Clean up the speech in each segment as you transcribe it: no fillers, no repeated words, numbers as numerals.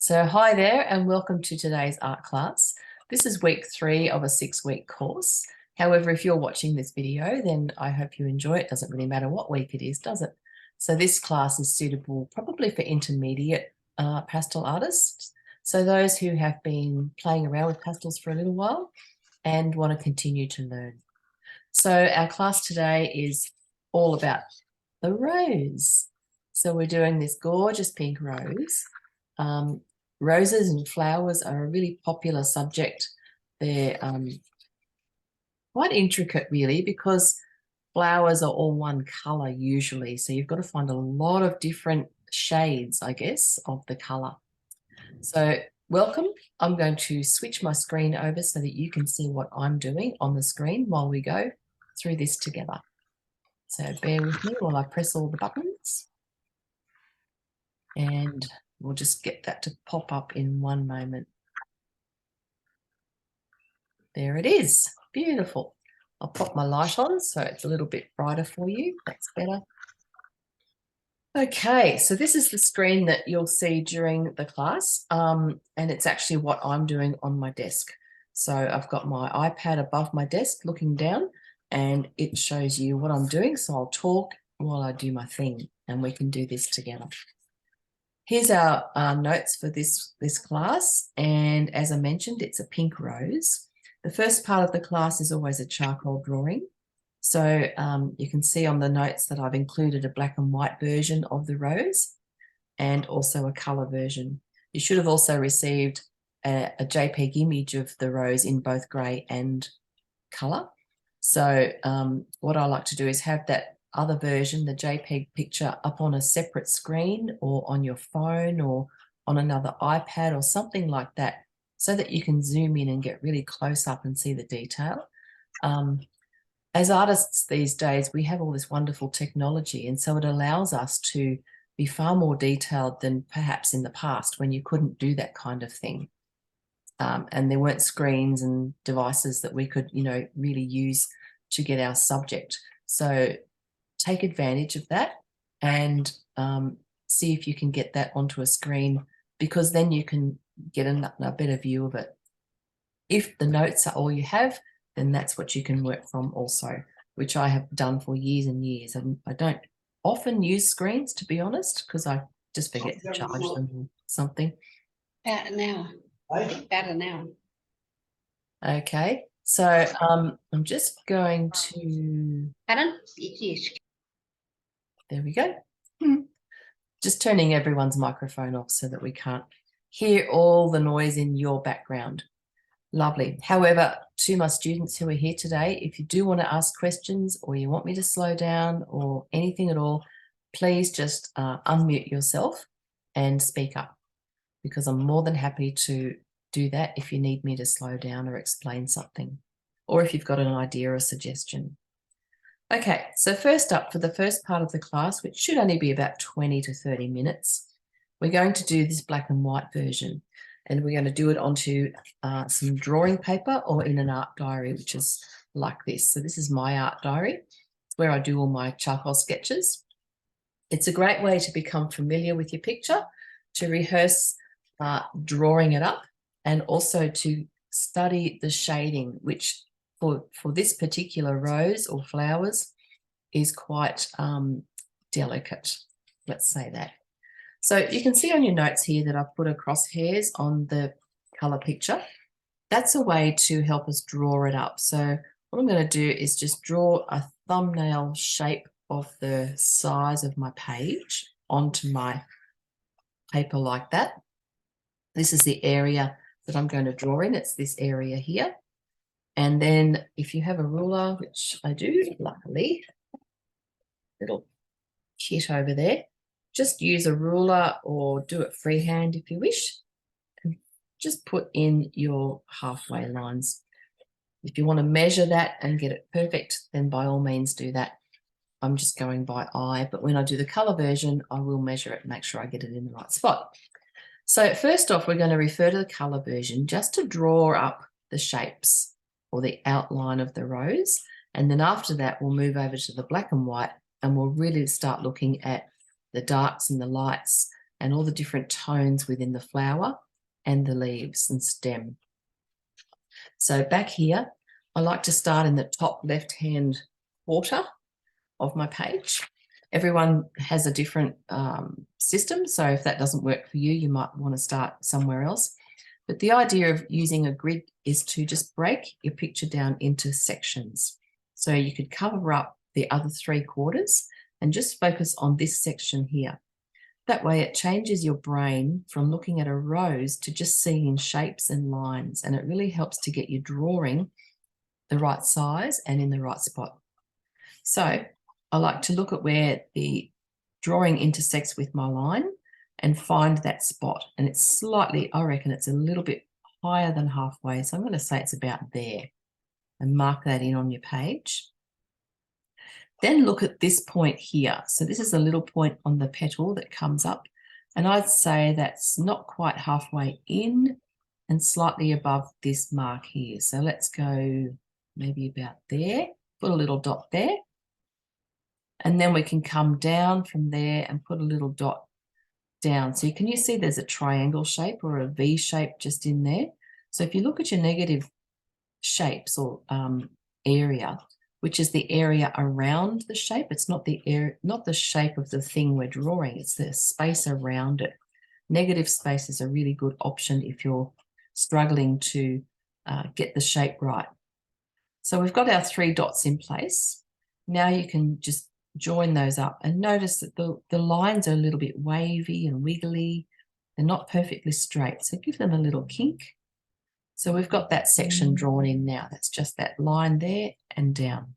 So hi there and welcome to today's art class. This is week 3 of a 6-week course. However, if you're watching this video, then I hope you enjoy it. Doesn't really matter what week it is, does it? So this class is suitable probably for intermediate pastel artists. So those who have been playing around with pastels for a little while and want to continue to learn. So our class today is all about the rose. So we're doing this gorgeous pink rose. Roses and flowers are a really popular subject. They're quite intricate really, because flowers are all one color usually. So you've got to find a lot of different shades, I guess, of the color. So welcome. I'm going to switch my screen over so that you can see what I'm doing on the screen while we go through this together. So bear with me while I press all the buttons. And we'll just get that to pop up in one moment. There it is. Beautiful. I'll pop my light on so it's a little bit brighter for you. That's better. Okay, so this is the screen that you'll see during the class, and it's actually what I'm doing on my desk. So I've got my iPad above my desk looking down, and it shows you what I'm doing. So I'll talk while I do my thing, and we can do this together. Here's our notes for this class, and as I mentioned, it's a pink rose. The first part of the class is always a charcoal drawing. So you can see on the notes that I've included a black and white version of the rose and also a colour version. You should have also received a JPEG image of the rose in both grey and colour. So what I like to do is have that other version, the JPEG picture, up on a separate screen or on your phone or on another iPad or something like that, so that you can zoom in and get really close up and see the detail. As artists these days, we have all this wonderful technology, and so it allows us to be far more detailed than perhaps in the past when you couldn't do that kind of thing. And there weren't screens and devices that we could, really use to get our subject. So take advantage of that and see if you can get that onto a screen, because then you can get a better view of it. If the notes are all you have, then that's what you can work from also, which I have done for years and years. And I don't often use screens, to be honest, because I just forget to charge them or something. Better now. Better now. Okay, so I'm just going to... Pardon? There we go. Just turning everyone's microphone off so that we can't hear all the noise in your background. Lovely. However, to my students who are here today, if you do want to ask questions or you want me to slow down or anything at all, please just unmute yourself and speak up, because I'm more than happy to do that if you need me to slow down or explain something, or if you've got an idea or a suggestion. Okay, so first up, for the first part of the class, which should only be about 20 to 30 minutes, we're going to do this black and white version. And we're going to do it onto some drawing paper or in an art diary, which is like this. So this is my art diary. It's where I do all my charcoal sketches. It's a great way to become familiar with your picture, to rehearse drawing it up, and also to study the shading, which for this particular rose or flowers is quite delicate. Let's say that. So you can see on your notes here that I've put a crosshairs on the colour picture. That's a way to help us draw it up. So what I'm going to do is just draw a thumbnail shape of the size of my page onto my paper like that. This is the area that I'm going to draw in. It's this area here. And then if you have a ruler, which I do, luckily, little kit over there, just use a ruler or do it freehand if you wish. And just put in your halfway lines. If you want to measure that and get it perfect, then by all means do that. I'm just going by eye, but when I do the colour version, I will measure it and make sure I get it in the right spot. So first off, we're going to refer to the colour version just to draw up the shapes or the outline of the rose. And then after that, we'll move over to the black and white, and we'll really start looking at the darks and the lights and all the different tones within the flower and the leaves and stem. So back here, I like to start in the top left-hand quarter of my page. Everyone has a different system, so if that doesn't work for you, you might want to start somewhere else. But the idea of using a grid is to just break your picture down into sections. So you could cover up the other 3/4 and just focus on this section here. That way it changes your brain from looking at a rose to just seeing shapes and lines, and it really helps to get you drawing the right size and in the right spot. So I like to look at where the drawing intersects with my line and find that spot. And it's slightly, I reckon it's a little bit higher than halfway. So I'm going to say it's about there, and mark that in on your page. Then look at this point here. So this is a little point on the petal that comes up, and I'd say that's not quite halfway in and slightly above this mark here. So let's go maybe about there, put a little dot there, and then we can come down from there and put a little dot down. So can you see there's a triangle shape or a V shape just in there? So if you look at your negative shapes or area, which is the area around the shape, it's not the area, not the shape of the thing we're drawing, it's the space around it. Negative space is a really good option if you're struggling to get the shape right. So we've got our 3 dots in place. Now you can just join those up and notice that the lines are a little bit wavy and wiggly. They're not perfectly straight, so give them a little kink. So we've got that section drawn in now. That's just that line there and down.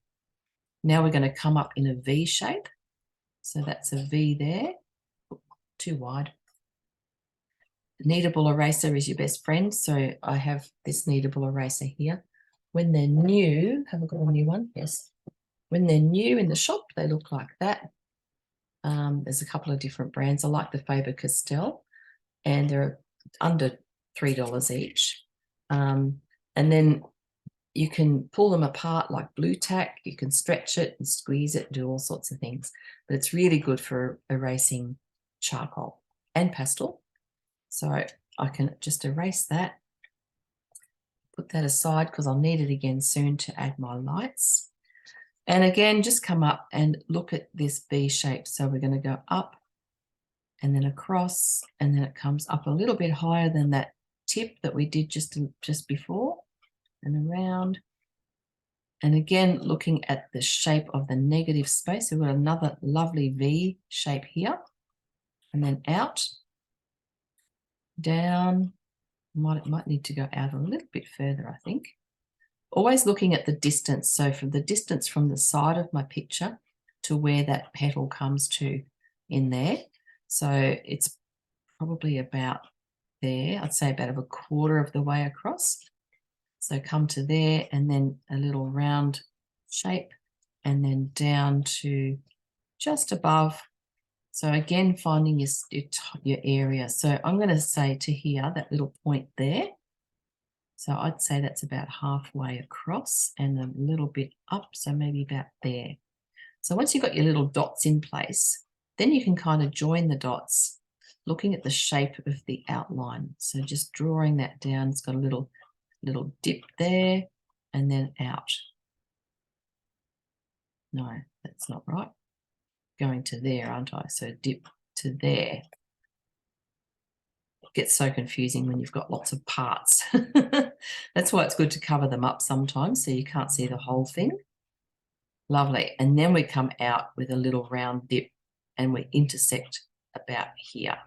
Now we're going to come up in a V shape. So that's a V there. Too wide. The kneadable eraser is your best friend. So I have this kneadable eraser here. When they're new, have I got a new one? Yes. When they're new in the shop, they look like that. There's a couple of different brands. I like the Faber-Castell, and they're under $3 each. And then you can pull them apart like blue tack. You can stretch it and squeeze it, do all sorts of things. But it's really good for erasing charcoal and pastel. So I can just erase that, put that aside because I'll need it again soon to add my lights. And again, just come up and look at this V shape. So we're going to go up and then across, and then it comes up a little bit higher than that tip that we did just before, and around. And again, looking at the shape of the negative space, we've got another lovely V shape here, and then out, down. Might need to go out a little bit further, I think. Always looking at the distance. So from the distance from the side of my picture to where that petal comes to in there. So it's probably about there. I'd say about a quarter of the way across. So come to there, and then a little round shape, and then down to just above. So again, finding your area. So I'm going to say to here, that little point there. So I'd say that's about halfway across and a little bit up, so maybe about there. So once you've got your little dots in place, then you can kind of join the dots, looking at the shape of the outline. So just drawing that down, it's got a little dip there and then out. No, that's not right. Going to there, aren't I? So dip to there. Gets so confusing when you've got lots of parts. That's why it's good to cover them up sometimes so you can't see the whole thing. Lovely. And then we come out with a little round dip and we intersect about here.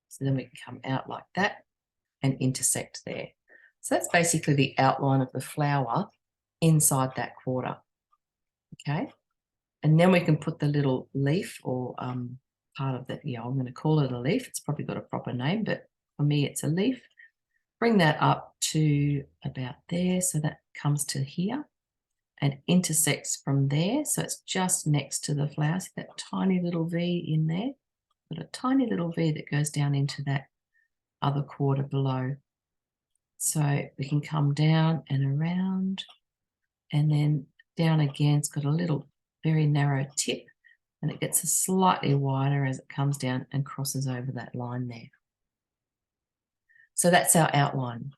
So then we can come out like that and intersect there. So that's basically the outline of the flower inside that quarter. Okay. And then we can put the little leaf or part of that. Yeah, I'm going to call it a leaf. It's probably got a proper name, but for me, it's a leaf. Bring that up to about there. So that comes to here and intersects from there. So it's just next to the flower. So that tiny little V in there. Got a tiny little V that goes down into that other quarter below. So we can come down and around and then down again. It's got a little very narrow tip. and it gets slightly wider as it comes down and crosses over that line there. So that's our outline.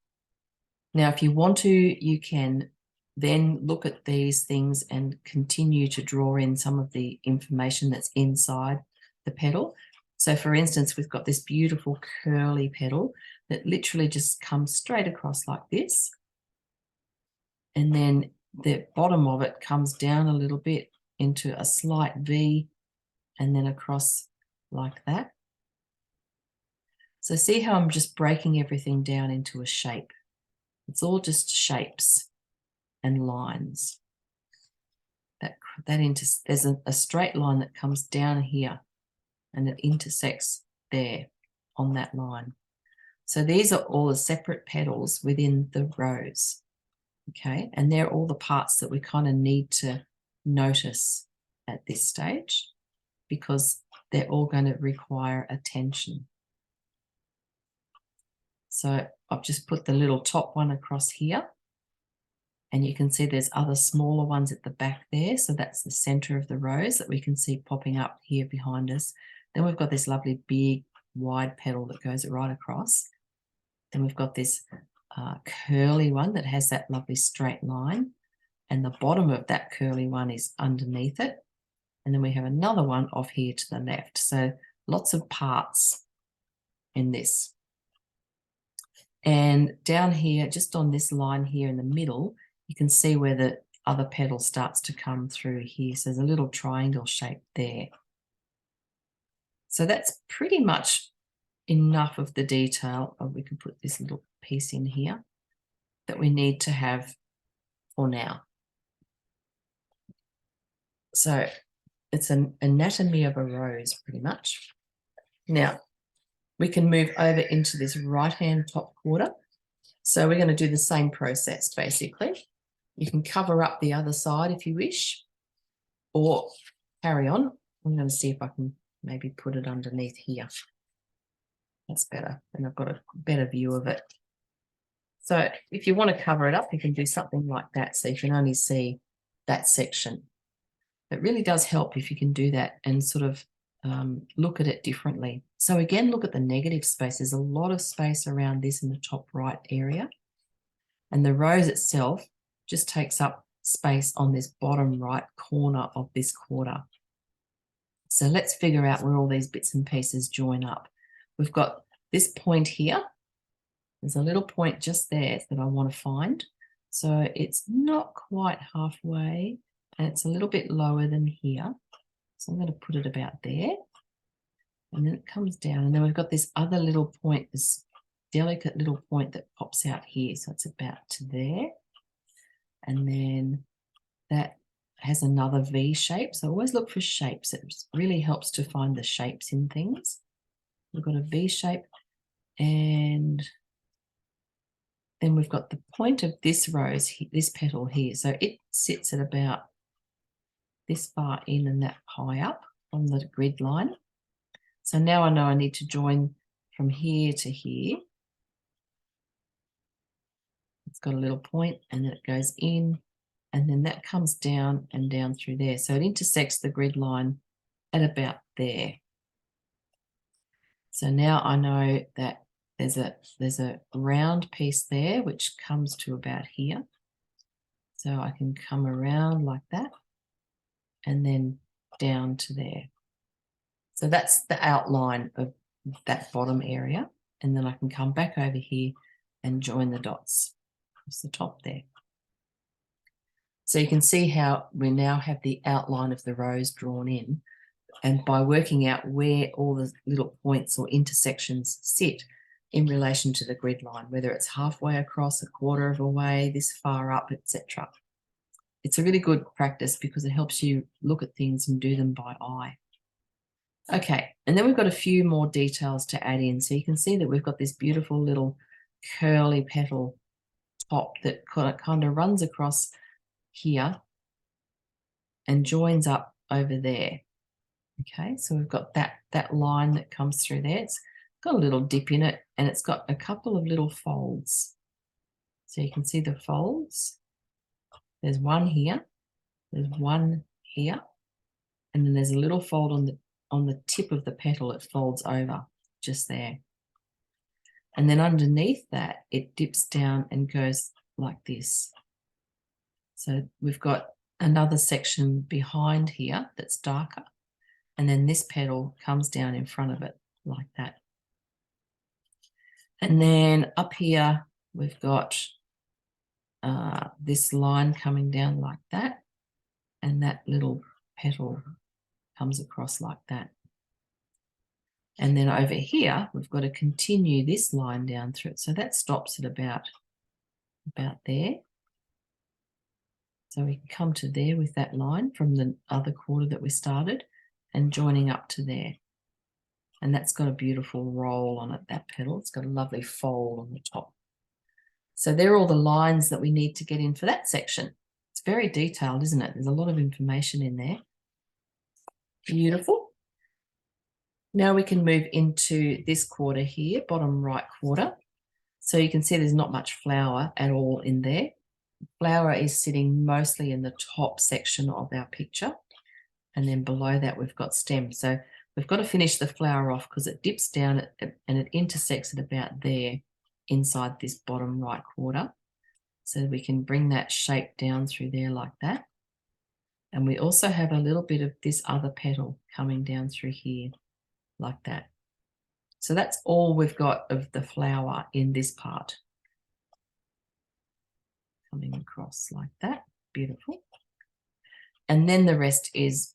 Now, if you want to, you can then look at these things and continue to draw in some of the information that's inside the petal. So for instance, we've got this beautiful curly petal that literally just comes straight across like this. And then the bottom of it comes down a little bit into a slight V and then across like that. So see how I'm just breaking everything down into a shape. It's all just shapes and lines. There's a straight line that comes down here and it intersects there on that line. So these are all the separate petals within the rose. Okay, and they're all the parts that we kind of need to notice at this stage because they're all going to require attention. So I've just put the little top one across here, and you can see there's other smaller ones at the back there. So that's the center of the rose that we can see popping up here behind us. Then we've got this lovely big wide petal that goes right across. Then we've got this curly one that has that lovely straight line, and the bottom of that curly one is underneath it. And then we have another one off here to the left. So lots of parts in this. And down here, just on this line here in the middle, you can see where the other petal starts to come through here. So there's a little triangle shape there. So that's pretty much enough of the detail. We can put this little piece in here that we need to have for now. So it's an anatomy of a rose pretty much. Now we can move over into this right-hand top quarter. So we're going to do the same process basically. You can cover up the other side if you wish, or carry on. I'm going to see if I can maybe put it underneath here. That's better, and I've got a better view of it. So if you want to cover it up, you can do something like that, so you can only see that section. It really does help if you can do that and sort of look at it differently. So again, look at the negative space. There's a lot of space around this in the top right area. And the rose itself just takes up space on this bottom right corner of this quarter. So let's figure out where all these bits and pieces join up. We've got this point here. There's a little point just there that I want to find. So it's not quite halfway, and it's a little bit lower than here. So I'm going to put it about there. And then it comes down. And then we've got this other little point, this delicate little point that pops out here. So it's about to there. And then that has another V shape. So always look for shapes. It really helps to find the shapes in things. We've got a V shape, and then we've got the point of this rose, this petal here. So it sits at about this far in and that high up on the grid line. So now I know I need to join from here to here. It's got a little point, and then it goes in, and then that comes down and down through there. So it intersects the grid line at about there. So now I know that there's a round piece there which comes to about here. So I can come around like that and then down to there. So that's the outline of that bottom area. And then I can come back over here and join the dots across the top there. So you can see how we now have the outline of the rose drawn in. And by working out where all the little points or intersections sit in relation to the grid line, whether it's halfway across, a quarter of a way, this far up, etc. It's a really good practice because it helps you look at things and do them by eye. Okay, and then we've got a few more details to add in. So you can see that we've got this beautiful little curly petal top that kind of runs across here and joins up over there. Okay, so we've got that line that comes through there. It's got a little dip in it, and it's got a couple of little folds. So you can see the folds. There's one here, there's one here, And then there's a little fold on the tip of the petal. It folds over just there. And then underneath that, it dips down and goes like this. So we've got another section behind here that's darker. And then this petal comes down in front of it like that. And then up here, we've got this line coming down like that. And that little petal comes across like that. And then over here, we've got to continue this line down through it. So that stops at about there. So we can come to there with that line from the other quarter that we started and joining up to there. And that's got a beautiful roll on it, that petal. It's got a lovely fold on the top. So they're all the lines that we need to get in for that section. It's very detailed, isn't it? There's a lot of information in there. Beautiful. Now we can move into this quarter here, bottom right quarter. So you can see there's not much flower at all in there. Flower is sitting mostly in the top section of our picture. And then below that, we've got stem. So we've got to finish the flower off because it dips down and it intersects at about there inside this bottom right quarter. So we can bring that shape down through there like that. And we also have a little bit of this other petal coming down through here like that. So that's all we've got of the flower in this part. Coming across like that. Beautiful. And then the rest is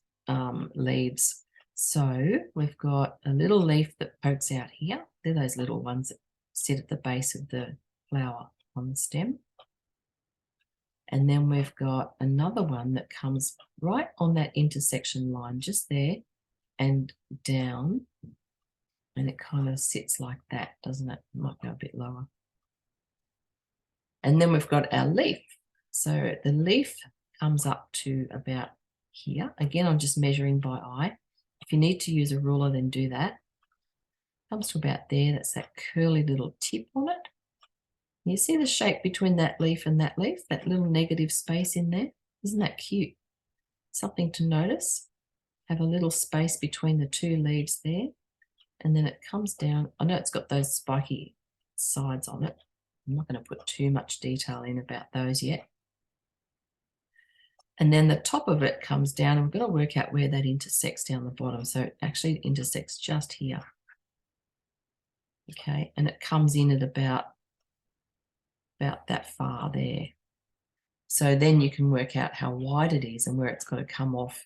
leaves. So we've got a little leaf that pokes out here. They're those little ones that sit at the base of the flower on the stem. And then we've got another one that comes right on that intersection line, just there and down. And it kind of sits like that, doesn't it? It might go a bit lower. And then we've got our leaf. So the leaf comes up to about here. Again, I'm just measuring by eye. If you need to use a ruler, then do that. Comes to about there. That's that curly little tip on it. You see the shape between that leaf and that leaf, that little negative space in there? Isn't that cute? Something to notice. Have a little space between the two leaves there. And then it comes down. I know it's got those spiky sides on it. I'm not going to put too much detail in about those yet. And then the top of it comes down, and we're going to work out where that intersects down the bottom. So it actually intersects just here. Okay, and it comes in at about that far there. So then you can work out how wide it is and where it's got to come off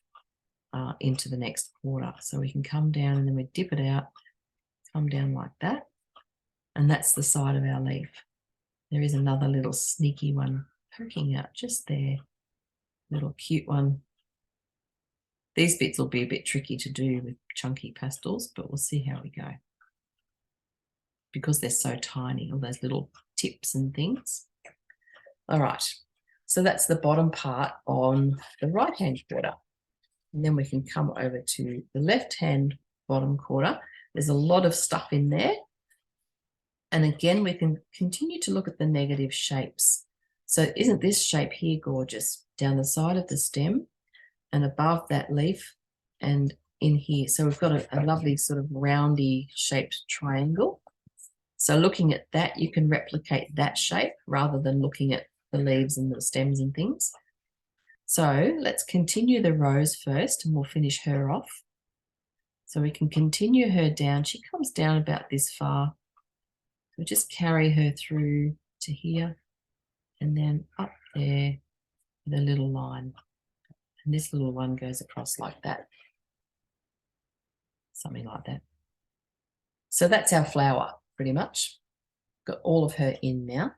into the next quarter. So we can come down and then we dip it out, come down like that. And that's the side of our leaf. There is another little sneaky one poking out just there. Little cute one. These bits will be a bit tricky to do with chunky pastels, but we'll see how we go. Because they're so tiny, all those little tips and things. All right, so that's the bottom part on the right-hand quarter. And then we can come over to the left-hand bottom quarter. There's a lot of stuff in there. And again, we can continue to look at the negative shapes. So isn't this shape here gorgeous? Down the side of the stem and above that leaf and in here. So we've got a lovely sort of roundy shaped triangle. So looking at that, you can replicate that shape rather than looking at the leaves and the stems and things. So let's continue the rose first and we'll finish her off. So we can continue her down. She comes down about this far. So just carry her through to here and then up there with a little line. And this little one goes across like that. Something like that. So that's our flower, pretty much. Got all of her in now.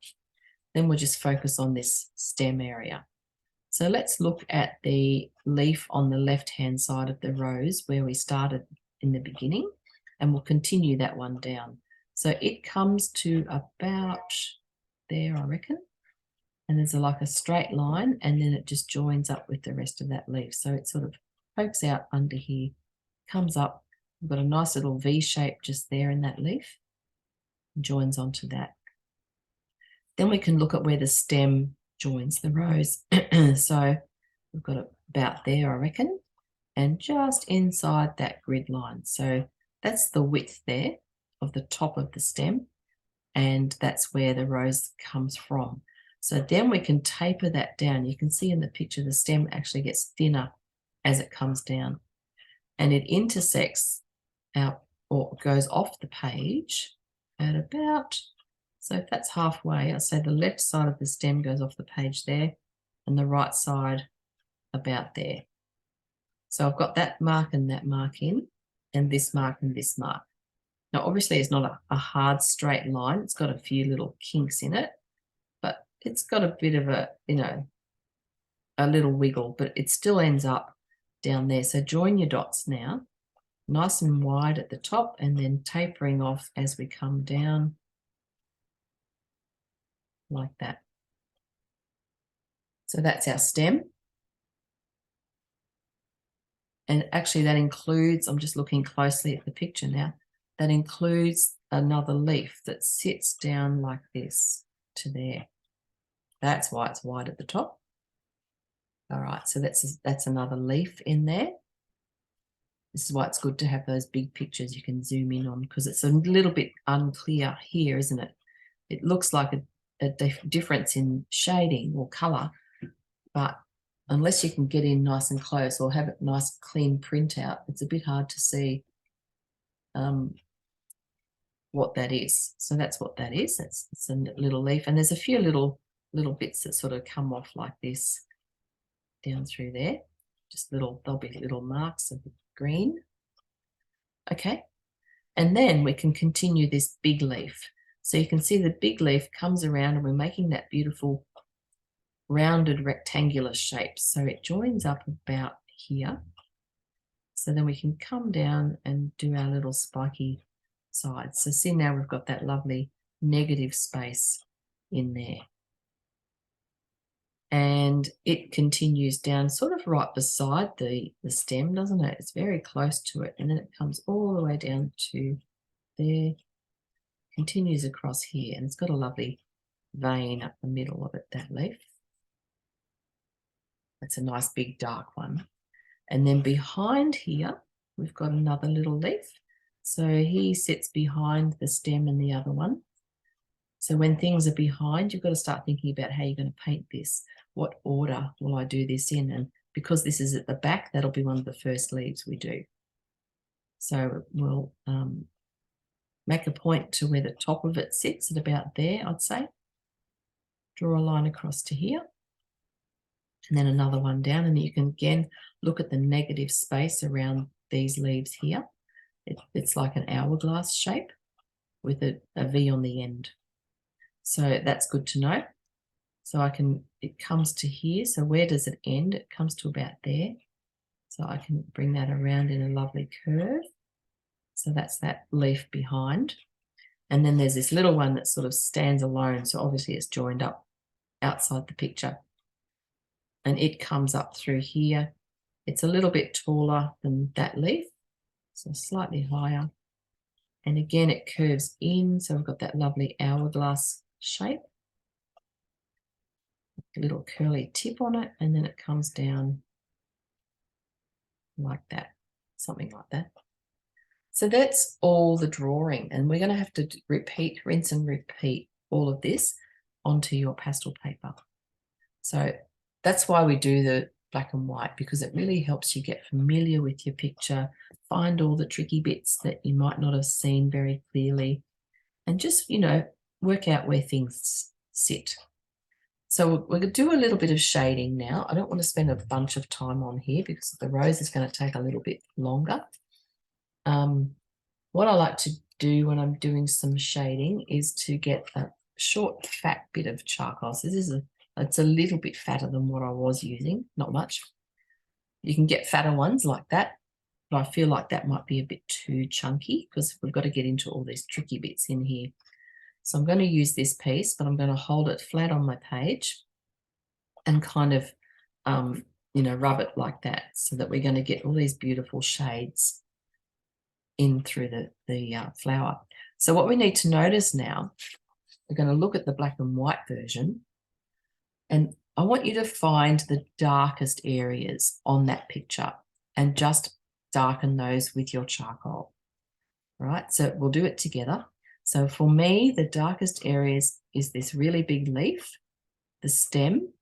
Then we'll just focus on this stem area. So let's look at the leaf on the left-hand side of the rose where we started in the beginning, and we'll continue that one down. So it comes to about there, I reckon. And there's like a straight line, and then it just joins up with the rest of that leaf. So it sort of pokes out under here, comes up. We've got a nice little V shape just there in that leaf, joins onto that. Then we can look at where the stem joins the rose. So we've got it about there, I reckon. and just inside that grid line. So that's the width there of the top of the stem, and that's where the rose comes from. So then we can taper that down. You can see in the picture the stem actually gets thinner as it comes down, and it intersects out or goes off the page at about, so if that's halfway, I'll say the left side of the stem goes off the page there and the right side about there. So I've got that mark and that mark in, and this mark and this mark. Now, obviously, it's not a hard straight line. It's got a few little kinks in it, but it's got a bit of a, you know, a little wiggle, but it still ends up down there. So join your dots now, nice and wide at the top, and then tapering off as we come down like that. So that's our stem. And actually that includes, I'm just looking closely at the picture now, that includes another leaf that sits down like this to there. That's why it's wide at the top. All right, so that's another leaf in there. This is why it's good to have those big pictures you can zoom in on, because it's a little bit unclear here, isn't it? It looks like a difference in shading or color, but unless you can get in nice and close or have a nice clean printout, it's a bit hard to see what that is. So that's what that is. It's a little leaf, and there's a few little bits that sort of come off like this down through there. Just little, there'll be little marks of green. Okay, and then we can continue this big leaf. So you can see the big leaf comes around and we're making that beautiful rounded rectangular shape. So it joins up about here. So then we can come down and do our little spiky sides. So see, now we've got that lovely negative space in there. And it continues down sort of right beside the stem, doesn't it? It's very close to it. And then it comes all the way down to there, continues across here, and it's got a lovely vein up the middle of it, that leaf. That's a nice big dark one. And then behind here, we've got another little leaf. So he sits behind the stem and the other one. So when things are behind, you've got to start thinking about how you're going to paint this. What order will I do this in? And because this is at the back, that'll be one of the first leaves we do. So we'll make a point to where the top of it sits at about there, I'd say. Draw a line across to here. And then another one down, and you can again look at the negative space around these leaves here. It's like an hourglass shape with a V on the end. So that's good to know. So it comes to here. So where does it end? It comes to about there. So I can bring that around in a lovely curve. So that's that leaf behind. And then there's this little one that sort of stands alone. So obviously it's joined up outside the picture. And it comes up through here. It's a little bit taller than that leaf, so slightly higher. And again, it curves in, so we've got that lovely hourglass shape. A little curly tip on it, and then it comes down like that, something like that. So that's all the drawing, and we're going to have to rinse and repeat all of this onto your pastel paper. So that's why we do the black and white, because it really helps you get familiar with your picture, find all the tricky bits that you might not have seen very clearly, and just, you know, work out where things sit. So we're going to do a little bit of shading now. I don't want to spend a bunch of time on here because the rose is going to take a little bit longer. What I like to do when I'm doing some shading is to get a short, fat bit of charcoal. So this is it's a little bit fatter than what I was using, not much. You can get fatter ones like that, but I feel like that might be a bit too chunky because we've got to get into all these tricky bits in here. So I'm going to use this piece, but I'm going to hold it flat on my page and kind of, you know, rub it like that so that we're going to get all these beautiful shades in through the flower. So what we need to notice now, we're going to look at the black and white version. And I want you to find the darkest areas on that picture and just darken those with your charcoal. Right, so we'll do it together. So for me, the darkest areas is this really big leaf, the stem,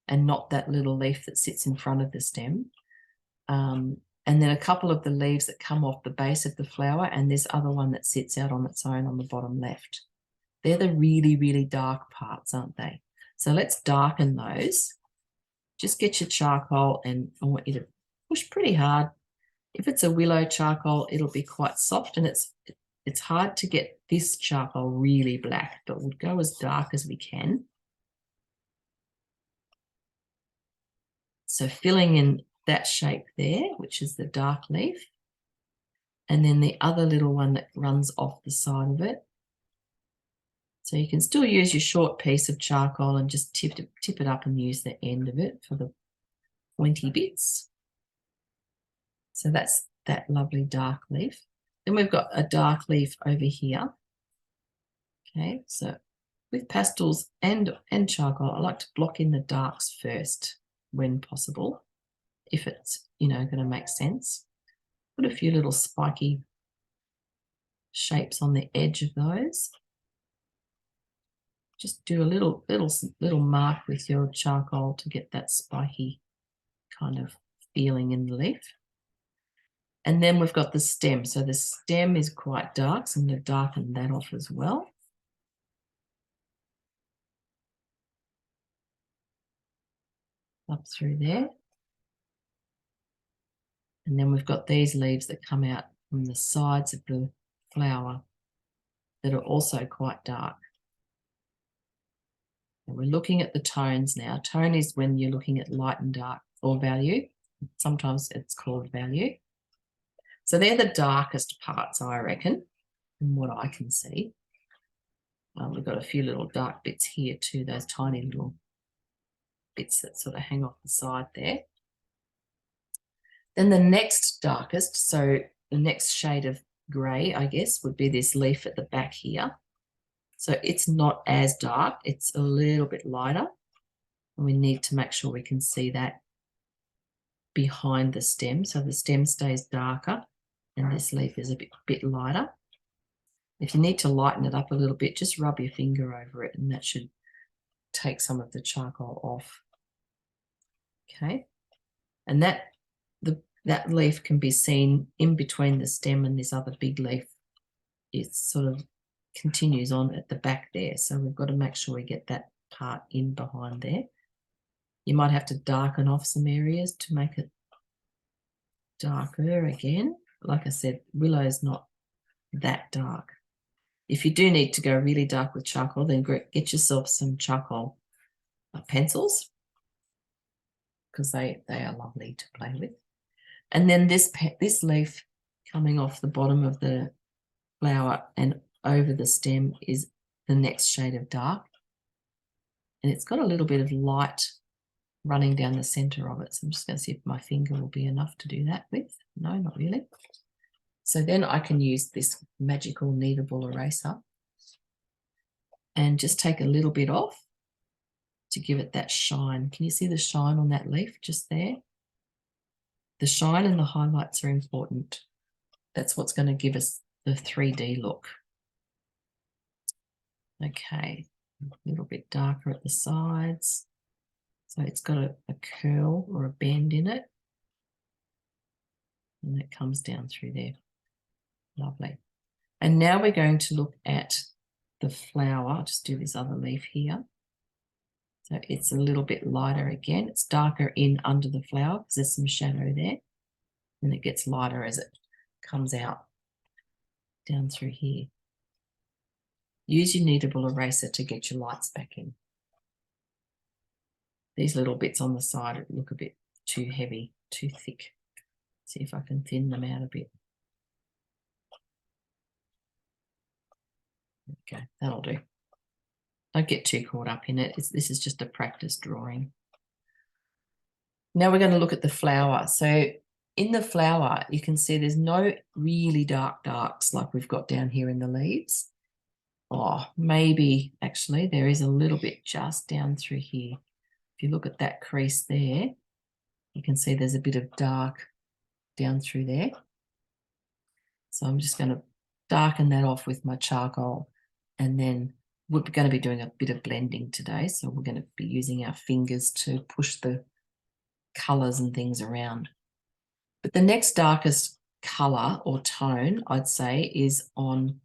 and not that little leaf that sits in front of the stem. And then a couple of the leaves that come off the base of the flower, and this other one that sits out on its own on the bottom left. They're the really, really dark parts, aren't they? So let's darken those. Just get your charcoal, and I want you to push pretty hard. If it's a willow charcoal, it'll be quite soft, and it's hard to get this charcoal really black, but we'll go as dark as we can. So filling in that shape there, which is the dark leaf, and then the other little one that runs off the side of it. So you can still use your short piece of charcoal and just tip it up and use the end of it for the pointy bits. So that's that lovely dark leaf. Then we've got a dark leaf over here. Okay, so with pastels and charcoal, I like to block in the darks first when possible, if it's, going to make sense. Put a few little spiky shapes on the edge of those. Just do a little mark with your charcoal to get that spiky kind of feeling in the leaf. And then we've got the stem. So the stem is quite dark, so I'm going to darken that off as well. Up through there. And then we've got these leaves that come out from the sides of the flower that are also quite dark. And we're looking at the tones now. Tone is when you're looking at light and dark, or value. Sometimes it's called value. So they're the darkest parts, I reckon, from what I can see. We've got a few little dark bits here too, those tiny little bits that sort of hang off the side there. Then the next darkest, so the next shade of grey, I guess, would be this leaf at the back here. So it's not as dark, it's a little bit lighter. And we need to make sure we can see that behind the stem. So the stem stays darker and this leaf is a bit lighter. If you need to lighten it up a little bit, just rub your finger over it and that should take some of the charcoal off. Okay, and that leaf can be seen in between the stem and this other big leaf. It sort of continues on at the back there. So we've got to make sure we get that part in behind there. You might have to darken off some areas to make it darker again. Like I said, willow is not that dark. If you do need to go really dark with charcoal, then get yourself some charcoal pencils, because they are lovely to play with. And then this leaf coming off the bottom of the flower and over the stem is the next shade of dark. And it's got a little bit of light running down the center of it. So I'm just going to see if my finger will be enough to do that with. No, not really. So then I can use this magical kneadable eraser and just take a little bit off to give it that shine. Can you see the shine on that leaf just there? The shine and the highlights are important. That's what's going to give us the 3D look. Okay, a little bit darker at the sides. So it's got a curl or a bend in it. And it comes down through there. Lovely. And now we're going to look at the flower. I'll just do this other leaf here. So it's a little bit lighter again. It's darker in under the flower because there's some shadow there. And it gets lighter as it comes out down through here. Use your kneadable eraser to get your lights back in. These little bits on the side look a bit too heavy, too thick. See if I can thin them out a bit. Okay, that'll do. Don't get too caught up in it. This is just a practice drawing. Now we're going to look at the flower. So in the flower, you can see there's no really dark darks like we've got down here in the leaves. Oh, maybe actually there is a little bit just down through here. If you look at that crease there, you can see there's a bit of dark down through there. So I'm just going to darken that off with my charcoal, and then we're going to be doing a bit of blending today. So we're going to be using our fingers to push the colours and things around. But the next darkest colour or tone, I'd say, is on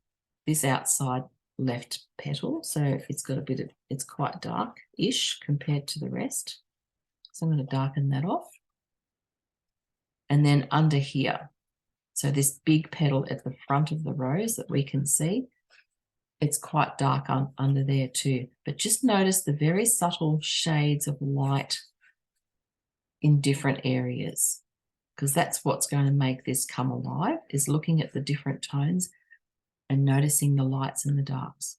this outside left petal. So if it's got a bit of, it's quite dark-ish compared to the rest. So I'm going to darken that off. And then under here, so this big petal at the front of the rose that we can see, it's quite dark under there too. But just notice the very subtle shades of light in different areas, because that's what's going to make this come alive, is looking at the different tones and noticing the lights and the darks.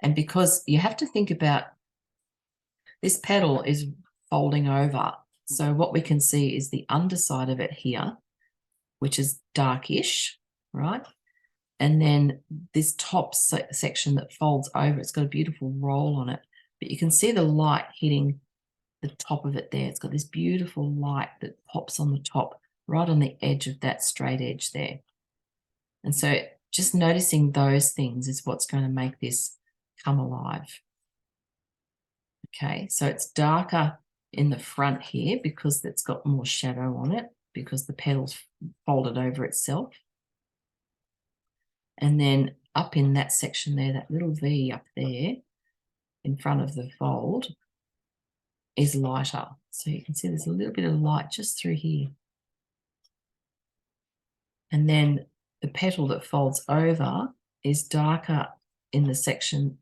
And because you have to think about, this petal is folding over. So what we can see is the underside of it here, which is darkish, right? And then this top section that folds over, it's got a beautiful roll on it. But you can see the light hitting the top of it there. It's got this beautiful light that pops on the top, right on the edge of that straight edge there. And so just noticing those things is what's going to make this come alive. Okay, so it's darker in the front here because it's got more shadow on it, because the petal's folded over itself. And then up in that section there, that little V up there in front of the fold is lighter. So you can see there's a little bit of light just through here. And then the petal that folds over is darker in the section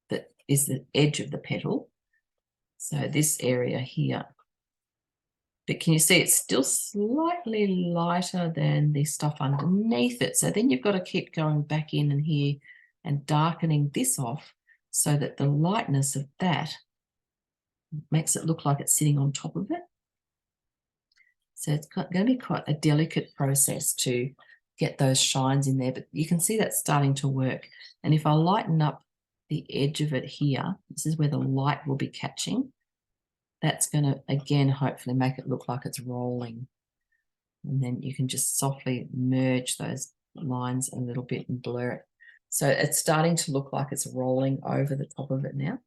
that is the edge of the petal. So this area here. But can you see it's still slightly lighter than the stuff underneath it? So then you've got to keep going back in and here and darkening this off so that the lightness of that makes it look like it's sitting on top of it. So it's going to be quite a delicate process to get those shines in there, but you can see that's starting to work. And if I lighten up the edge of it here, this is where the light will be catching. That's going to, again, hopefully make it look like it's rolling. And then you can just softly merge those lines a little bit and blur it. So it's starting to look like it's rolling over the top of it now.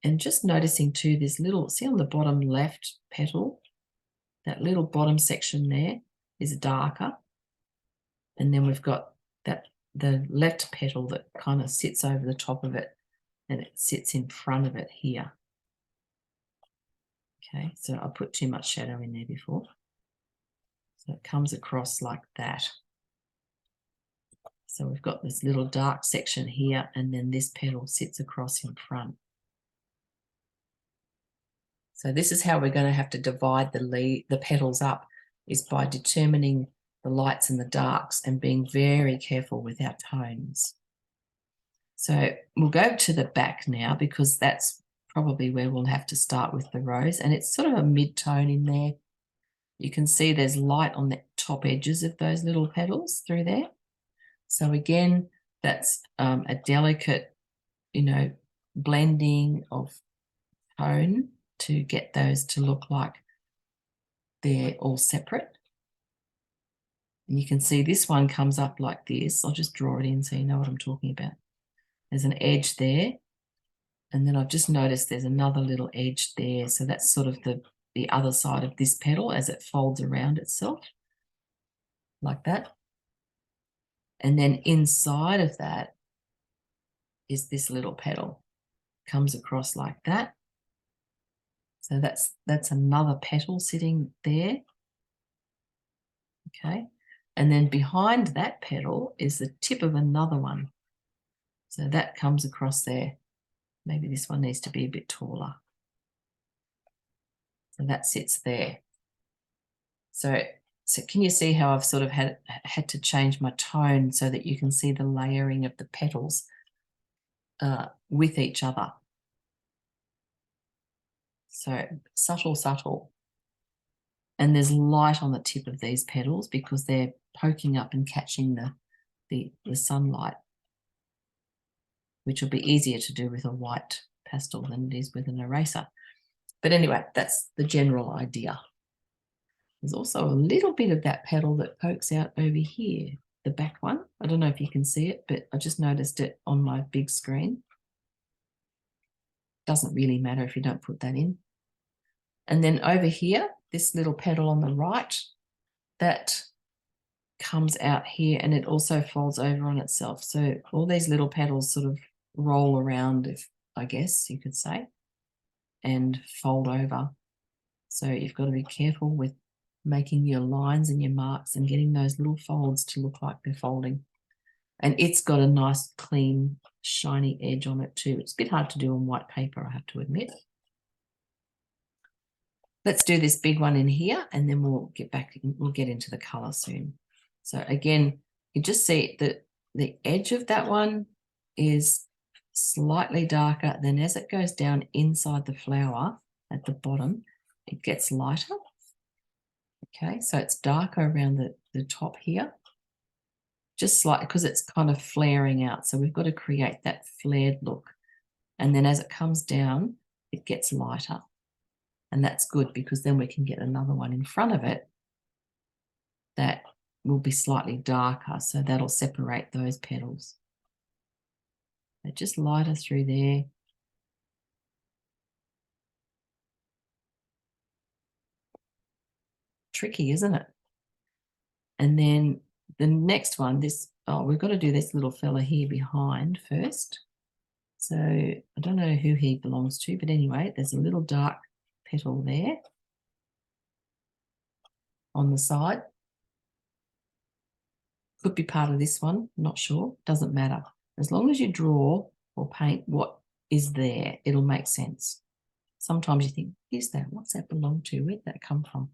And just noticing too, this little, see on the bottom left petal, that little bottom section there is darker. And then we've got that, the left petal that kind of sits over the top of it, and it sits in front of it here. Okay, so I put too much shadow in there before. So it comes across like that. So we've got this little dark section here, and then this petal sits across in front. So this is how we're going to have to divide the petals up, is by determining the lights and the darks and being very careful with our tones. So we'll go to the back now, because that's probably where we'll have to start with the rose, and it's sort of a mid-tone in there. You can see there's light on the top edges of those little petals through there. So again, that's a delicate, blending of tone to get those to look like they're all separate. And you can see this one comes up like this. I'll just draw it in so you know what I'm talking about. There's an edge there. And then I've just noticed there's another little edge there. So that's sort of the other side of this petal as it folds around itself, like that. And then inside of that is this little petal. Comes across like that. So that's another petal sitting there. Okay. And then behind that petal is the tip of another one. So that comes across there. Maybe this one needs to be a bit taller. So that sits there. So can you see how I've sort of had to change my tone so that you can see the layering of the petals with each other? So subtle, subtle. And there's light on the tip of these petals because they're poking up and catching the sunlight, which will be easier to do with a white pastel than it is with an eraser. But anyway, that's the general idea. There's also a little bit of that petal that pokes out over here, the back one. I don't know if you can see it, but I just noticed it on my big screen. Doesn't really matter if you don't put that in. And then over here, this little petal on the right, that comes out here and it also folds over on itself. So all these little petals sort of roll around, if I guess you could say, and fold over. So you've got to be careful with making your lines and your marks and getting those little folds to look like they're folding. And it's got a nice, clean, shiny edge on it too. It's a bit hard to do on white paper, I have to admit. Let's do this big one in here and then we'll get into the color soon. So again, you just see that the edge of that one is slightly darker. Then as it goes down inside the flower at the bottom, it gets lighter. Okay, so it's darker around the top here, just slightly because it's kind of flaring out. So we've got to create that flared look. And then as it comes down, it gets lighter. And that's good because then we can get another one in front of it that will be slightly darker. So that'll separate those petals. They're just lighter through there. Tricky, isn't it? And then the next one, we've got to do this little fella here behind first. So I don't know who he belongs to, but anyway, there's a little dark petal there on the side. Could be part of this one, not sure, doesn't matter. As long as you draw or paint what is there, it'll make sense. Sometimes you think, who's that? What's that belong to? Where'd that come from?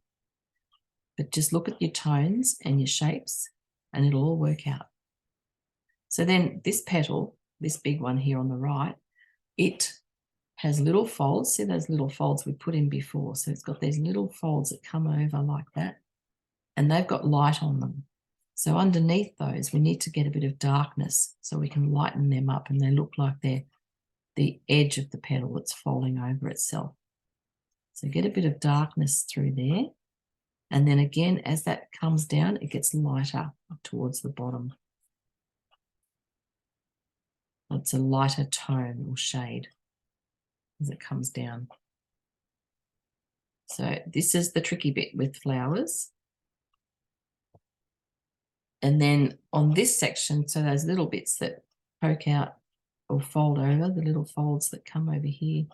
But just look at your tones and your shapes and it'll all work out. So then this petal, this big one here on the right, it has little folds. See those little folds we put in before? So it's got these little folds that come over like that and they've got light on them. So underneath those, we need to get a bit of darkness so we can lighten them up and they look like they're the edge of the petal that's folding over itself. So get a bit of darkness through there. And then again, as that comes down, it gets lighter towards the bottom. It's a lighter tone or shade as it comes down. So this is the tricky bit with flowers. And then on this section, so those little bits that poke out or fold over, the little folds that come over here,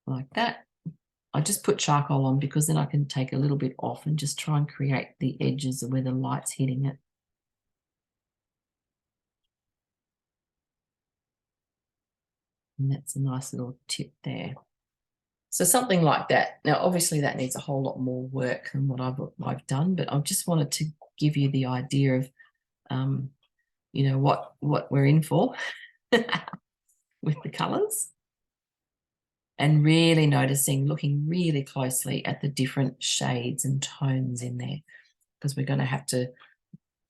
like that. I just put charcoal on because then I can take a little bit off and just try and create the edges of where the light's hitting it. And that's a nice little tip there. So something like that. Now, obviously that needs a whole lot more work than what I've done, but I just wanted to give you the idea of, you know, what we're in for with the colours. And really noticing, looking really closely at the different shades and tones in there, because we're going to have to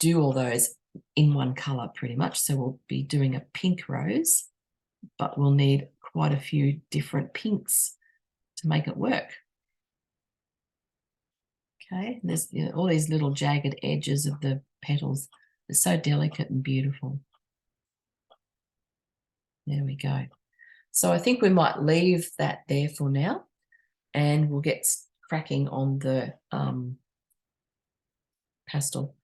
do all those in one colour pretty much. So we'll be doing a pink rose, but we'll need quite a few different pinks to make it work. Okay, and there's all these little jagged edges of the petals. They're so delicate and beautiful. There we go. So I think we might leave that there for now and we'll get cracking on the pastel.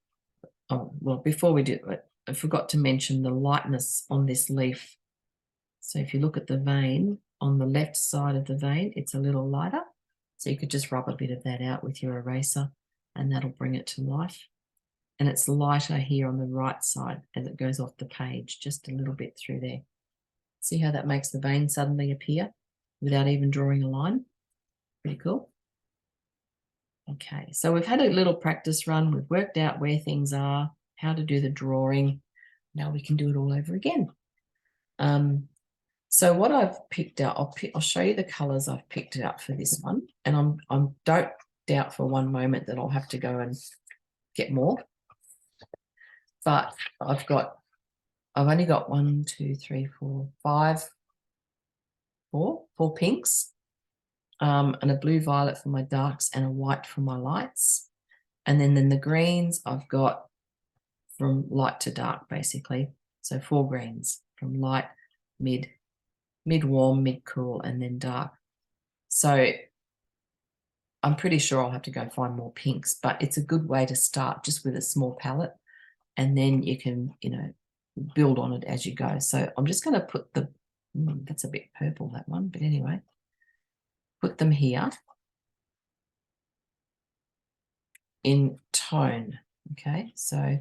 Oh, well, before we do it, I forgot to mention the lightness on this leaf. So if you look at the vein, on the left side of the vein, it's a little lighter. So you could just rub a bit of that out with your eraser and that'll bring it to life. And it's lighter here on the right side as it goes off the page, just a little bit through there. See how that makes the vein suddenly appear without even drawing a line? Pretty cool. Okay, so we've had a little practice run. We've worked out where things are, how to do the drawing. Now we can do it all over again. So what I've picked out, I'll show you the colours I've picked out for this one. And I don't doubt for one moment that I'll have to go and get more. But I've only got 1, 2, 3, 4, 5, four pinks. and a blue violet for my darks and a white for my lights. And then the greens I've got from light to dark, basically. So 4 greens from light, mid warm, mid cool, and then dark. So I'm pretty sure I'll have to go find more pinks, but it's a good way to start just with a small palette, and then you can, build on it as you go. So I'm just going to put that's a bit purple, that one, but anyway, put them here in tone. Okay, so,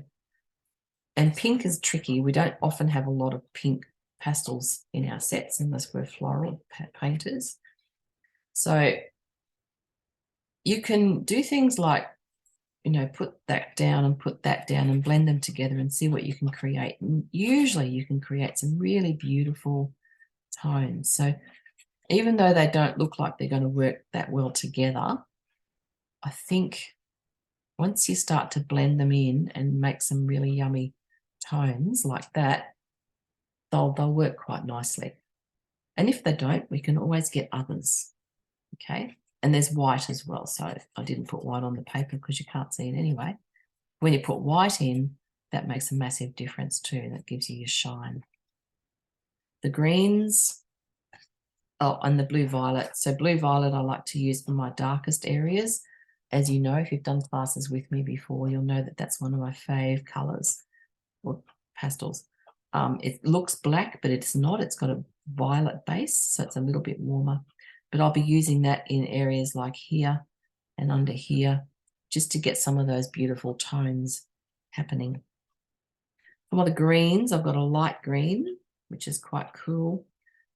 and pink is tricky. We don't often have a lot of pink pastels in our sets unless we're floral painters. So you can do things like, put that down and put that down and blend them together and see what you can create. And usually you can create some really beautiful tones. So even though they don't look like they're going to work that well together, I think once you start to blend them in and make some really yummy tones like that, they'll work quite nicely. And if they don't, we can always get others. Okay. And there's white as well. So I didn't put white on the paper because you can't see it anyway. When you put white in, that makes a massive difference too. That gives you your shine. The greens, and the blue violet. So blue violet I like to use for my darkest areas. As you know, if you've done classes with me before, you'll know that that's one of my fave colours, or pastels. It looks black, but it's not. It's got a violet base, so it's a little bit warmer. But I'll be using that in areas like here and under here, just to get some of those beautiful tones happening. For the greens, I've got a light green, which is quite cool.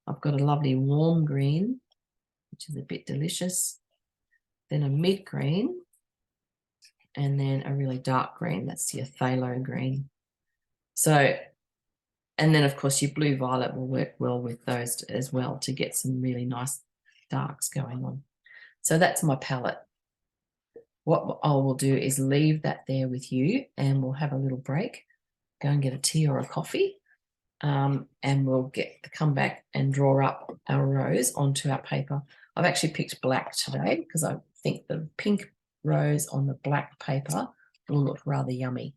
I've got a lovely warm green, which is a bit delicious. Then a mid green, and then a really dark green. That's your phthalo green. So, and then of course your blue violet will work well with those as well to get some really nice darks going on. So that's my palette. What I will do is leave that there with you, and we'll have a little break, go and get a tea or a coffee, and we'll come back and draw up our rose onto our paper. I've actually picked black today because I think the pink rose on the black paper will look rather yummy.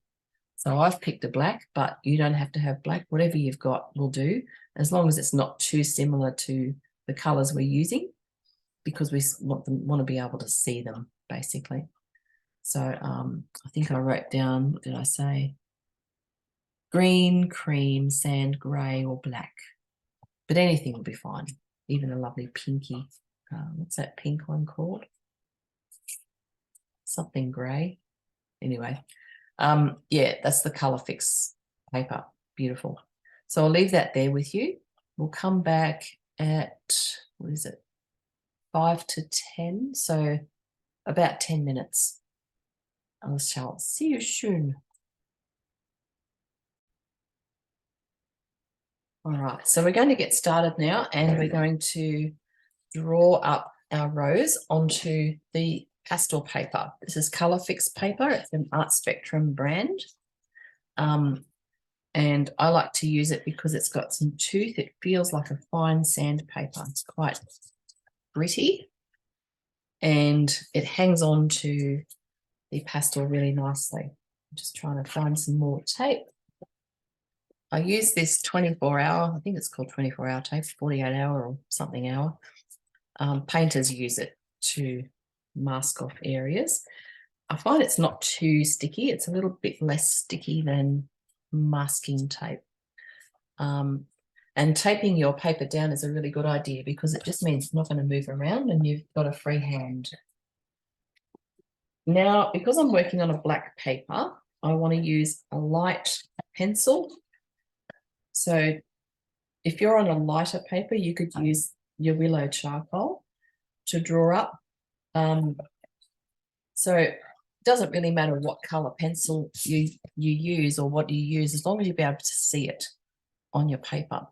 So I've picked a black, but you don't have to have black. Whatever you've got will do, as long as it's not too similar to the colours we're using, because we want to be able to see them, basically. So I think I wrote down, what did I say? Green, cream, sand, grey, or black. But anything will be fine, even a lovely pinky. What's that pink one called? Something grey. Anyway, yeah, that's the Colour Fix paper. Beautiful. So I'll leave that there with you. We'll come back at, what is it, 5 to 10, so about 10 minutes. I shall see you soon. All right, so we're going to get started now, and we're going to draw up our rose onto the pastel paper. This is Colour Fix paper. It's an Art Spectrum brand. And I like to use it because it's got some tooth. It feels like a fine sandpaper. It's quite gritty, and it hangs on to the pastel really nicely. I'm just trying to find some more tape. I use this 24-hour, I think it's called 24-hour tape, 48-hour or something hour. Painters use it to mask off areas. I find it's not too sticky. It's a little bit less sticky than masking tape. And taping your paper down is a really good idea because it just means it's not going to move around and you've got a free hand. Now, because I'm working on a black paper, I want to use a light pencil. So if you're on a lighter paper, you could use your willow charcoal to draw up. So it doesn't really matter what color pencil you use or what you use, as long as you'll be able to see it on your paper.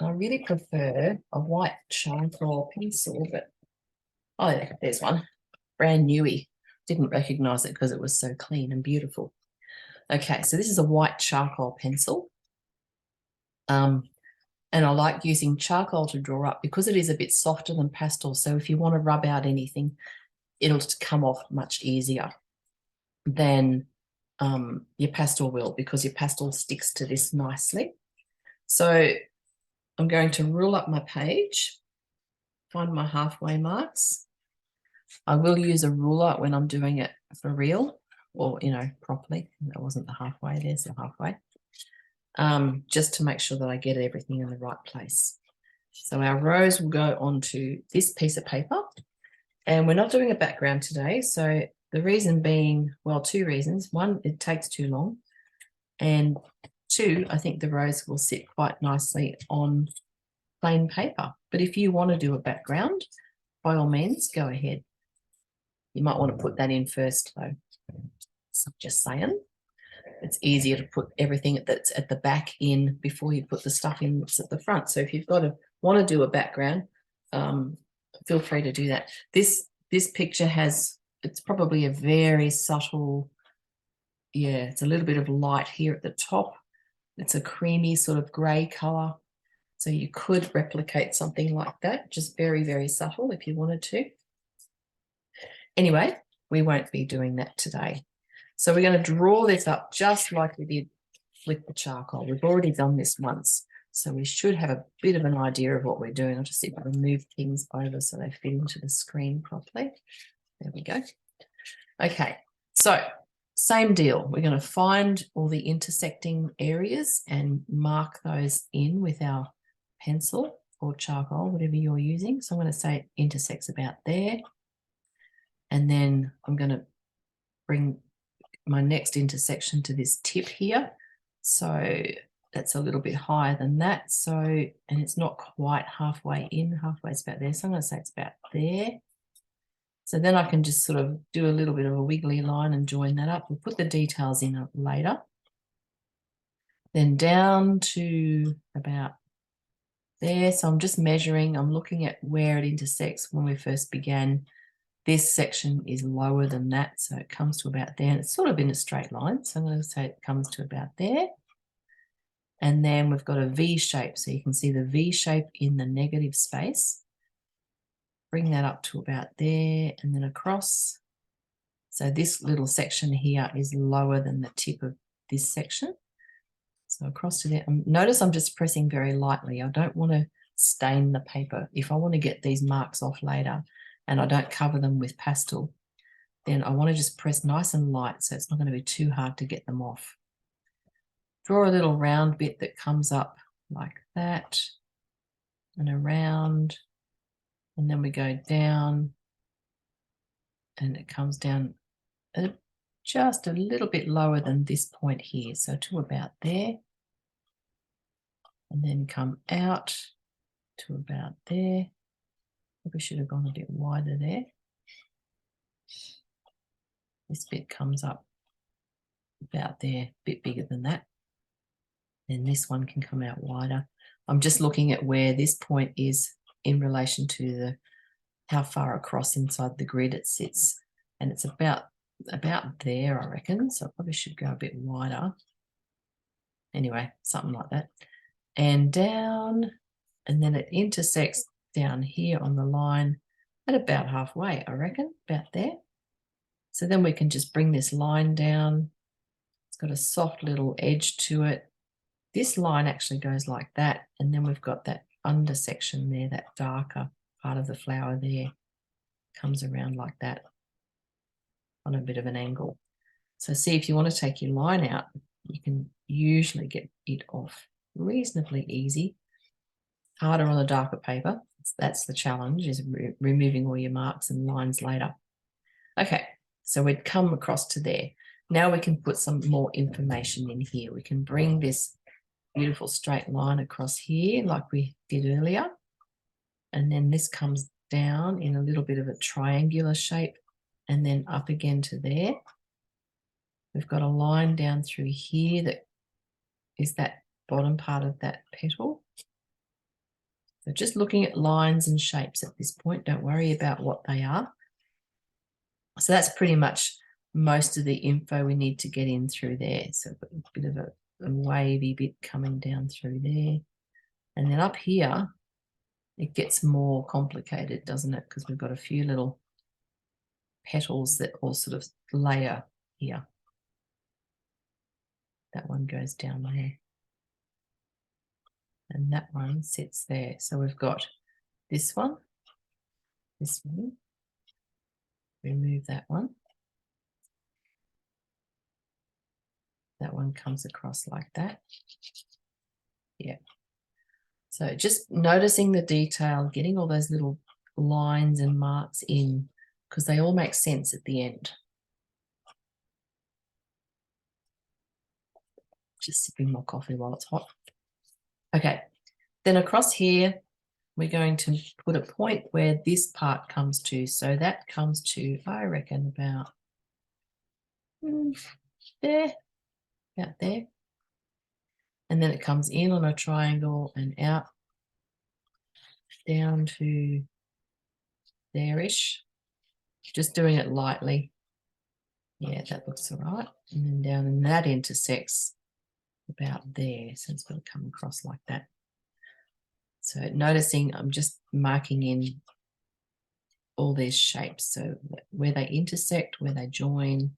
I really prefer a white charcoal pencil, but oh yeah, there's one, brand newy. Didn't recognize it because it was so clean and beautiful. Okay, so this is a white charcoal pencil. And I like using charcoal to draw up because it is a bit softer than pastel. So if you want to rub out anything, it'll come off much easier than your pastel will, because your pastel sticks to this nicely. So I'm going to rule up my page, find my halfway marks. I will use a ruler when I'm doing it for real, or, you know, properly. That wasn't the halfway, there's the halfway. Just to make sure that I get everything in the right place. So our rose will go onto this piece of paper, and we're not doing a background today. So the reason being, well, two reasons. One, it takes too long. And two, I think the rose will sit quite nicely on plain paper. But if you want to do a background, by all means, go ahead. You might want to put that in first, though. So just saying. It's easier to put everything that's at the back in before you put the stuff in that's at the front. So if you've got to want to do a background, feel free to do that. This picture has, it's probably a very subtle, yeah, it's a little bit of light here at the top. It's a creamy sort of grey colour. So you could replicate something like that, just very, very subtle if you wanted to. Anyway, we won't be doing that today. So we're going to draw this up just like we did with the charcoal. We've already done this once, so we should have a bit of an idea of what we're doing. I'll just see if I can move things over so they fit into the screen properly. There we go. Okay, so same deal. We're going to find all the intersecting areas and mark those in with our pencil or charcoal, whatever you're using. So I'm going to say it intersects about there. And then I'm going to bring my next intersection to this tip here. So that's a little bit higher than that. So, and it's not quite halfway in, halfway's about there. So I'm going to say it's about there. So then I can just sort of do a little bit of a wiggly line and join that up. We'll put the details in later. Then down to about there. So I'm just measuring, I'm looking at where it intersects. When we first began, this section is lower than that, so it comes to about there, and it's sort of in a straight line. So I'm going to say it comes to about there. And then we've got a V shape, so you can see the V shape in the negative space. Bring that up to about there and then across. So this little section here is lower than the tip of this section. So across to there. Notice I'm just pressing very lightly. I don't want to stain the paper. If I want to get these marks off later and I don't cover them with pastel, then I want to just press nice and light so it's not going to be too hard to get them off. Draw a little round bit that comes up like that and around, and then we go down and it comes down just a little bit lower than this point here, so to about there, and then come out to about there. Probably should have gone a bit wider there. This bit comes up about there, a bit bigger than that. Then this one can come out wider. I'm just looking at where this point is in relation to the how far across inside the grid it sits, and it's about there, I reckon. So I probably should go a bit wider. Anyway, something like that. And down, and then it intersects down here on the line at about halfway, I reckon, about there. So then we can just bring this line down. It's got a soft little edge to it. This line actually goes like that, and then we've got that under section there, that darker part of the flower there, comes around like that on a bit of an angle. So see, if you want to take your line out, you can usually get it off reasonably easy. Harder on the darker paper. That's the challenge, is removing all your marks and lines later. Okay, so we'd come across to there. Now we can put some more information in here. We can bring this beautiful straight line across here like we did earlier. And then this comes down in a little bit of a triangular shape and then up again to there. We've got a line down through here that is that bottom part of that petal. So just looking at lines and shapes at this point, don't worry about what they are. So that's pretty much most of the info we need to get in through there. So a bit of a wavy bit coming down through there. And then up here, it gets more complicated, doesn't it? Because we've got a few little petals that all sort of layer here. That one goes down there. And that one sits there. So we've got this one, remove that one. That one comes across like that. Yeah. So just noticing the detail, getting all those little lines and marks in, because they all make sense at the end. Just sipping my coffee while it's hot. Okay, then across here, we're going to put a point where this part comes to. So that comes to, I reckon, about there, about there. And then it comes in on a triangle and out down to there-ish. Just doing it lightly. Yeah, that looks all right. And then down, and that intersects about there. So it's going to come across like that. So noticing, I'm just marking in all these shapes. So where they intersect, where they join,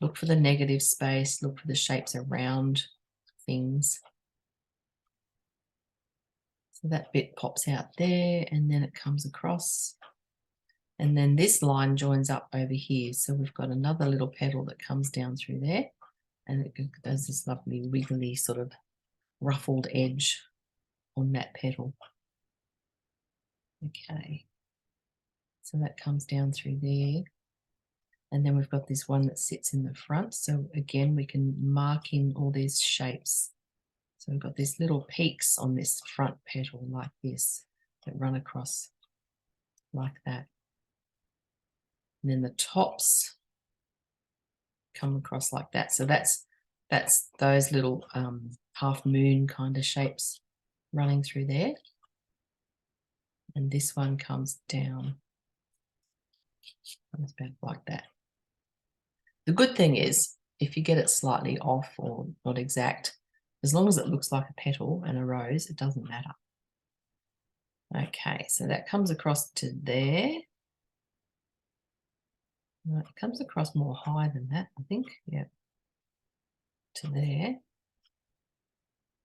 look for the negative space, look for the shapes around things. So that bit pops out there and then it comes across. And then this line joins up over here. So we've got another little petal that comes down through there and it does this lovely wiggly sort of ruffled edge on that petal. Okay. So that comes down through there. And then we've got this one that sits in the front. So again, we can mark in all these shapes. So we've got these little peaks on this front petal like this that run across like that. And then the tops come across like that. So that's those little half moon kind of shapes running through there. And this one comes down. It's about like that. The good thing is, if you get it slightly off or not exact, as long as it looks like a petal and a rose, it doesn't matter. Okay, so that comes across to there. No, it comes across more high than that, I think. Yeah, to there.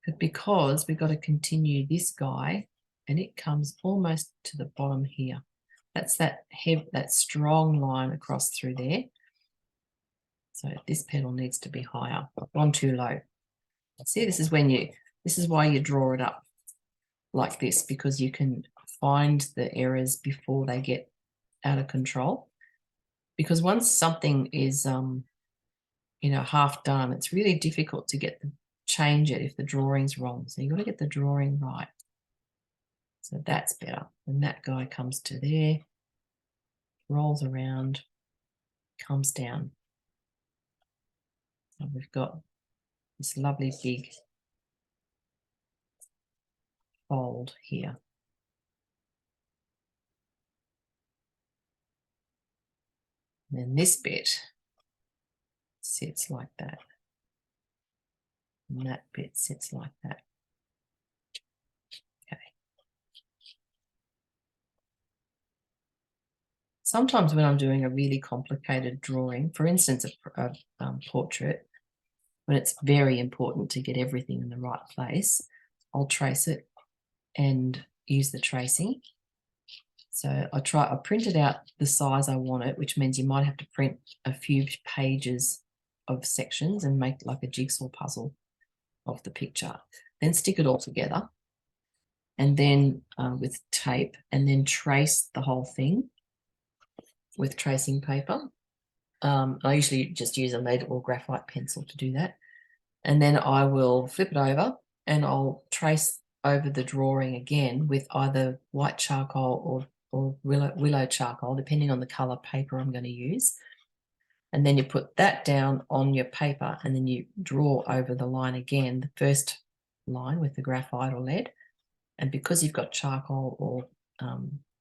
But because we've got to continue this guy, and it comes almost to the bottom here. That's that strong line across through there. So this petal needs to be higher, one too low. See, this is why you draw it up like this, because you can find the errors before they get out of control. Because once something is half done, it's really difficult to change it if the drawing's wrong. So you've got to get the drawing right. So that's better. And that guy comes to there, rolls around, comes down. So we've got this lovely big fold here. And then this bit sits like that. And that bit sits like that. Okay. Sometimes when I'm doing a really complicated drawing, for instance, a portrait, when it's very important to get everything in the right place, I'll trace it and use the tracing. So I printed out the size I want it, which means you might have to print a few pages of sections and make like a jigsaw puzzle of the picture. Then stick it all together and then with tape, and then trace the whole thing with tracing paper. I usually just use a lead or graphite pencil to do that. And then I will flip it over and I'll trace over the drawing again with either white charcoal or willow charcoal, depending on the color paper I'm going to use. And then you put that down on your paper and then you draw over the line again, the first line with the graphite or lead. And because you've got charcoal or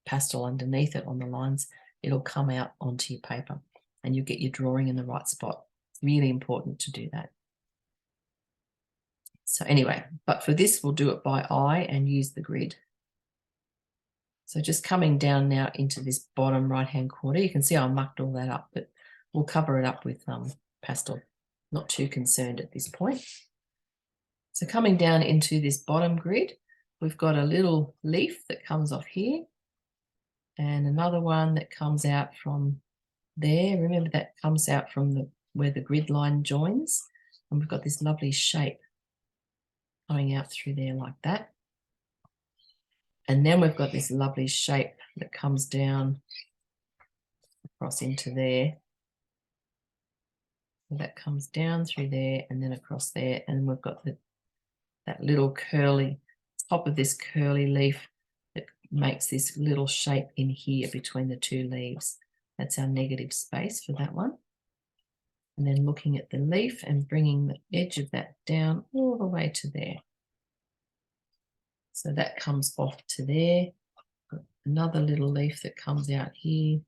pastel underneath it on the lines, it'll come out onto your paper and you'll get your drawing in the right spot. It's really important to do that. So anyway, but for this, we'll do it by eye and use the grid. So just coming down now into this bottom right-hand corner, you can see I mucked all that up, but we'll cover it up with pastel. Not too concerned at this point. So coming down into this bottom grid, we've got a little leaf that comes off here and another one that comes out from there. Remember that comes out from where the grid line joins, and we've got this lovely shape coming out through there like that. And then we've got this lovely shape that comes down across into there. So that comes down through there and then across there. And we've got that little curly, top of this curly leaf that makes this little shape in here between the two leaves. That's our negative space for that one. And then looking at the leaf and bringing the edge of that down all the way to there. So that comes off to there. Another little leaf that comes out here.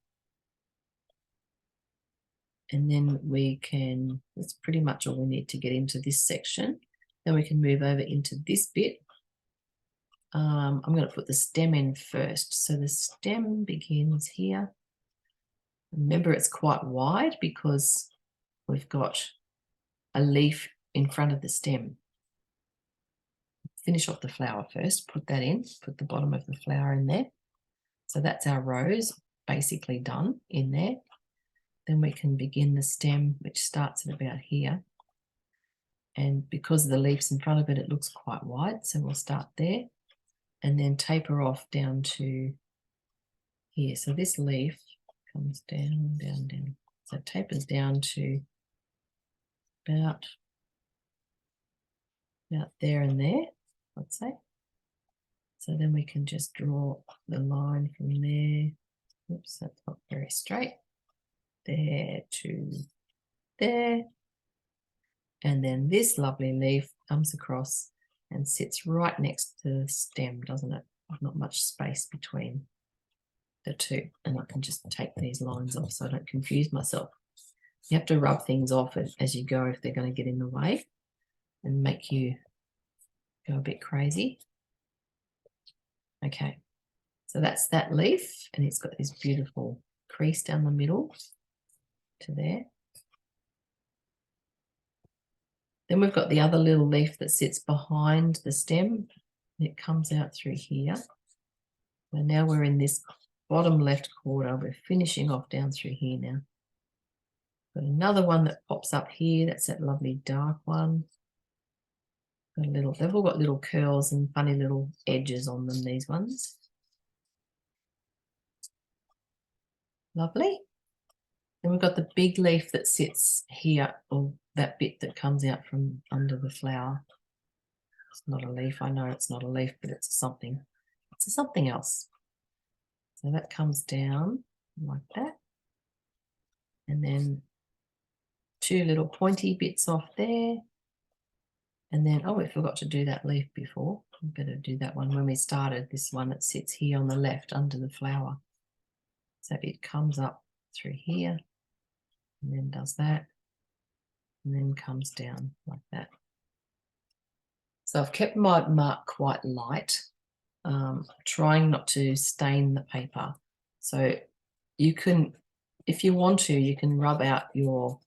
And then we can, that's pretty much all we need to get into this section. Then we can move over into this bit. I'm going to put the stem in first. So the stem begins here. Remember, it's quite wide because we've got a leaf in front of the stem. Finish off the flower first, put that in, put the bottom of the flower in there. So that's our rose basically done in there. Then we can begin the stem, which starts at about here. And because the leaf's in front of it, it looks quite wide. So we'll start there and then taper off down to here. So this leaf comes down, down, down. So it tapers down to about there and there, let's say. So then we can just draw the line from there. Oops, that's not very straight. There to there. And then this lovely leaf comes across and sits right next to the stem, doesn't it? Not much space between the two. And I can just take these lines off so I don't confuse myself. You have to rub things off as you go if they're going to get in the way and make you go a bit crazy. Okay, so that's that leaf, and it's got this beautiful crease down the middle to there. Then we've got the other little leaf that sits behind the stem. It comes out through here. So now we're in this bottom left corner. We're finishing off down through here now. Got another one that pops up here. That's that lovely dark one. They've all got little curls and funny little edges on them, these ones. Lovely. Then we've got the big leaf that sits here, or that bit that comes out from under the flower. It's not a leaf. I know it's not a leaf, but it's something. It's something else. So that comes down like that. And then two little pointy bits off there. And then, oh, we forgot to do that leaf before. We better do that one when we started, this one that sits here on the left under the flower. So it comes up through here and then does that and then comes down like that. So I've kept my mark quite light, trying not to stain the paper. So you can, if you want to, you can rub out your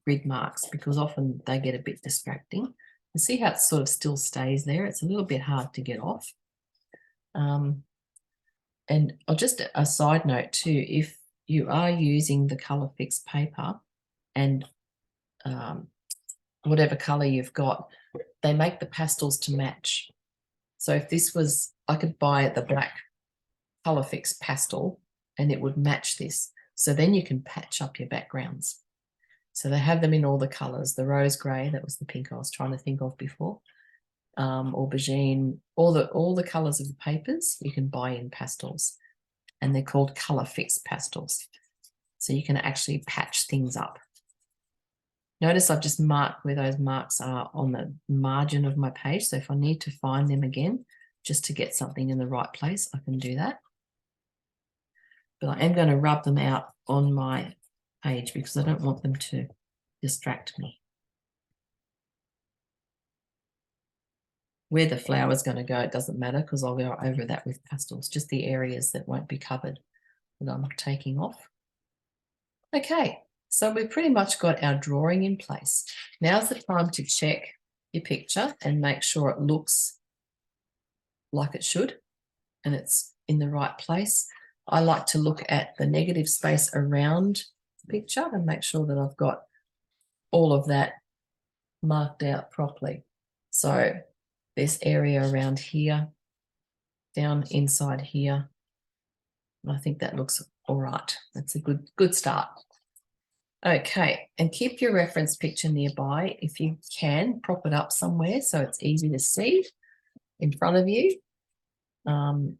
grid marks because often they get a bit distracting. And see how it sort of still stays there? It's a little bit hard to get off. And just a side note too, if you are using the Colour Fix paper and whatever colour you've got, they make the pastels to match. So if this was, I could buy the black Colour Fix pastel and it would match this. So then you can patch up your backgrounds. So they have them in all the colours, the rose grey, that was the pink I was trying to think of before, aubergine, all the colours of the papers you can buy in pastels, and they're called Colour Fix pastels. So you can actually patch things up. Notice I've just marked where those marks are on the margin of my page. So if I need to find them again, just to get something in the right place, I can do that. But I am going to rub them out on my page because I don't want them to distract me. Where the flower is going to go, it doesn't matter because I'll go over that with pastels, just the areas that won't be covered that I'm taking off. Okay, so we've pretty much got our drawing in place. Now's the time to check your picture and make sure it looks like it should and it's in the right place. I like to look at the negative space around the picture and make sure that I've got all of that marked out properly. So this area around here, down inside here, I think that looks all right. That's a good start. Okay, and keep your reference picture nearby. If you can, prop it up somewhere so it's easy to see in front of you. And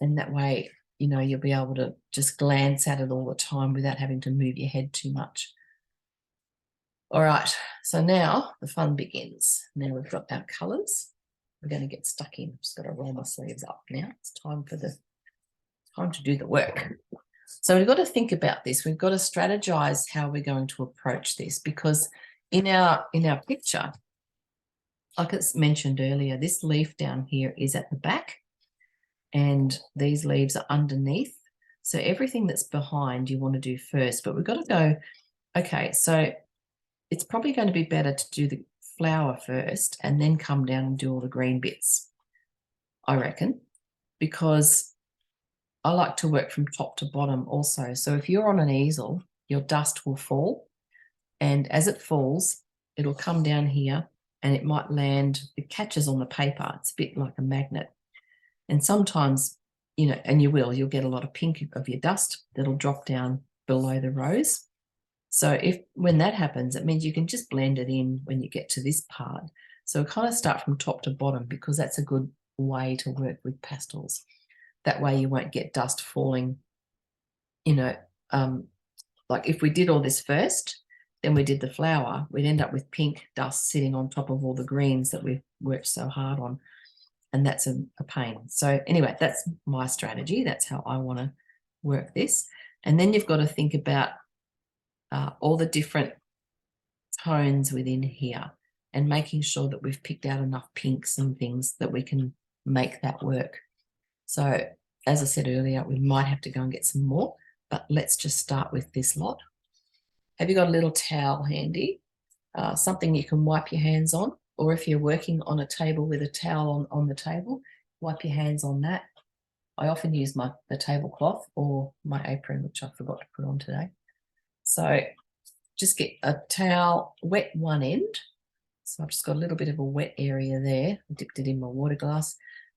that way, you know, you'll be able to just glance at it all the time without having to move your head too much. All right, so now the fun begins. Now we've got our colours. We're going to get stuck in. I've just got to roll my sleeves up now. It's time to do the work. So we've got to think about this. We've got to strategize how we're going to approach this, because in our picture, like it's mentioned earlier, this leaf down here is at the back and these leaves are underneath. So everything that's behind you want to do first, but we've got to go, okay, so it's probably going to be better to do the flower first and then come down and do all the green bits, I reckon, because I like to work from top to bottom also. So if you're on an easel, your dust will fall, and as it falls, it'll come down here and it might land, it catches on the paper. It's a bit like a magnet. And sometimes, you know, and you'll get a lot of pink of your dust that'll drop down below the rose. So when that happens, it means you can just blend it in when you get to this part. So kind of start from top to bottom, because that's a good way to work with pastels. That way you won't get dust falling, you know, like if we did all this first, then we did the flower, we'd end up with pink dust sitting on top of all the greens that we've worked so hard on. And that's a pain. So anyway, that's my strategy. That's how I want to work this. And then you've got to think about all the different tones within here and making sure that we've picked out enough pinks and things that we can make that work. So as I said earlier, we might have to go and get some more, but let's just start with this lot. Have you got a little towel handy? Something you can wipe your hands on, or if you're working on a table with a towel on the table, wipe your hands on that. I often use the tablecloth or my apron, which I forgot to put on today. So just get a towel, wet one end. So I've just got a little bit of a wet area there. I dipped it in my water glass.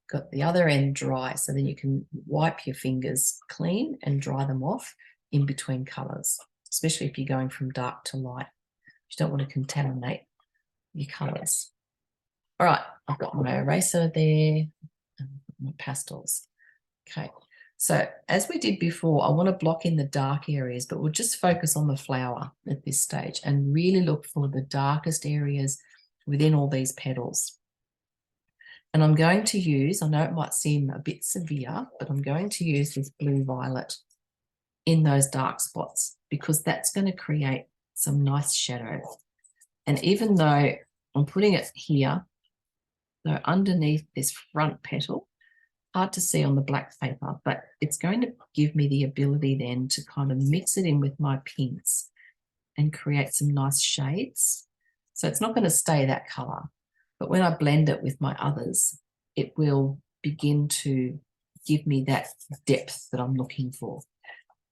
Got the other end dry, so then you can wipe your fingers clean and dry them off in between colours, especially if you're going from dark to light. You don't want to contaminate your colours. All right, I've got my eraser there and my pastels. Okay, so as we did before, I want to block in the dark areas, but we'll just focus on the flower at this stage and really look for the darkest areas within all these petals. And I'm going to use, I know it might seem a bit severe, but I'm going to use this blue violet in those dark spots, because that's going to create some nice shadow. And even though I'm putting it here, so underneath this front petal, hard to see on the black paper, but it's going to give me the ability then to kind of mix it in with my pinks and create some nice shades. So it's not going to stay that color, but when I blend it with my others, it will begin to give me that depth that I'm looking for.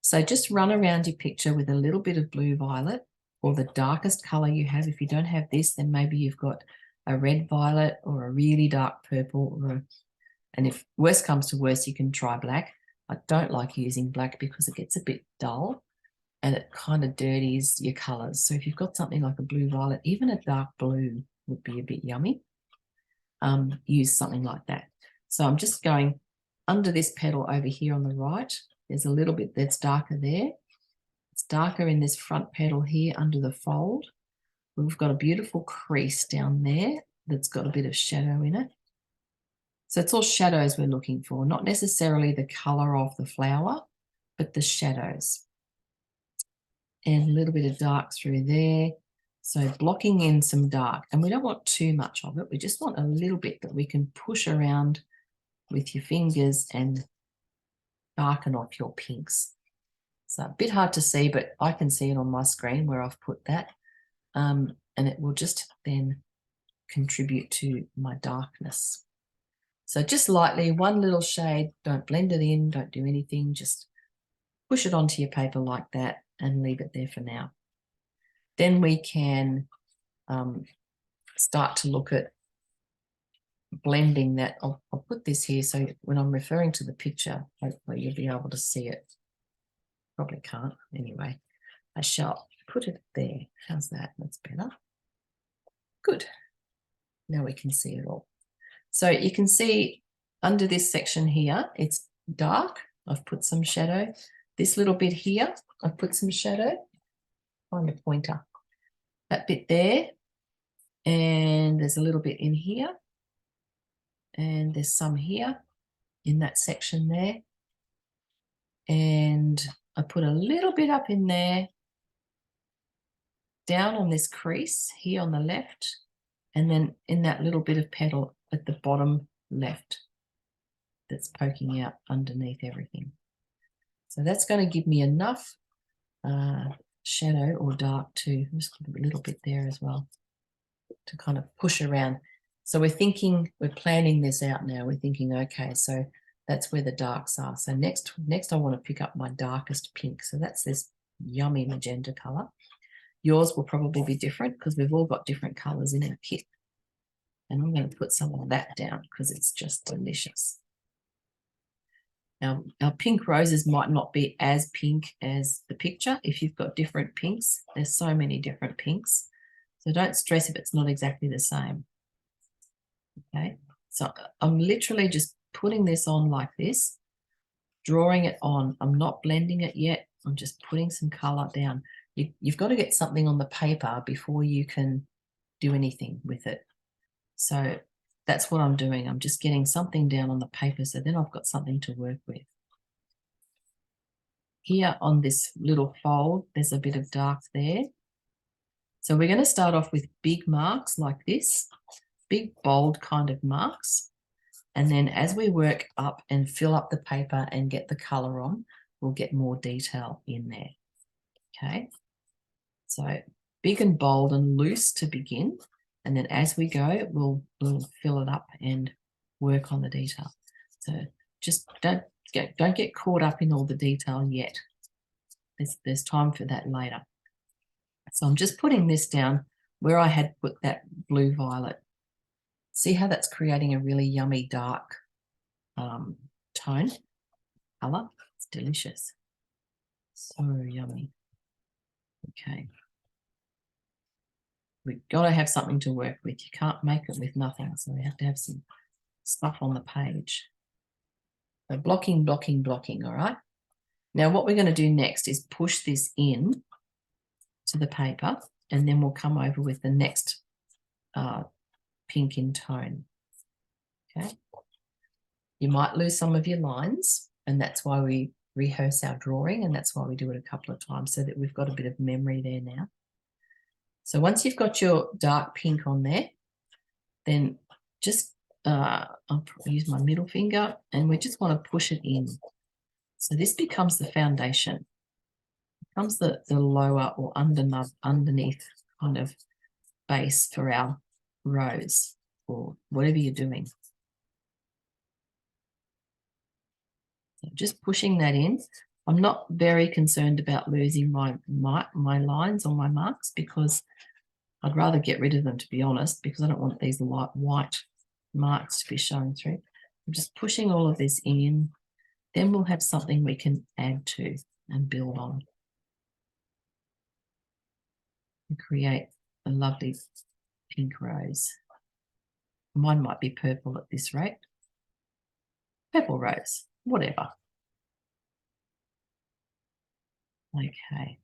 So just run around your picture with a little bit of blue violet, or the darkest color you have. If you don't have this, then maybe you've got a red violet or a really dark purple, and if worse comes to worse, you can try black. I don't like using black because it gets a bit dull and it kind of dirties your colors. So if you've got something like a blue violet, even a dark blue would be a bit yummy. Use something like that. So I'm just going under this petal over here on the right. There's a little bit that's darker there. It's darker in this front petal here under the fold. We've got a beautiful crease down there that's got a bit of shadow in it. So it's all shadows we're looking for, not necessarily the color of the flower, but the shadows. And a little bit of dark through there. So blocking in some dark, and we don't want too much of it. We just want a little bit that we can push around with your fingers and darken off your pinks. So a bit hard to see, but I can see it on my screen where I've put that. And it will just then contribute to my darkness. So just lightly, one little shade, don't blend it in, don't do anything, just push it onto your paper like that and leave it there for now. Then we can start to look at blending that. I'll put this here so when I'm referring to the picture, hopefully you'll be able to see it. Probably can't anyway. I shall put it there. How's that? That's better. Good. Now we can see it all. So you can see under this section here, it's dark. I've put some shadow. This little bit here, I've put some shadow. Find the pointer. That bit there. And there's a little bit in here. And there's some here in that section there. And I put a little bit up in there, down on this crease here on the left, and then in that little bit of petal at the bottom left that's poking out underneath everything. So that's going to give me enough shadow or dark to just put a little bit there as well to kind of push around. So we're planning this out now. We're thinking, okay, so that's where the darks are. So next I want to pick up my darkest pink. So that's this yummy magenta color. Yours will probably be different because we've all got different colors in our kit. And I'm going to put some of that down because it's just delicious. Now, our pink roses might not be as pink as the picture. If you've got different pinks, there's so many different pinks. So don't stress if it's not exactly the same. Okay, so I'm literally just putting this on like this, drawing it on. I'm not blending it yet. I'm just putting some color down. You've got to get something on the paper before you can do anything with it. So that's what I'm doing. I'm just getting something down on the paper so then I've got something to work with. Here on this little fold, there's a bit of dark there. So we're going to start off with big marks like this, big bold kind of marks. And then as we work up and fill up the paper and get the color on, we'll get more detail in there. Okay. So big and bold and loose to begin. And then as we go, we'll fill it up and work on the detail. So just don't get caught up in all the detail yet. There's time for that later. So I'm just putting this down where I had put that blue violet. See how that's creating a really yummy dark tone, color. It's delicious. So yummy. Okay. We've got to have something to work with. You can't make it with nothing. So we have to have some stuff on the page. So blocking, blocking, blocking, all right? Now what we're going to do next is push this in to the paper and then we'll come over with the next pink in tone. Okay. You might lose some of your lines and that's why we rehearse our drawing and that's why we do it a couple of times so that we've got a bit of memory there now. So once you've got your dark pink on there, then just I'll use my middle finger and we just want to push it in. So this becomes the foundation. It becomes the lower or underneath kind of base for our rose or whatever you're doing. So just pushing that in. I'm not very concerned about losing my lines or my marks because I'd rather get rid of them, to be honest, because I don't want these white marks to be showing through. I'm just pushing all of this in. Then we'll have something we can add to and build on. And create a lovely pink rose. Mine might be purple at this rate. Purple rose, whatever. Okay.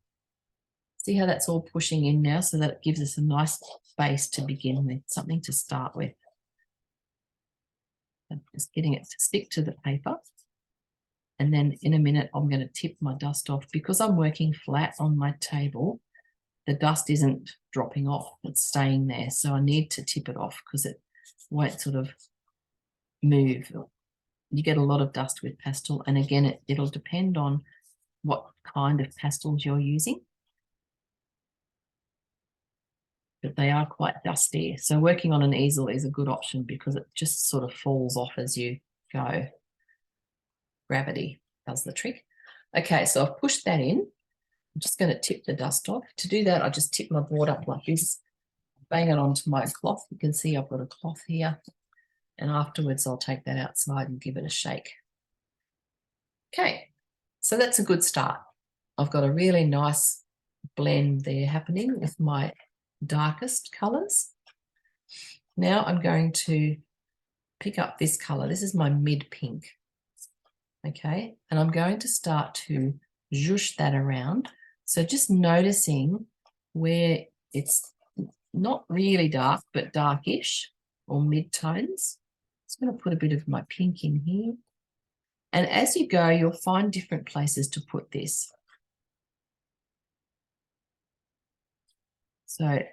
See how that's all pushing in now so that it gives us a nice base to begin with, something to start with. I'm just getting it to stick to the paper. And then in a minute, I'm going to tip my dust off because I'm working flat on my table. the dust isn't dropping off, it's staying there. So I need to tip it off because it won't sort of move. You get a lot of dust with pastel, and again, it'll depend on what kind of pastels you're using. But they are quite dusty. So working on an easel is a good option because it just sort of falls off as you go. Gravity does the trick. Okay, so I've pushed that in. I'm just going to tip the dust off. To do that, I just tip my board up like this, bang it onto my cloth. You can see I've got a cloth here. And afterwards, I'll take that outside and give it a shake. Okay, so that's a good start. I've got a really nice blend there happening with my darkest colours. Now I'm going to pick up this colour. This is my mid pink. Okay, and I'm going to start to zhoosh that around. So just noticing where it's not really dark, but darkish or mid-tones. Just going to put a bit of my pink in here. And as you go, you'll find different places to put this. So I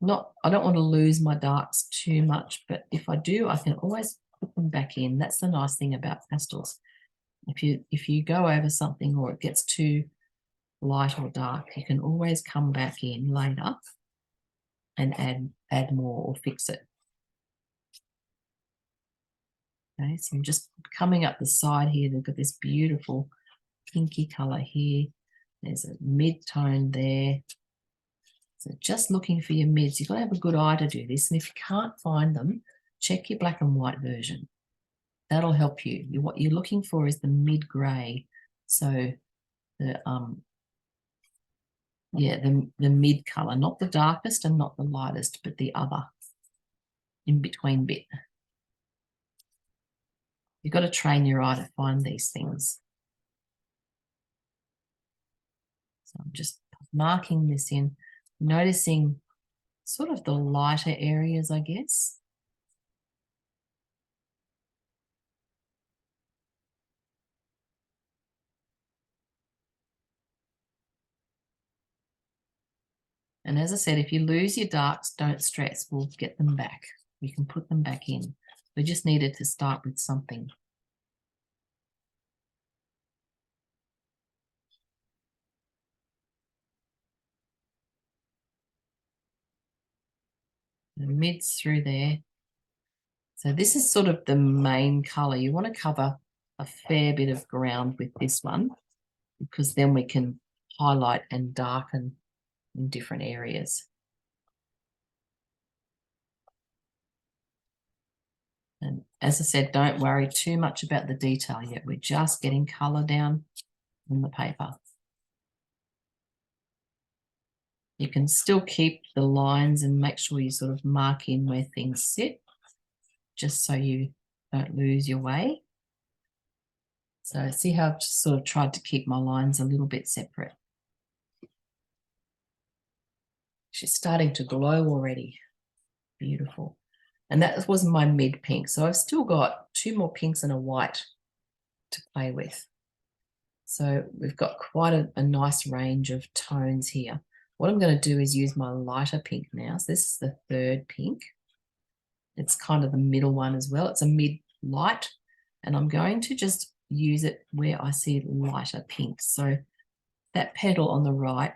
don't want to lose my darks too much, but if I do, I can always put them back in. That's the nice thing about pastels. If you go over something or it gets too light or dark, you can always come back in later and add more or fix it. Okay, so I'm just coming up the side here. They've got this beautiful pinky colour here. There's a mid-tone there. So just looking for your mids. You've got to have a good eye to do this. And if you can't find them, check your black and white version. That'll help you. What you're looking for is the mid-grey. So the mid colour, not the darkest and not the lightest, but the other in between bit. You've got to train your eye to find these things. So I'm just marking this in, noticing sort of the lighter areas, I guess. And as I said, if you lose your darks, don't stress. We'll get them back. We can put them back in. We just needed to start with something. The mids through there. So this is sort of the main colour. You want to cover a fair bit of ground with this one because then we can highlight and darken in different areas. And as I said, don't worry too much about the detail yet. We're just getting colour down on the paper. You can still keep the lines and make sure you sort of mark in where things sit, just so you don't lose your way. So see how I've just sort of tried to keep my lines a little bit separate. She's starting to glow already. Beautiful. And that was my mid pink. So I've still got 2 more pinks and a white to play with. So we've got quite a nice range of tones here. What I'm going to do is use my lighter pink now. So this is the 3rd pink. It's kind of the middle one as well. It's a mid-light. And I'm going to just use it where I see lighter pink. So that petal on the right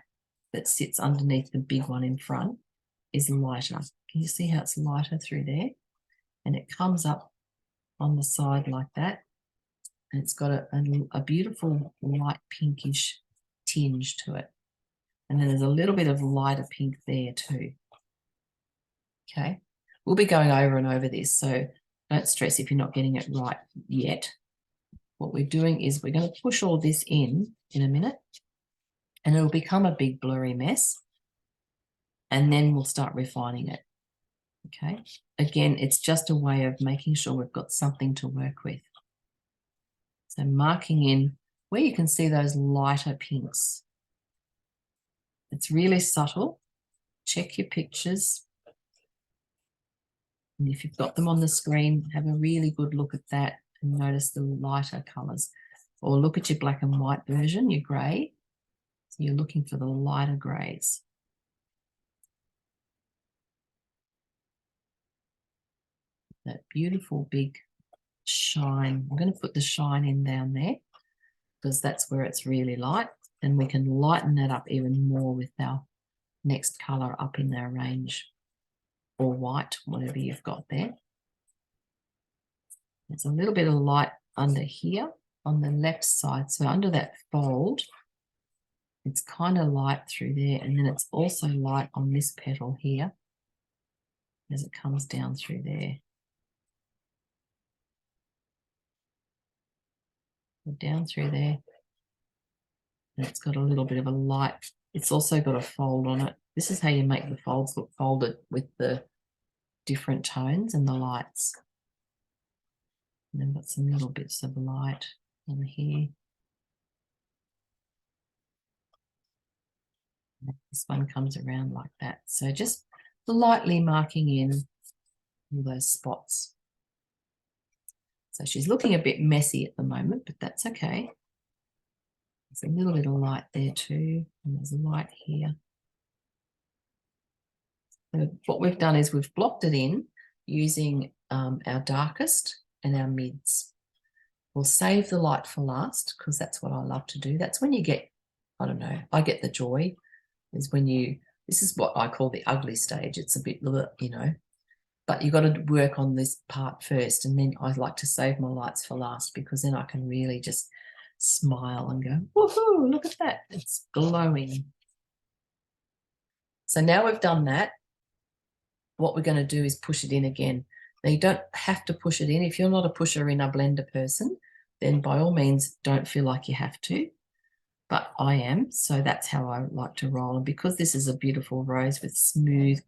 that sits underneath the big one in front is lighter. Can you see how it's lighter through there? And it comes up on the side like that. And it's got a beautiful light pinkish tinge to it. And then there's a little bit of lighter pink there too. Okay, we'll be going over and over this, so don't stress if you're not getting it right yet. What we're doing is we're going to push all this in a minute, and it'll become a big blurry mess, and then we'll start refining it. Okay, again, it's just a way of making sure we've got something to work with. So marking in where you can see those lighter pinks. It's really subtle. Check your pictures. And if you've got them on the screen, have a really good look at that and notice the lighter colours. Or look at your black and white version, your grey, So you're looking for the lighter greys. That beautiful big shine. I'm going to put the shine in down there because that's where it's really light. And we can lighten that up even more with our next colour up in our range, or white, whatever you've got there. There's a little bit of light under here on the left side. So under that fold, it's kind of light through there. And then it's also light on this petal here as it comes down through there. Down through there. And it's got a little bit of a light. It's also got a fold on it. This is how you make the folds look folded with the different tones and the lights. And then got some little bits of light on here. This one comes around like that. So just lightly marking in all those spots. So she's looking a bit messy at the moment, but that's okay. There's a little bit of light there too, and there's a light here. So what we've done is we've blocked it in using our darkest and our mids. We'll save the light for last because that's what I love to do. That's when you get, I don't know, I get the joy is when you, this is what I call the ugly stage. It's a bit, you know, but you've got to work on this part first. And then I like to save my lights for last because then I can really just smile and go, woohoo, look at that. It's glowing. So now we've done that, what we're going to do is push it in again. Now you don't have to push it in. If you're not a pusher in a blender person, then by all means, don't feel like you have to. But I am, so that's how I like to roll. And because this is a beautiful rose with smooth,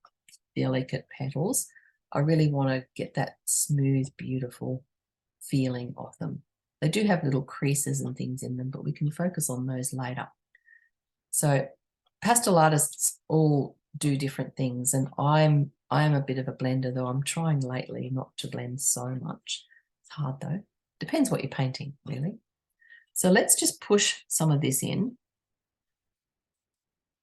delicate petals, I really want to get that smooth, beautiful feeling of them. They do have little creases and things in them, but we can focus on those later. So pastel artists all do different things, and I am a bit of a blender, though I'm trying lately not to blend so much. It's hard though. Depends what you're painting, really. So let's just push some of this in.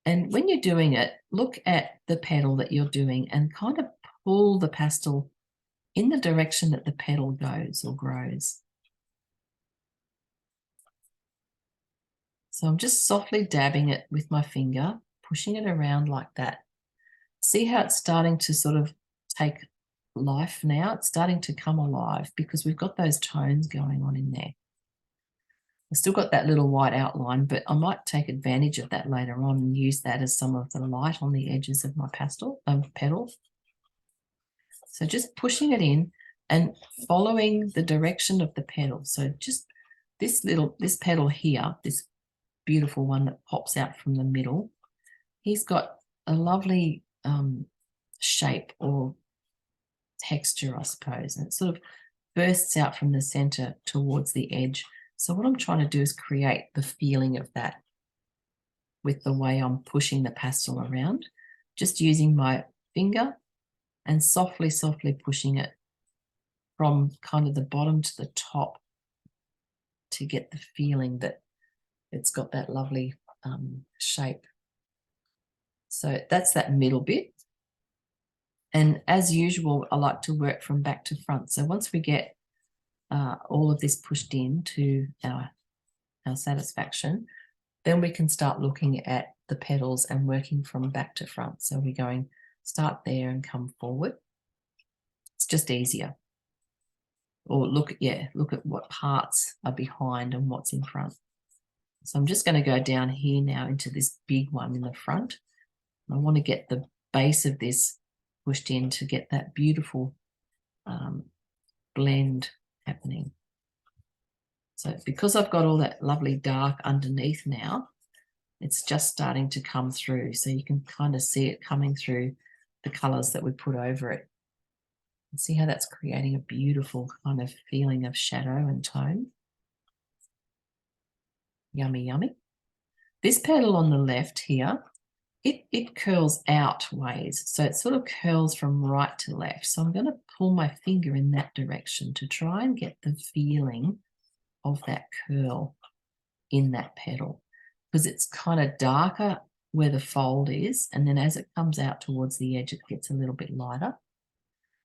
And when you're doing it, look at the petal that you're doing and kind of pull the pastel in the direction that the petal goes or grows. So I'm just softly dabbing it with my finger, pushing it around like that. See how it's starting to sort of take life now? It's starting to come alive because we've got those tones going on in there. I've still got that little white outline, but I might take advantage of that later on and use that as some of the light on the edges of my petal. So just pushing it in and following the direction of the petal. So just this petal here, this beautiful one that pops out from the middle, he's got a lovely shape or texture, I suppose, and it sort of bursts out from the center towards the edge. So what I'm trying to do is create the feeling of that with the way I'm pushing the pastel around, just using my finger and softly, softly pushing it from kind of the bottom to the top to get the feeling that it's got that lovely shape. So that's that middle bit. And as usual, I like to work from back to front. So once we get all of this pushed in to our satisfaction, then we can start looking at the petals and working from back to front. So we're going start there and come forward. It's just easier. Or look at what parts are behind and what's in front. So I'm just going to go down here now into this big one in the front. I want to get the base of this pushed in to get that beautiful blend happening. So because I've got all that lovely dark underneath now, it's just starting to come through. So you can kind of see it coming through the colors that we put over it. And see how that's creating a beautiful kind of feeling of shadow and tone. Yummy, yummy. This petal on the left here, it curls out ways. So it sort of curls from right to left. So I'm going to pull my finger in that direction to try and get the feeling of that curl in that petal. because it's kind of darker where the fold is, and then as it comes out towards the edge, it gets a little bit lighter.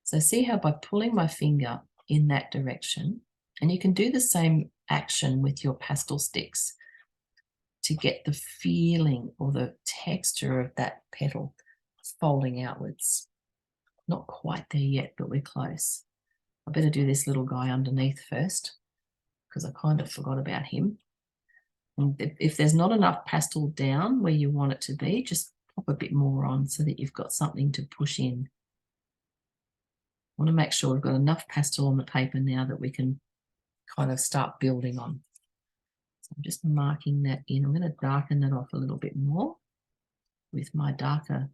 So see how by pulling my finger in that direction, and you can do the same action with your pastel sticks to get the feeling or the texture of that petal folding outwards. Not quite there yet, but we're close. I better do this little guy underneath first, because I kind of forgot about him. And if there's not enough pastel down where you want it to be, just pop a bit more on so that you've got something to push in. I want to make sure we've got enough pastel on the paper now that we can kind of start building on. So I'm just marking that in. I'm going to darken that off a little bit more with my darker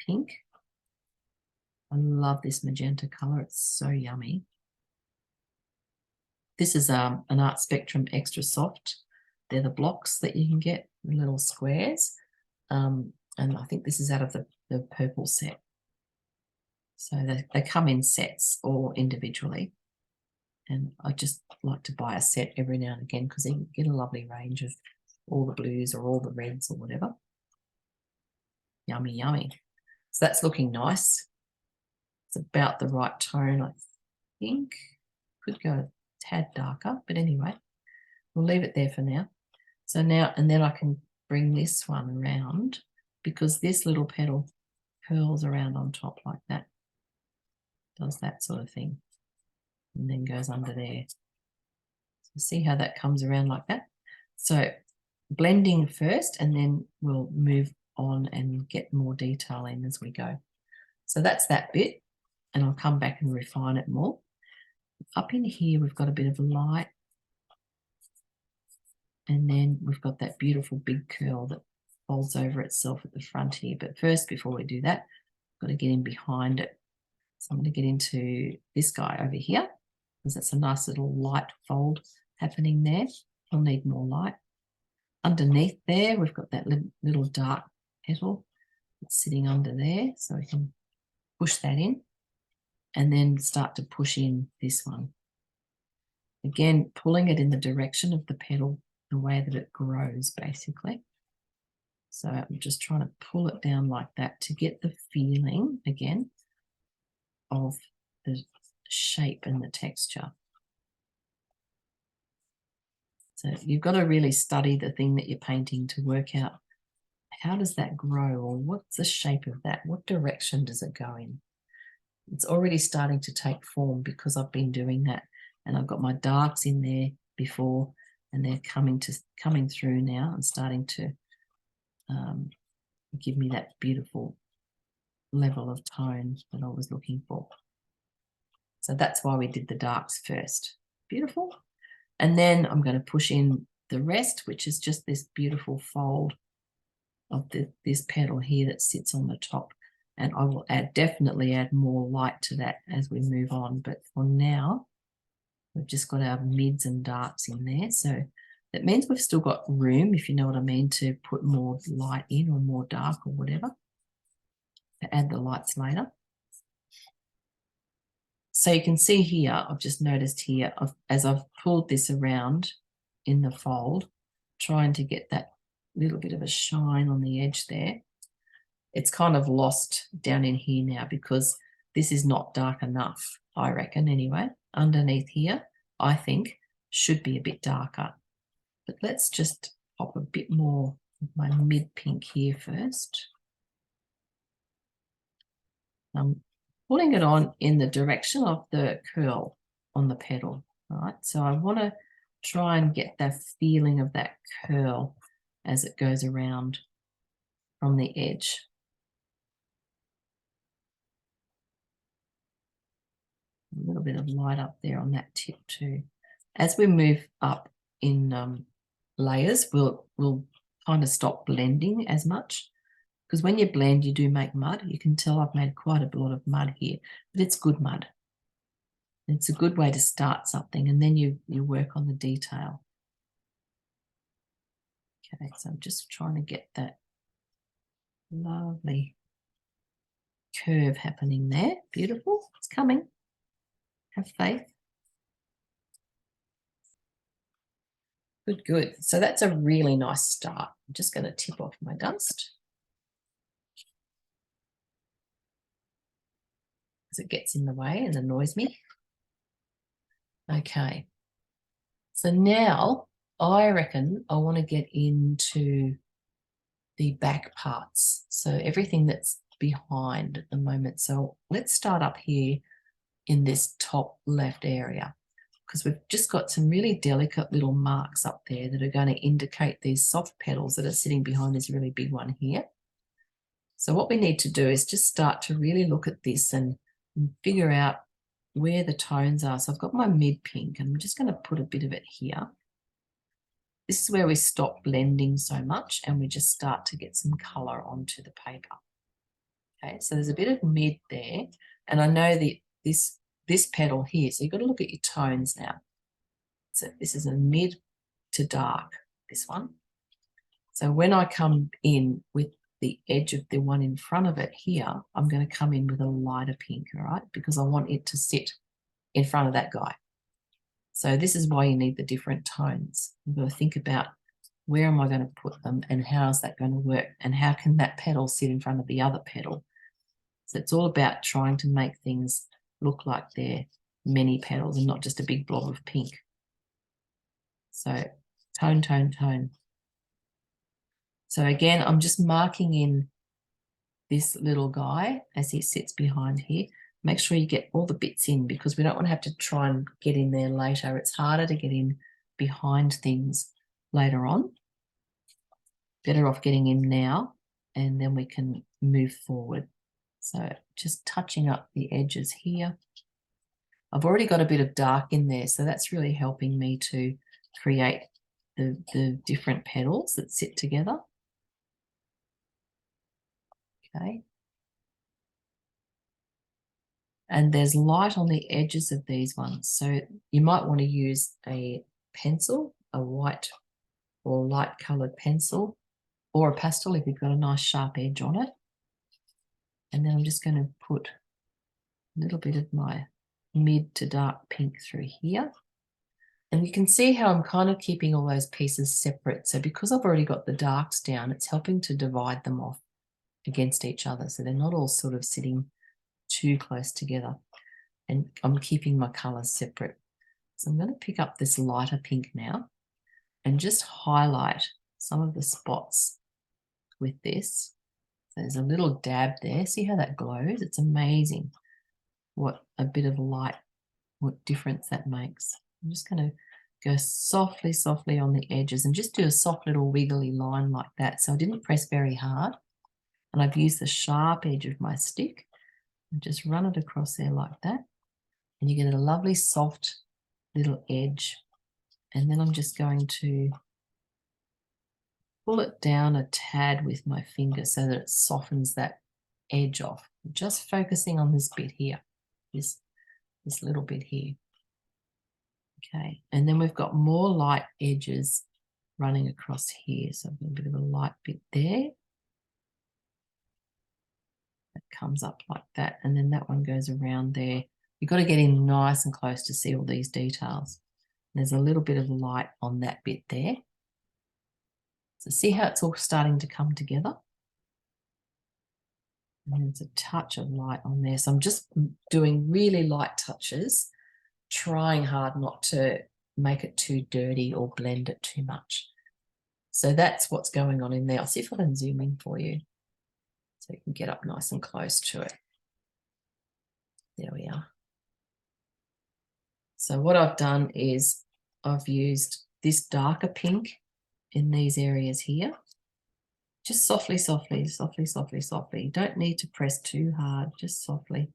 pink. I love this magenta color. It's so yummy. This is an Art Spectrum Extra Soft. They're the blocks that you can get, the little squares. And I think this is out of the purple set. So they come in sets or individually. And I just like to buy a set every now and again because you get a lovely range of all the blues or all the reds or whatever. Yummy, yummy. So that's looking nice. It's about the right tone, I think. Could go a tad darker, but anyway, we'll leave it there for now. So now, and then I can bring this one around because this little petal curls around on top like that. Does that sort of thing. And then goes under there. So see how that comes around like that? So blending first, and then we'll move on and get more detail in as we go. So that's that bit, and I'll come back and refine it more. Up in here, we've got a bit of light, and then we've got that beautiful big curl that folds over itself at the front here. But first, before we do that, I've got to get in behind it. So I'm going to get into this guy over here, because that's a nice little light fold happening there. I'll need more light. Underneath there, we've got that little dark petal that's sitting under there, so we can push that in and then start to push in this one. Again, pulling it in the direction of the petal, the way that it grows, basically. So I'm just trying to pull it down like that to get the feeling, again, of the shape and the texture. So you've got to really study the thing that you're painting to work out how does that grow, or what's the shape of that? What direction does it go in? It's already starting to take form because I've been doing that, and I've got my darks in there before, and they're coming through now and starting to give me that beautiful level of tone that I was looking for. So that's why we did the darks first. Beautiful. And then I'm going to push in the rest, which is just this beautiful fold of this petal here that sits on the top. And I will definitely add more light to that as we move on. But for now, we've just got our mids and darks in there. So that means we've still got room, if you know what I mean, to put more light in or more dark or whatever, to add the lights later. So you can see here, I've just noticed here, as I've pulled this around in the fold, trying to get that little bit of a shine on the edge there. It's kind of lost down in here now because this is not dark enough, I reckon anyway. Underneath here, I think, should be a bit darker. But let's just pop a bit more of my mid pink here first. Pulling it on in the direction of the curl on the petal, right? So I want to try and get that feeling of that curl as it goes around from the edge. A little bit of light up there on that tip too. As we move up in layers, we'll kind of stop blending as much, because when you blend, you do make mud. You can tell I've made quite a lot of mud here, but it's good mud. It's a good way to start something, and then you work on the detail. Okay, so I'm just trying to get that lovely curve happening there. Beautiful. It's coming. Have faith. Good, good. So that's a really nice start. I'm just going to tip off my dust because it gets in the way and annoys me. Okay. So now I reckon I want to get into the back parts. So everything that's behind at the moment. So let's start up here in this top left area, because we've just got some really delicate little marks up there that are going to indicate these soft petals that are sitting behind this really big one here. So what we need to do is just start to really look at this and figure out where the tones are. So I've got my mid pink and I'm just going to put a bit of it here. This is where we stop blending so much and we just start to get some color onto the paper. Okay, so there's a bit of mid there, and I know that this petal here, so you've got to look at your tones now. So this is a mid to dark, this one. So when I come in with the edge of the one in front of it here, I'm going to come in with a lighter pink, all right, because I want it to sit in front of that guy. So this is why you need the different tones. You've got to think about where am I going to put them and how is that going to work and how can that petal sit in front of the other petal. So it's all about trying to make things look like they're many petals and not just a big blob of pink. So tone, tone, tone. So again, I'm just marking in this little guy as he sits behind here. Make sure you get all the bits in because we don't want to have to try and get in there later. It's harder to get in behind things later on. Better off getting in now and then we can move forward. So just touching up the edges here. I've already got a bit of dark in there, so that's really helping me to create the different petals that sit together. Okay. And there's light on the edges of these ones. So you might want to use a pencil, a white or light coloured pencil, or a pastel if you've got a nice sharp edge on it. And then I'm just going to put a little bit of my mid to dark pink through here. And you can see how I'm kind of keeping all those pieces separate. So because I've already got the darks down, it's helping to divide them off against each other. So they're not all sort of sitting too close together. And I'm keeping my colours separate. So I'm going to pick up this lighter pink now and just highlight some of the spots with this. So there's a little dab there. See how that glows? It's amazing what a bit of light, what difference that makes. I'm just going to go softly, softly on the edges and just do a soft little wiggly line like that. So I didn't press very hard. And I've used the sharp edge of my stick and just run it across there like that. And you get a lovely soft little edge. And then I'm just going to pull it down a tad with my finger so that it softens that edge off. Just focusing on this bit here, this little bit here. Okay, and then we've got more light edges running across here. So I've got a bit of a light bit there. That comes up like that, and then that one goes around there. You've got to get in nice and close to see all these details. There's a little bit of light on that bit there. So see how it's all starting to come together? And there's a touch of light on there. So I'm just doing really light touches, trying hard not to make it too dirty or blend it too much. So that's what's going on in there. I'll see if I can zoom in for you so you can get up nice and close to it. There we are. So what I've done is I've used this darker pink in these areas here. Just softly, softly, softly, softly, softly. You don't need to press too hard, just softly.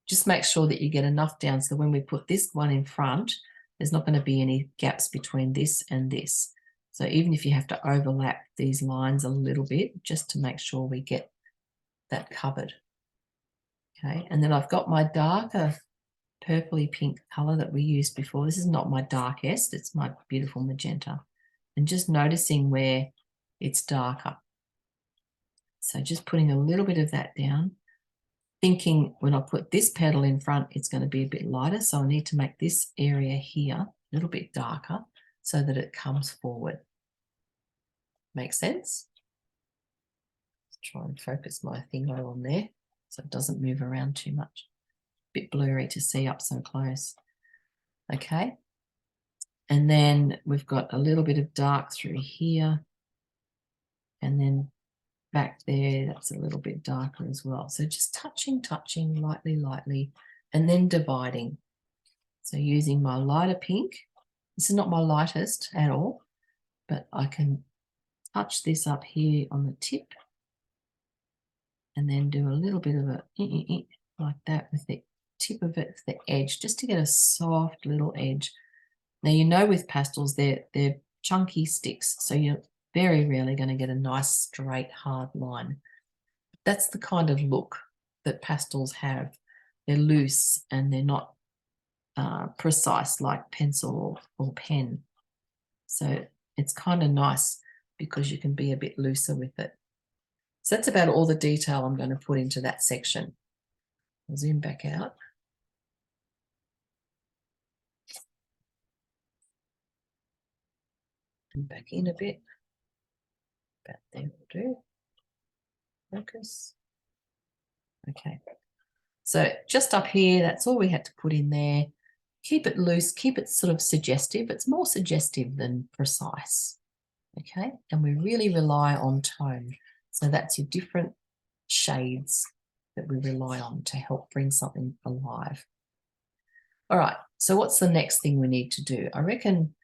Just make sure that you get enough down so when we put this one in front, there's not going to be any gaps between this and this. So even if you have to overlap these lines a little bit, just to make sure we get that covered. Okay, and then I've got my darker purpley pink colour that we used before. This is not my darkest, it's my beautiful magenta. And just noticing where it's darker. So just putting a little bit of that down, thinking when I put this petal in front, it's going to be a bit lighter. So I need to make this area here a little bit darker so that it comes forward. Make sense? Let's try and focus my finger on there so it doesn't move around too much. A bit blurry to see up so close. Okay. And then we've got a little bit of dark through here. And then back there, that's a little bit darker as well. So just touching, lightly, and then dividing. So using my lighter pink. This is not my lightest at all, but I can touch this up here on the tip and then do a little bit of a like that with the tip of it, the edge, just to get a soft little edge. Now, you know, with pastels, they're chunky sticks, so you're very rarely going to get a nice, straight, hard line. That's the kind of look that pastels have. They're loose and they're not precise like pencil or pen. So it's kind of nice because you can be a bit looser with it. So that's about all the detail I'm going to put into that section. I'll zoom back out. And back in a bit. About there will do. Focus. Okay. So just up here, that's all we had to put in there. Keep it loose, keep it sort of suggestive. It's more suggestive than precise. Okay. And we really rely on tone. So that's your different shades that we rely on to help bring something alive. All right. So what's the next thing we need to do? I reckon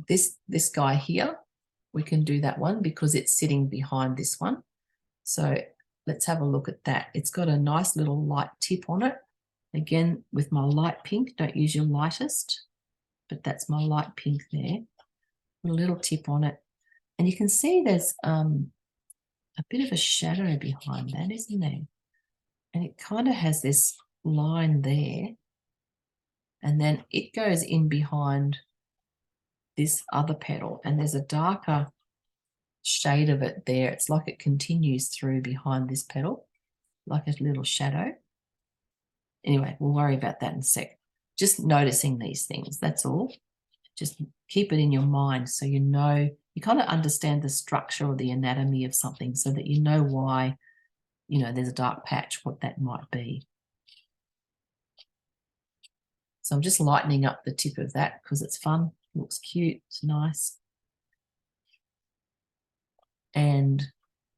this guy here, we can do that one because it's sitting behind this one. So let's have a look at that. It's got a nice little light tip on it. Again, with my light pink, don't use your lightest, but that's my light pink there. A little tip on it. And you can see there's a bit of a shadow behind that, isn't there? And it kind of has this line there. And then it goes in behind this other petal, and there's a darker shade of it there. It's like it continues through behind this petal, like a little shadow. Anyway, we'll worry about that in a sec. Just noticing these things, that's all. Just keep it in your mind so you know, you kind of understand the structure or the anatomy of something so that you know why, you know, there's a dark patch, what that might be. So I'm just lightening up the tip of that because it's fun, looks cute, it's nice. And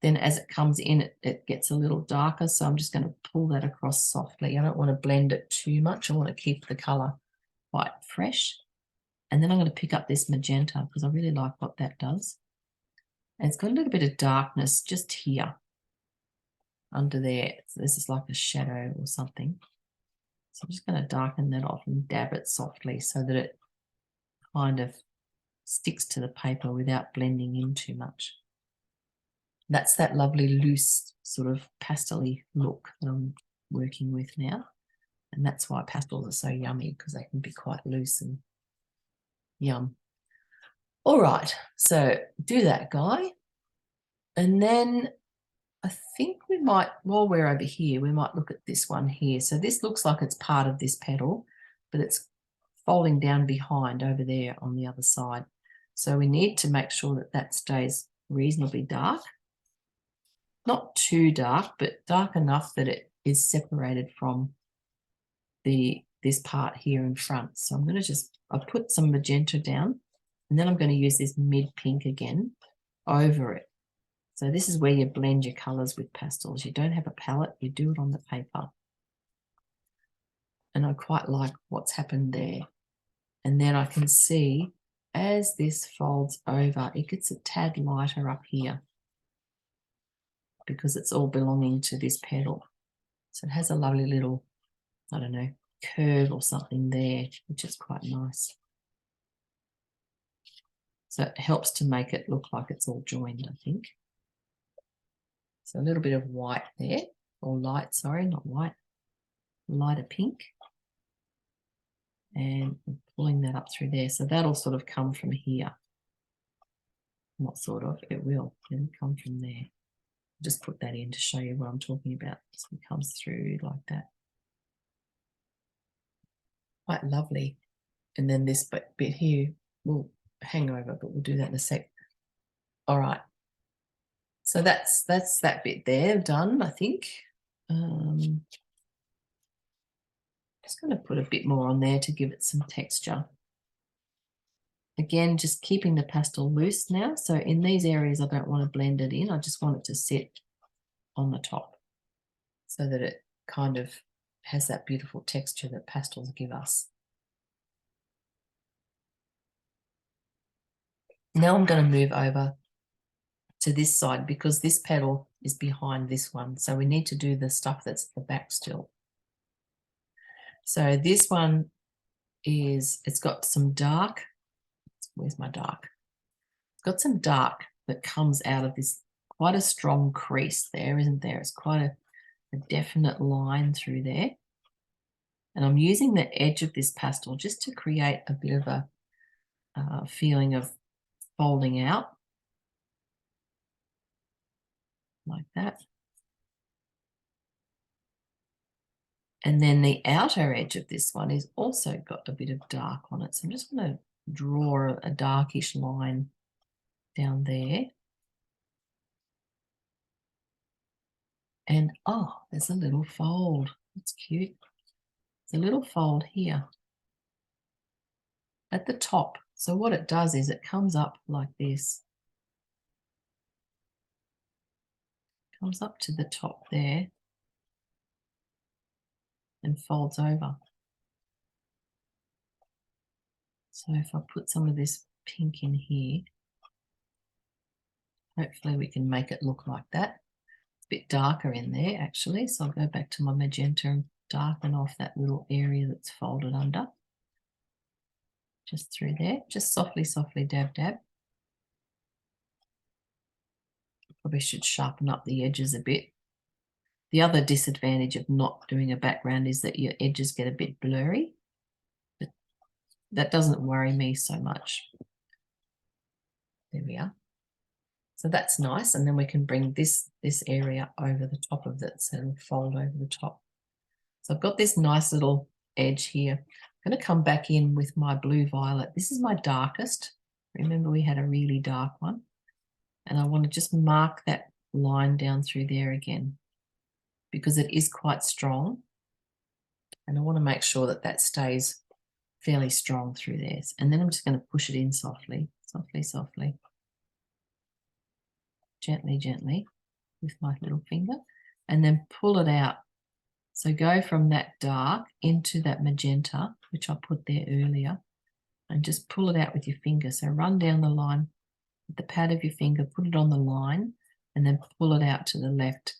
then as it comes in, it gets a little darker. So I'm just going to pull that across softly. I don't want to blend it too much. I want to keep the colour quite fresh. And then I'm going to pick up this magenta because I really like what that does. And it's got a little bit of darkness just here under there. So this is like a shadow or something. So I'm just going to darken that off and dab it softly so that it kind of sticks to the paper without blending in too much. That's that lovely loose sort of pastel-y look that I'm working with now. And that's why pastels are so yummy, because they can be quite loose and yum. All right, so do that, guy. And then I think we might, while we're over here, we might look at this one here. So this looks like it's part of this petal, but it's folding down behind over there on the other side. So we need to make sure that that stays reasonably dark. Not too dark, but dark enough that it is separated from this part here in front. So I'm going to I'll put some magenta down, and then I'm going to use this mid pink again over it. So this is where you blend your colours with pastels. You don't have a palette, you do it on the paper. And I quite like what's happened there. And then I can see as this folds over, it gets a tad lighter up here because it's all belonging to this petal. So it has a lovely little, I don't know, curve or something there, which is quite nice. So it helps to make it look like it's all joined, I think. So a little bit of white there, or light, sorry, not white, lighter pink. And I'm pulling that up through there. So that'll sort of come from here. Not sort of, it will. It'll come from there. Just put that in to show you what I'm talking about. So it comes through like that. Quite lovely. And then this bit here will hang over, but we'll do that in a sec. All right. So that's that bit there done, I think. Just going to put a bit more on there to give it some texture. Again, just keeping the pastel loose now. So in these areas, I don't want to blend it in. I just want it to sit on the top so that it kind of has that beautiful texture that pastels give us. Now I'm going to move over to this side because this petal is behind this one. So we need to do the stuff that's at the back still. So this one is, it's got some dark. Where's my dark? It's got some dark that comes out of this, quite a strong crease there, isn't there? It's quite a definite line through there. And I'm using the edge of this pastel just to create a bit of a feeling of folding out. Like that. And then the outer edge of this one is also got a bit of dark on it. So I'm just going to draw a darkish line down there. And oh, there's a little fold. That's cute. There's a little fold here at the top. So what it does is it comes up like this. Comes up to the top there and folds over. So if I put some of this pink in here, hopefully we can make it look like that. It's a bit darker in there actually, so I'll go back to my magenta and darken off that little area that's folded under. Just through there, just softly, softly dab, dab. Probably should sharpen up the edges a bit. The other disadvantage of not doing a background is that your edges get a bit blurry. But that doesn't worry me so much. There we are. So that's nice. And then we can bring this area over the top of it. So it'll fold over the top. So I've got this nice little edge here. I'm going to come back in with my blue violet. This is my darkest. Remember we had a really dark one. And I want to just mark that line down through there again because it is quite strong. And I want to make sure that that stays fairly strong through there. And then I'm just going to push it in softly, softly, softly. Gently, gently with my little finger and then pull it out. So go from that dark into that magenta, which I put there earlier, and just pull it out with your finger. So run down the line with the pad of your finger, put it on the line, and then pull it out to the left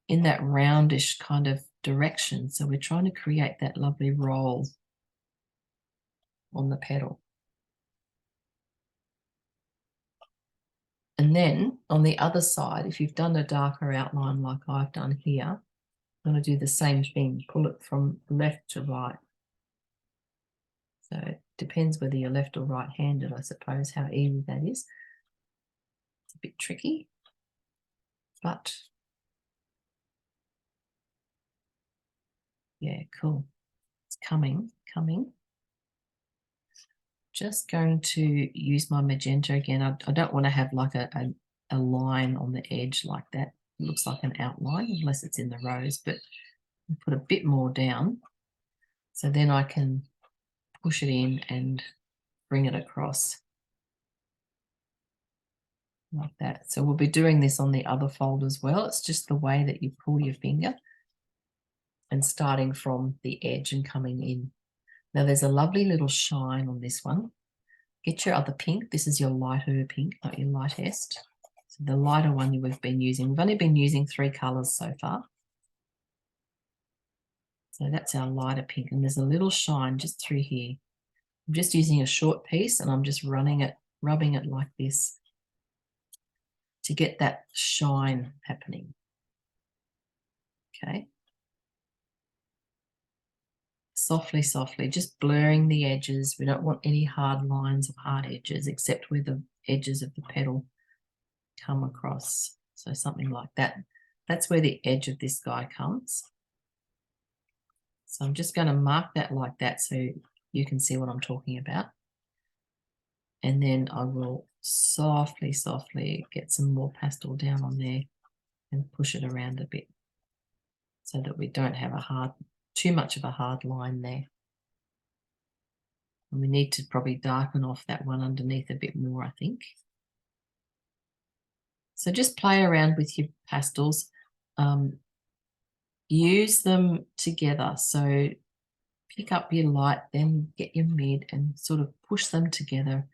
in that roundish kind of direction. So we're trying to create that lovely roll on the petal. And then on the other side, if you've done a darker outline like I've done here, I'm going to do the same thing, pull it from left to right. So it depends whether you're left or right-handed, I suppose, how easy that is. It's a bit tricky, but yeah, cool. It's coming. Just going to use my magenta again. I don't want to have like a line on the edge like that. It looks like an outline unless it's in the rose, but I'll put a bit more down. So then I can push it in and bring it across like that. So we'll be doing this on the other fold as well. It's just the way that you pull your finger and starting from the edge and coming in. Now there's a lovely little shine on this one. Get your other pink. This is your lighter pink, not your lightest. So the lighter one we've been using. We've only been using 3 colours so far. So that's our lighter pink. And there's a little shine just through here. I'm just using a short piece and I'm just rubbing it like this to get that shine happening. Okay. Softly, softly, just blurring the edges. We don't want any hard lines or hard edges except where the edges of the petal come across. So something like that. That's where the edge of this guy comes. So I'm just going to mark that like that so you can see what I'm talking about. And then I will softly, softly get some more pastel down on there and push it around a bit so that we don't have too much of a hard line there. And we need to probably darken off that one underneath a bit more, I think. So just play around with your pastels. Use them together. So pick up your light, then get your mid and sort of push them together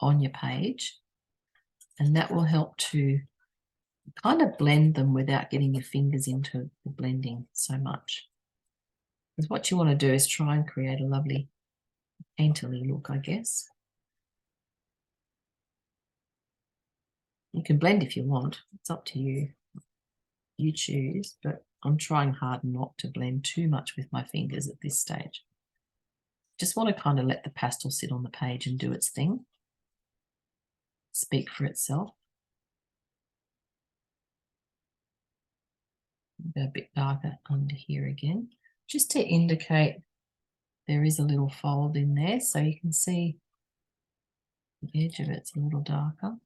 on your page. And that will help to kind of blend them without getting your fingers into the blending so much. Because what you want to do is try and create a lovely painterly look, I guess. You can blend if you want. It's up to you. You choose, but I'm trying hard not to blend too much with my fingers at this stage. Just want to kind of let the pastel sit on the page and do its thing. Speak for itself. Go a bit darker under here again, just to indicate there is a little fold in there, so you can see the edge of it's a little darker.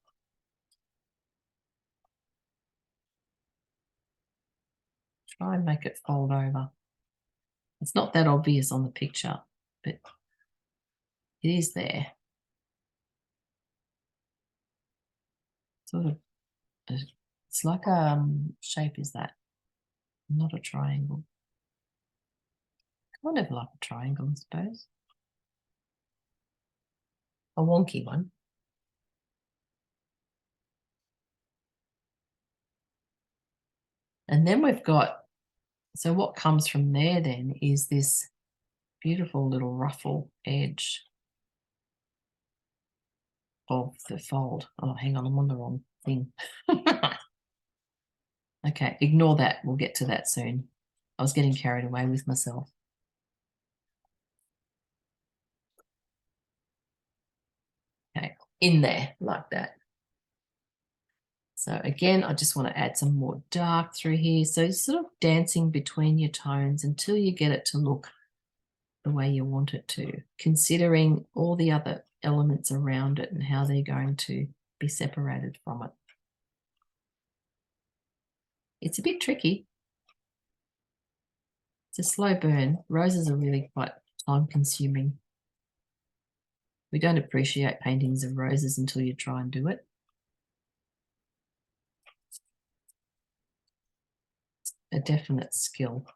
Try and make it fold over. It's not that obvious on the picture, but it is there. Sort of, it's like a shape is that, not a triangle. Kind of like a triangle, I suppose. A wonky one. And then we've got, so what comes from there then is this beautiful little ruffle edge of the fold. Oh, hang on, I'm on the wrong thing. Okay, ignore that. We'll get to that soon. I was getting carried away with myself. Okay, in there like that. So again, I just want to add some more dark through here. So you're sort of dancing between your tones until you get it to look the way you want it to, considering all the other elements around it and how they're going to be separated from it. It's a bit tricky. It's a slow burn. Roses are really quite time consuming. We don't appreciate paintings of roses until you try and do it. It's a definite skill.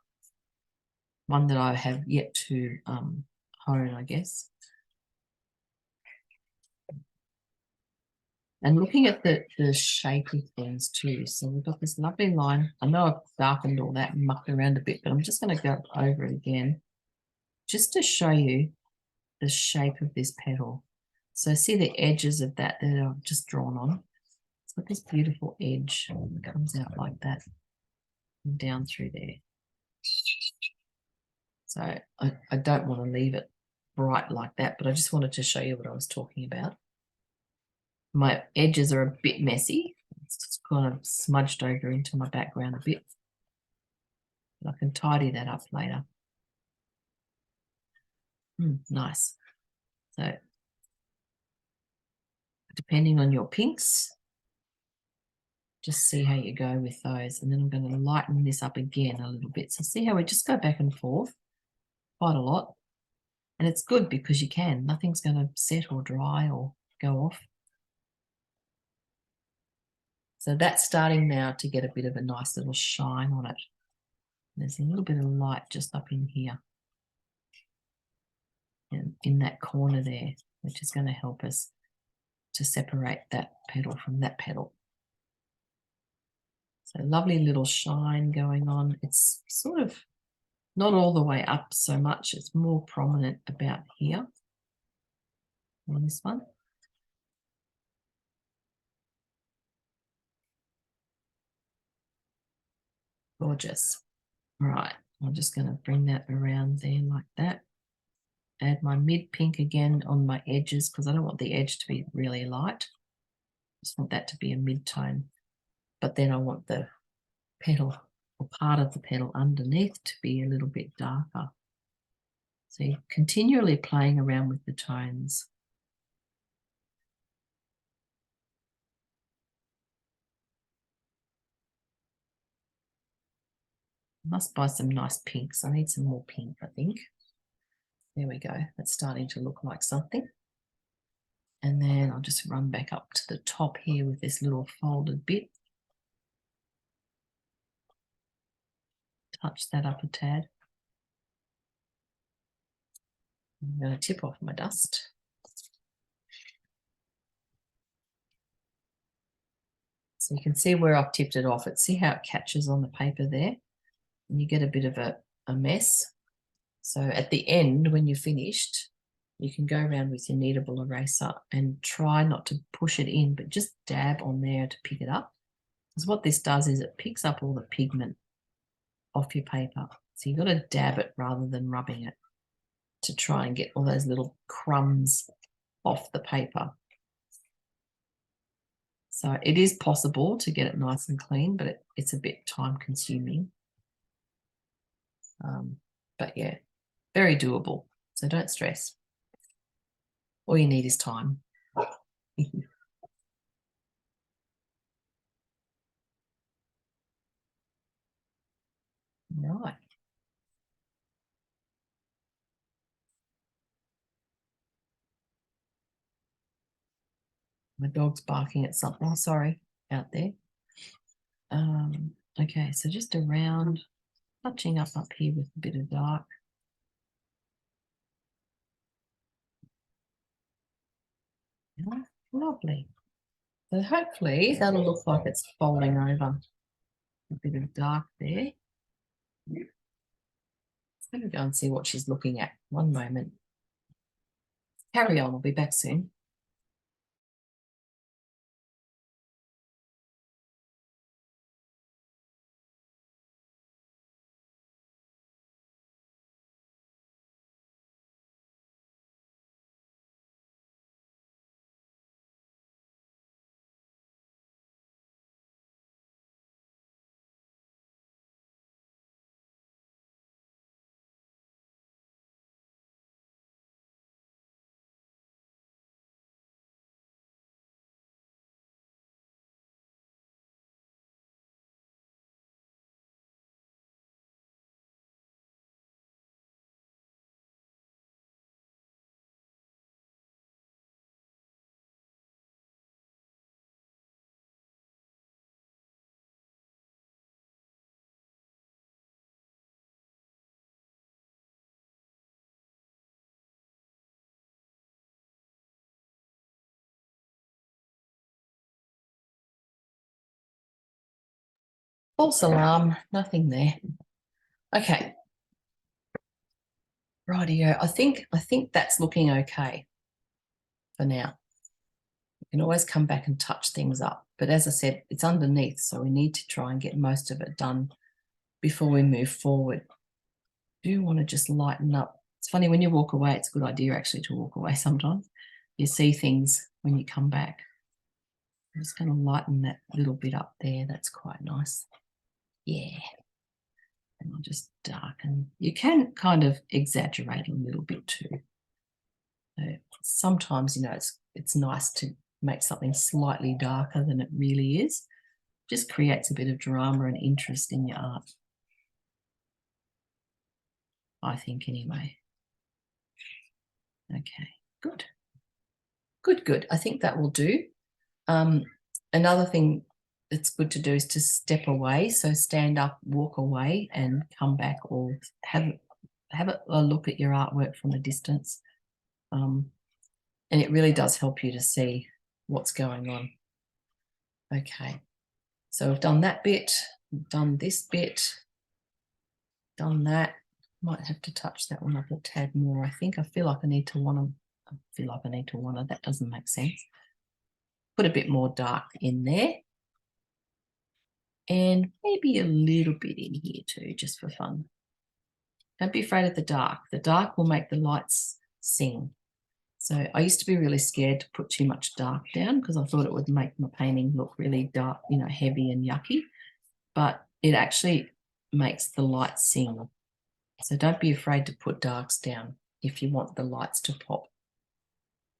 One that I have yet to hone, I guess. And looking at the shape of things too. So we've got this lovely line. I know I've darkened all that and mucked around a bit, but I'm just going to go over it again just to show you the shape of this petal. So see the edges of that I've just drawn on. It's got this beautiful edge that comes out like that and down through there. So I don't want to leave it bright like that, but I just wanted to show you what I was talking about. My edges are a bit messy. It's just kind of smudged over into my background a bit. But I can tidy that up later. Nice. So depending on your pinks, just see how you go with those. And then I'm going to lighten this up again a little bit. So see how we just go back and forth quite a lot. And it's good because you can. Nothing's going to set or dry or go off. So that's starting now to get a bit of a nice little shine on it. There's a little bit of light just up in here. And in that corner there, which is going to help us to separate that petal from that petal. So lovely little shine going on. It's sort of not all the way up so much. It's more prominent about here on this one. Gorgeous. All right, I'm just going to bring that around there like that. Add my mid pink again on my edges because I don't want the edge to be really light. Just want that to be a mid-tone. But then I want the petal or part of the petal underneath to be a little bit darker. So you're continually playing around with the tones. I must buy some nice pinks. I need some more pink, I think. There we go. That's starting to look like something. And then I'll just run back up to the top here with this little folded bit. Touch that up a tad. I'm going to tip off my dust. So you can see where I've tipped it off. See how it catches on the paper there? And you get a bit of a mess. So at the end, when you're finished, you can go around with your kneadable eraser and try not to push it in, but just dab on there to pick it up. Because what this does is it picks up all the pigment off your paper. So you've got to dab it rather than rubbing it to try and get all those little crumbs off the paper. So it is possible to get it nice and clean, but it's a bit time consuming. But yeah, very doable. So don't stress. All you need is time. Right. My dog's barking at something. Oh, sorry, out there. Okay, so just around, touching up here with a bit of dark. Yeah, lovely. So hopefully that'll look like it's folding over. A bit of dark there. Let me go and see what she's looking at. One moment. Carry on, I'll be back soon. False alarm, nothing there. Okay. Rightio. I think that's looking okay for now. You can always come back and touch things up. But as I said, it's underneath, so we need to try and get most of it done before we move forward. Do you want to just lighten up? It's funny, when you walk away, it's a good idea actually to walk away sometimes. You see things when you come back. I'm just going to lighten that little bit up there. That's quite nice. Yeah. And I'll just darken. You can kind of exaggerate a little bit too. So sometimes, you know, it's nice to make something slightly darker than it really is. Just creates a bit of drama and interest in your art, I think, anyway. Okay, good. Good. I think that will do. Another thing that's good to do is to step away. So stand up, walk away, and come back, or have a look at your artwork from a distance. And it really does help you to see what's going on. Okay, so we've done that bit, we've done this bit, done that. Might have to touch that one up a tad more. I feel like I need to want to. That doesn't make sense. Put a bit more dark in there. And maybe a little bit in here too, just for fun. Don't be afraid of the dark. The dark will make the lights sing. So I used to be really scared to put too much dark down because I thought it would make my painting look really dark, you know, heavy and yucky. But it actually makes the light sing. So don't be afraid to put darks down. if you want the lights to pop.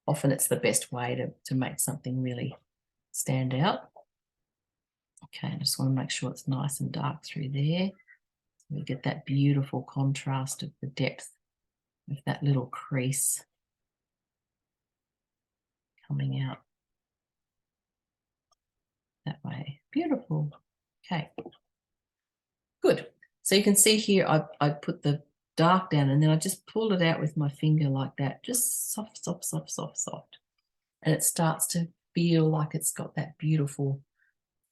Often it's the best way to make something really stand out. Okay, I just want to make sure it's nice and dark through there. We get that beautiful contrast of the depth of that little crease coming out that way. Beautiful. Okay, good. So you can see here I put the dark down and then I just pulled it out with my finger like that, just soft, soft, soft, soft, soft. And it starts to feel like it's got that beautiful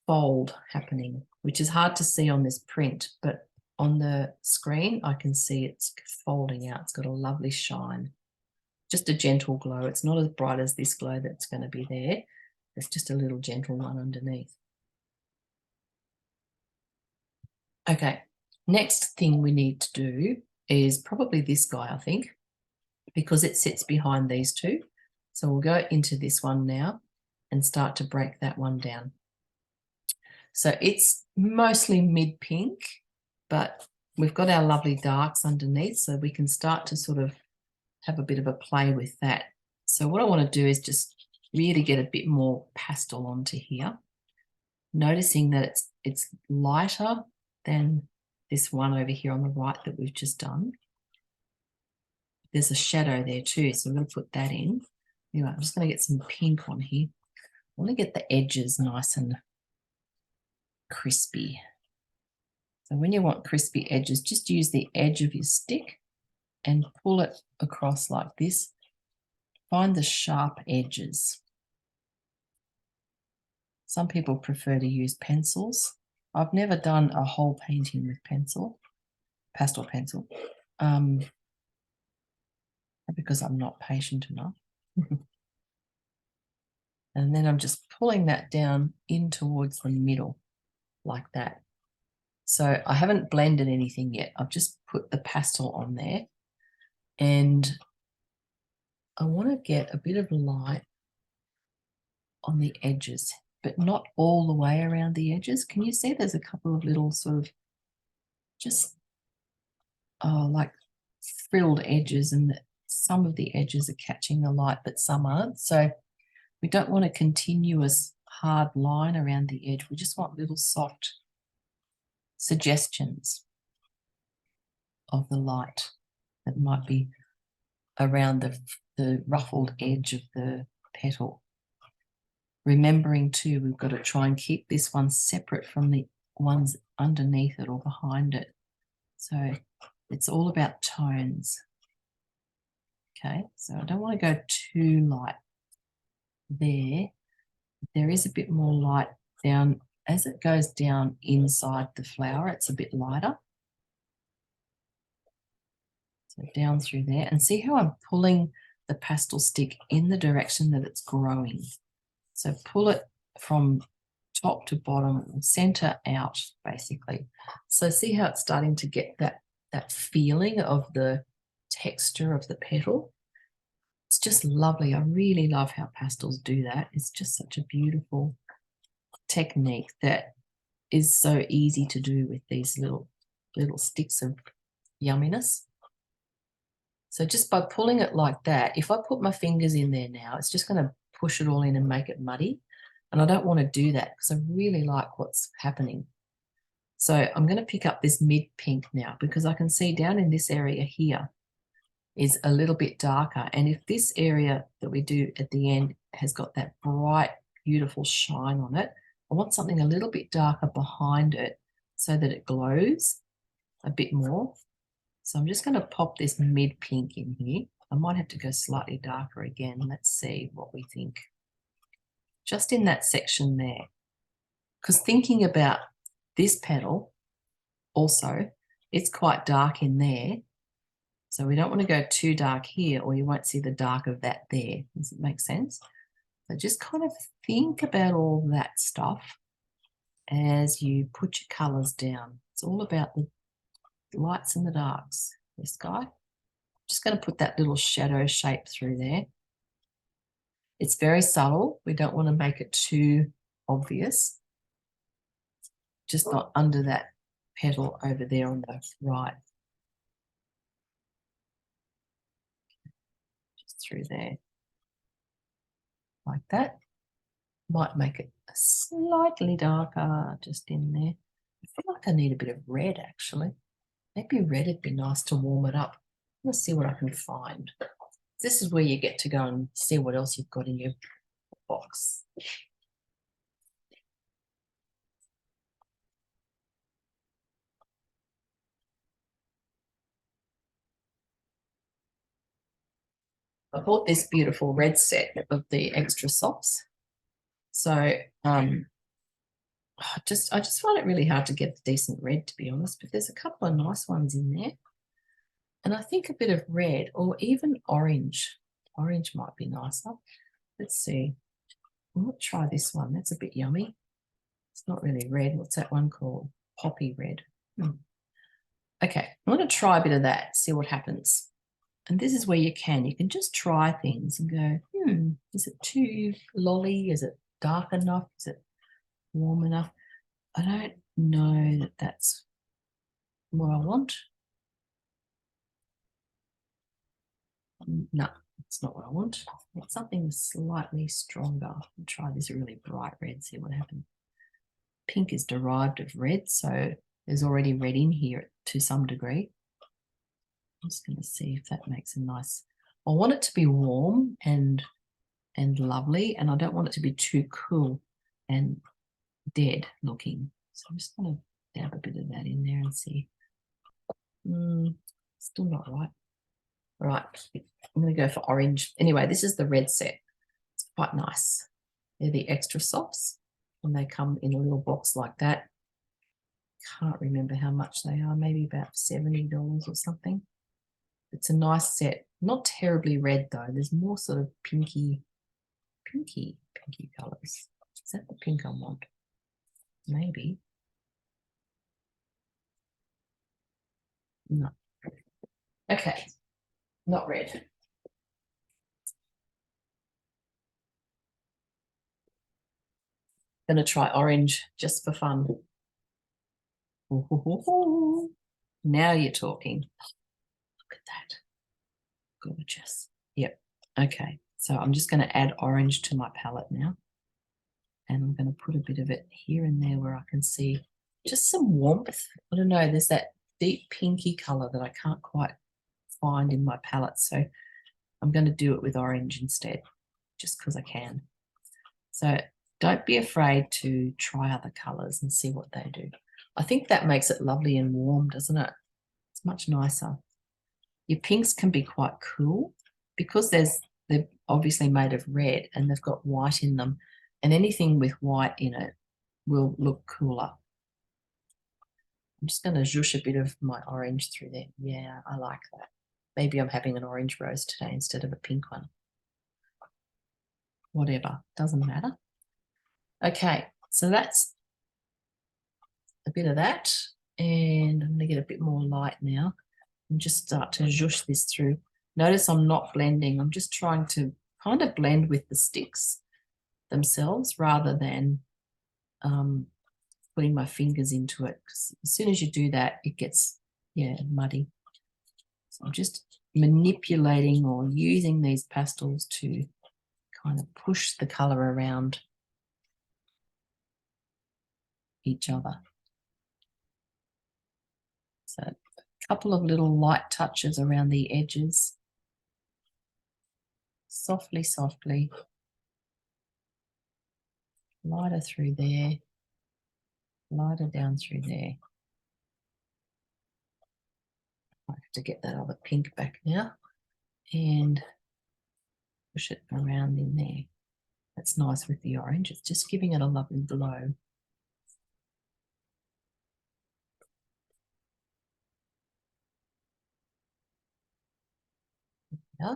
fold happening, which is hard to see on this print, but on the screen I can see it's folding out. It's got a lovely shine, just a gentle glow. It's not as bright as this glow that's going to be there. It's just a little gentle one underneath. Okay, next thing we need to do is probably this guy, I think, because it sits behind these two. So we'll go into this one now and start to break that one down. So it's mostly mid-pink, but we've got our lovely darks underneath, so we can start to sort of have a bit of a play with that. So what I want to do is just really get a bit more pastel onto here, noticing that it's lighter than this one over here on the right that we've just done. There's a shadow there too, so I'm going to put that in. Anyway, I'm just going to get some pink on here. I want to get the edges nice and crispy. So when you want crispy edges, just use the edge of your stick and pull it across like this. Find the sharp edges. Some people prefer to use pencils. I've never done a whole painting with pastel pencil, because I'm not patient enough. And then I'm just pulling that down in towards the middle like that. So I haven't blended anything yet. I've just put the pastel on there, and I want to get a bit of light on the edges, but not all the way around the edges. Can you see there's a couple of little sort of just like frilled edges, and some of the edges are catching the light, but some aren't. So we don't want a continuous hard line around the edge. We just want little soft suggestions of the light that might be around the ruffled edge of the petal. Remembering too, we've got to try and keep this one separate from the ones underneath it or behind it. So it's all about tones. Okay, so I don't want to go too light there. There is a bit more light down as it goes down inside the flower. It's a bit lighter. So down through there, and see how I'm pulling the pastel stick in the direction that it's growing. So pull it from top to bottom and center out, basically. So see how it's starting to get that feeling of the texture of the petal. It's just lovely. I really love how pastels do that. It's just such a beautiful technique that is so easy to do with these little sticks of yumminess. So just by pulling it like that, if I put my fingers in there now, it's just going to push it all in and make it muddy. And I don't want to do that because I really like what's happening. So I'm going to pick up this mid pink now, because I can see down in this area here is a little bit darker. And if this area that we do at the end has got that bright, beautiful shine on it, I want something a little bit darker behind it so that it glows a bit more. So I'm just going to pop this mid pink in here. I might have to go slightly darker again. Let's see what we think. Just in that section there. Because thinking about this petal also, it's quite dark in there. So we don't want to go too dark here, or you won't see the dark of that there. Does it make sense? So just kind of think about all that stuff as you put your colours down. It's all about the lights and the darks, this guy. Just going to put that little shadow shape through there. It's very subtle. We don't want to make it too obvious. Just not under that petal over there on the right. through there. Like that. Might make it slightly darker just in there. I feel like I need a bit of red actually. Maybe red would be nice to warm it up. Let's see what I can find. This is where you get to go and see what else you've got in your box. I bought this beautiful red set of the extra softs. So I just find it really hard to get a decent red, to be honest, but there's a couple of nice ones in there. And I think a bit of red or even orange. Orange might be nicer. Let's see. I might try this one. That's a bit yummy. It's not really red. What's that one called? Poppy red. Okay, I'm going to try a bit of that, see what happens. And this is where you can just try things and go, is it too lolly? Is it dark enough? Is it warm enough? I don't know that that's what I want. No, it's not what I want. It's something slightly stronger. I'll try this really bright red, see what happens. Pink is derived of red, so there's already red in here to some degree. I'm just going to see if that makes a nice. I want it to be warm and lovely, and I don't want it to be too cool and dead looking. So I'm just going to dab a bit of that in there and see. Still not right. Right, I'm going to go for orange. Anyway, this is the red set. It's quite nice. They're the extra softs, and they come in a little box like that. Can't remember how much they are, maybe about $70 or something. It's a nice set. Not terribly red though. There's more sort of pinky colours. Is that the pink I want? Maybe. No. Okay. Not red. Gonna try orange just for fun. Ooh, now you're talking. Look at that. Gorgeous. Yep. Okay. So I'm just going to add orange to my palette now. And I'm going to put a bit of it here and there where I can see just some warmth. I don't know. There's that deep pinky color that I can't quite find in my palette. So I'm going to do it with orange instead, just because I can. So don't be afraid to try other colors and see what they do. I think that makes it lovely and warm, doesn't it? It's much nicer. Your pinks can be quite cool because they're obviously made of red and they've got white in them, and anything with white in it will look cooler. I'm just going to zhoosh a bit of my orange through there. Yeah, I like that. Maybe I'm having an orange rose today instead of a pink one. Whatever, doesn't matter. Okay, so that's a bit of that, and I'm going to get a bit more light now and just start to zhoosh this through. Notice I'm not blending. I'm just trying to kind of blend with the sticks themselves rather than putting my fingers into it. Because as soon as you do that, it gets, muddy. So I'm just manipulating or using these pastels to kind of push the color around each other. So a couple of little light touches around the edges. Softly, softly. Lighter through there. Lighter down through there. I have to get that other pink back now and push it around in there. That's nice with the orange. It's just giving it a lovely glow. Yeah.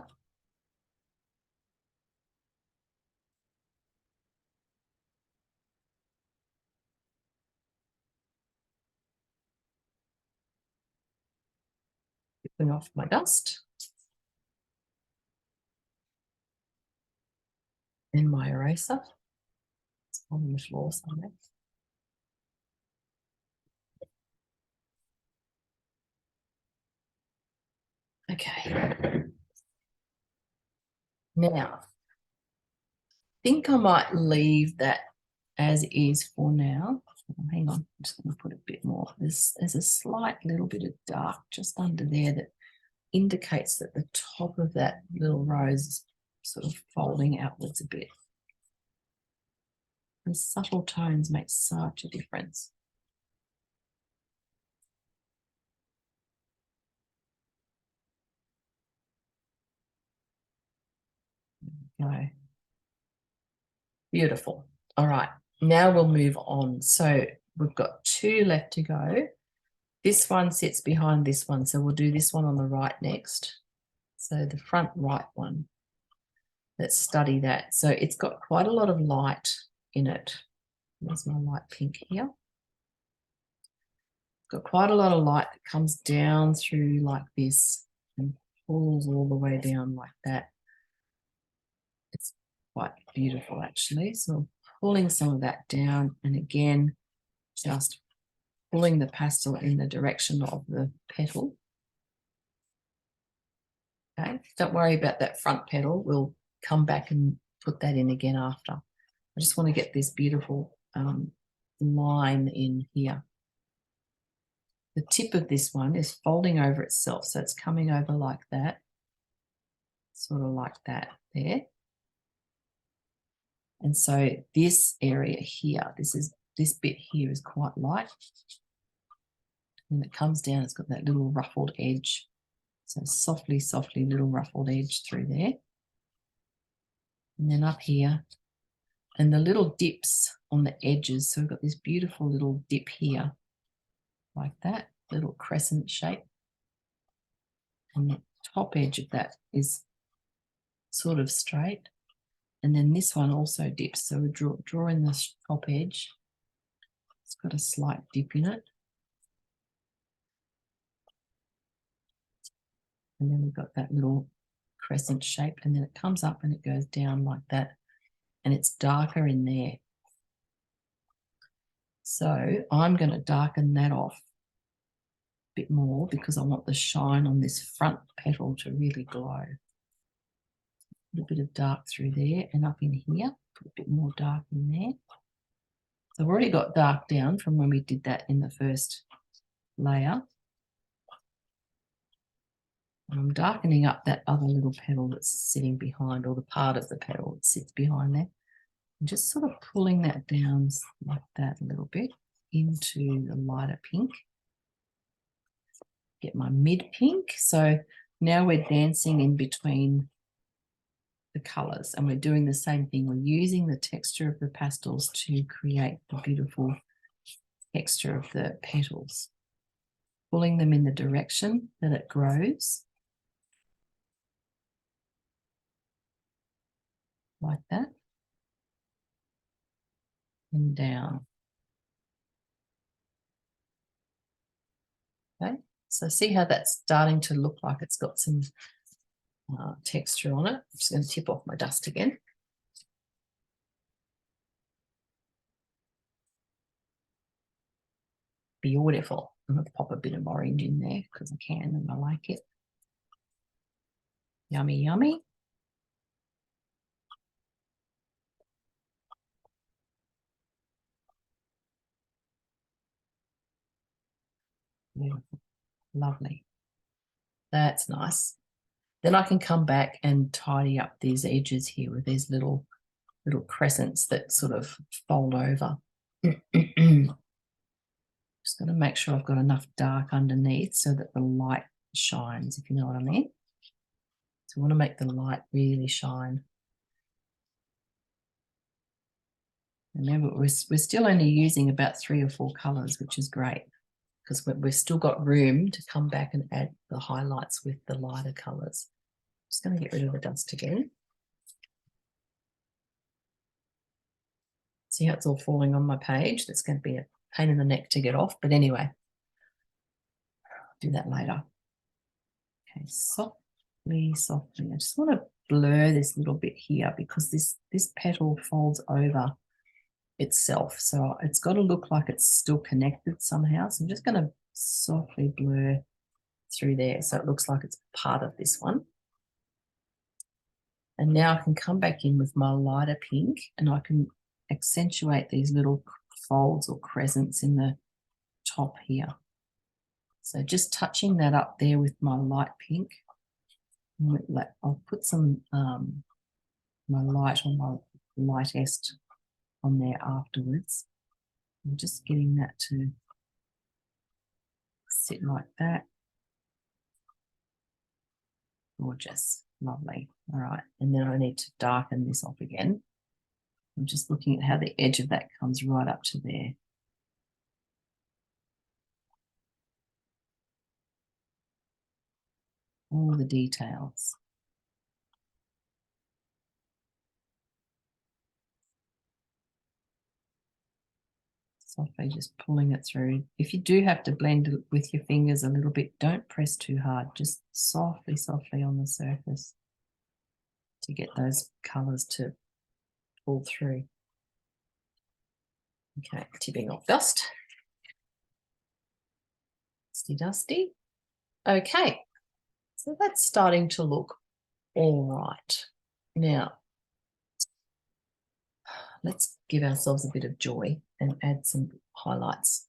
Putting off my dust. And my eraser. It's on the floor somewhere. Okay. Now, I think I might leave that as is for now. Hang on, I'm just going to put a bit more. There's a slight little bit of dark just under there that indicates that the top of that little rose is sort of folding outwards a bit. And subtle tones make such a difference. There we go. Beautiful. All right, now we'll move on. So we've got 2 left to go. This one sits behind this one, so we'll do this one on the right next. So the front right one. Let's study that. So it's got quite a lot of light in it. There's my light pink here. Got quite a lot of light that comes down through like this and pulls all the way down like that. It's quite beautiful actually. So pulling some of that down, and again, just pulling the pastel in the direction of the petal. Okay, don't worry about that front petal. We'll come back and put that in again after. I just want to get this beautiful line in here. The tip of this one is folding over itself, so it's coming over like that, sort of like that there. And so this area here, this bit here is quite light. And it comes down, it's got that little ruffled edge. So softly, softly little ruffled edge through there. And then up here, and the little dips on the edges. So we've got this beautiful little dip here, like that, little crescent shape. And the top edge of that is sort of straight. And then this one also dips. So we're drawing the top edge. It's got a slight dip in it. And then we've got that little crescent shape, and then it comes up and it goes down like that. And it's darker in there. So I'm going to darken that off a bit more because I want the shine on this front petal to really glow. A little bit of dark through there and up in here. Put a bit more dark in there. So I've already got dark down from when we did that in the first layer. And I'm darkening up that other little petal that's sitting behind, or the part of the petal that sits behind there. And just sort of pulling that down like that a little bit into the lighter pink. Get my mid pink. So now we're dancing in between the colours, and we're doing the same thing. We're using the texture of the pastels to create the beautiful texture of the petals. Pulling them in the direction that it grows. Like that. And down. Okay, so see how that's starting to look like it's got some texture on it. I'm just going to tip off my dust again. Beautiful. I'm going to pop a bit of orange in there because I can and I like it. Yummy, yummy. Beautiful. Lovely. That's nice. Then I can come back and tidy up these edges here with these little crescents that sort of fold over. Just going to make sure I've got enough dark underneath so that the light shines, if you know what I mean. So I want to make the light really shine. Remember, we're still only using about 3 or 4 colours, which is great because we've still got room to come back and add the highlights with the lighter colours. Just going to get rid of the dust again. See how it's all falling on my page? That's going to be a pain in the neck to get off, but anyway, I'll do that later. Okay, softly, softly. I just want to blur this little bit here because this petal folds over itself, so it's got to look like it's still connected somehow. So I'm just going to softly blur through there so it looks like it's part of this one. And now I can come back in with my lighter pink and I can accentuate these little folds or crescents in the top here. So just touching that up there with my light pink. I'll put some my light or my lightest on there afterwards. I'm just getting that to sit like that. Gorgeous, lovely. All right, and then I need to darken this off again. I'm just looking at how the edge of that comes right up to there. All the details. Softly just pulling it through. If you do have to blend it with your fingers a little bit, don't press too hard. Just softly, softly on the surface to get those colours to pull through. Okay, tipping off dust. Dusty, dusty. Okay, so that's starting to look all right. Now, let's give ourselves a bit of joy and add some highlights.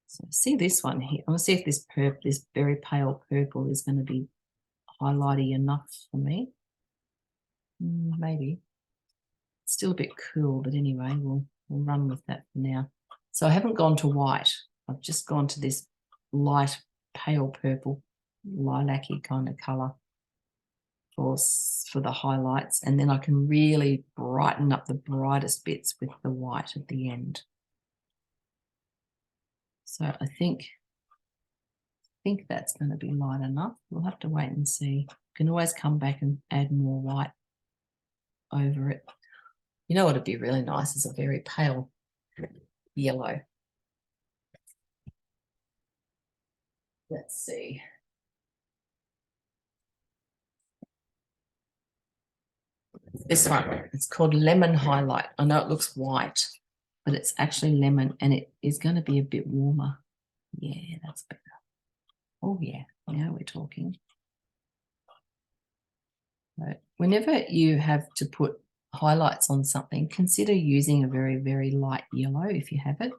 So see this one here. I want to see if this purple, this very pale purple, is going to be highlighty enough for me. Maybe. It's still a bit cool, but anyway, we'll run with that for now. So I haven't gone to white. I've just gone to this light pale purple, lilac-y kind of colour for the highlights, and then I can really brighten up the brightest bits with the white at the end. So I think that's going to be light enough. We'll have to wait and see. You can always come back and add more white over it. You know what would be really nice is a very pale yellow. Let's see. This one, it's called Lemon Highlight. I know it looks white, but it's actually lemon, and it is going to be a bit warmer. Yeah, that's better. Oh yeah, now we're talking. But whenever you have to put highlights on something, consider using a very, very light yellow if you have it.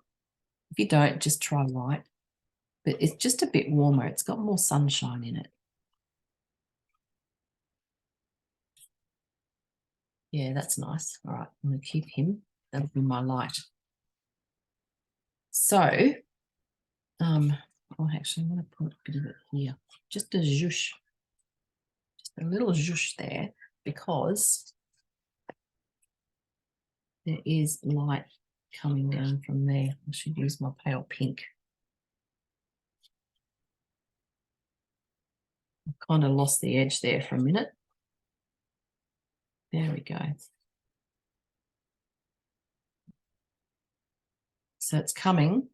If you don't, just try white. But it's just a bit warmer. It's got more sunshine in it. Yeah, that's nice. All right, I'm going to keep him. That'll be my light. So, actually, I'm going to put a bit of it here. Just a zhoosh. Just a little zhoosh there, because there is light coming down from there. I should use my pale pink. I kind of lost the edge there for a minute. There we go. So it's coming,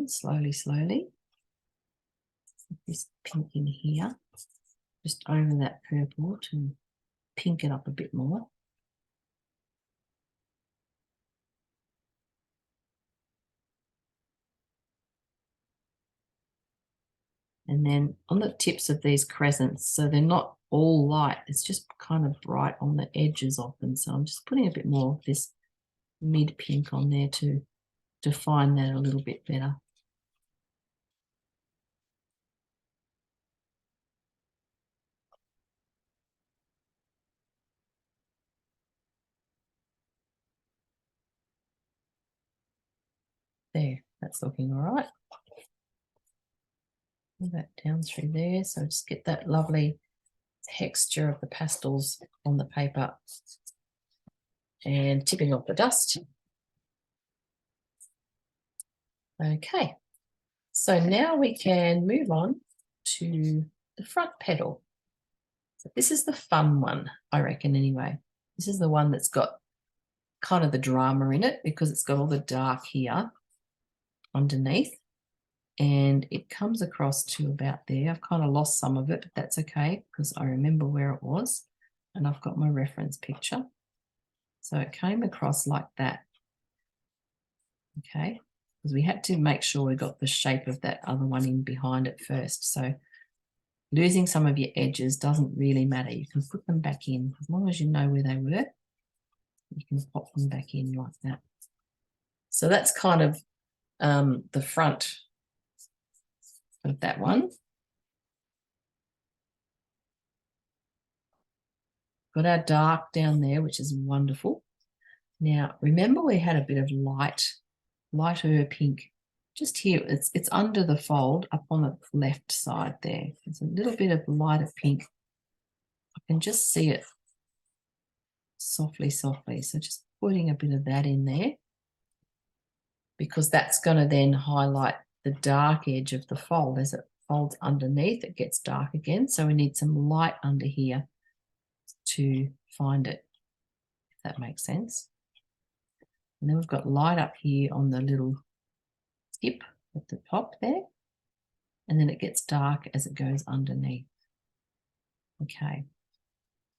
slowly, slowly. This pink in here, just over that purple to pink it up a bit more. And then on the tips of these crescents, so they're not all light, it's just kind of bright on the edges of them. So I'm just putting a bit more of this mid pink on there to define that a little bit better. There, that's looking all right. Pull that down through there. So just get that lovely texture of the pastels on the paper and tipping off the dust. Okay, so now we can move on to the front petal. So this is the fun one, I reckon, anyway. This is the one that's got kind of the drama in it because it's got all the dark here underneath, and it comes across to about there. I've kind of lost some of it, but that's okay because I remember where it was and I've got my reference picture. So it came across like that. Okay, because we had to make sure we got the shape of that other one in behind it first. So losing some of your edges doesn't really matter. You can put them back in as long as you know where they were. You can pop them back in like that. So that's kind of the front of that one. Got our dark down there, which is wonderful. Now, remember we had a bit of lighter pink just here. It's under the fold up on the left side there. There's a little bit of lighter pink. I can just see it softly. So just putting a bit of that in there, because that's going to then highlight the dark edge of the fold. As it folds underneath, it gets dark again. So we need some light under here to find it, if that makes sense. And then we've got light up here on the little tip at the top there. And then it gets dark as it goes underneath. Okay.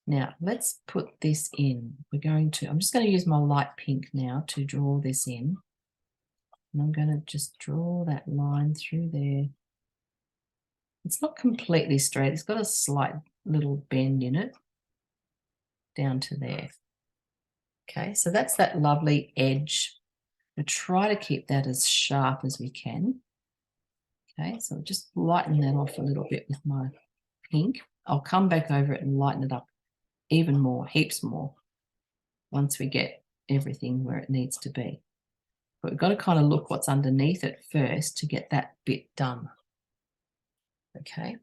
Now let's put this in. I'm just going to use my light pink now to draw this in. And I'm going to just draw that line through there. It's not completely straight. It's got a slight little bend in it down to there. Okay, so that's that lovely edge. We try to keep that as sharp as we can. Okay, so just lighten that off a little bit with my pink. I'll come back over it and lighten it up even more, heaps more, once we get everything where it needs to be. But we've got to kind of look what's underneath it first to get that bit done. Okay.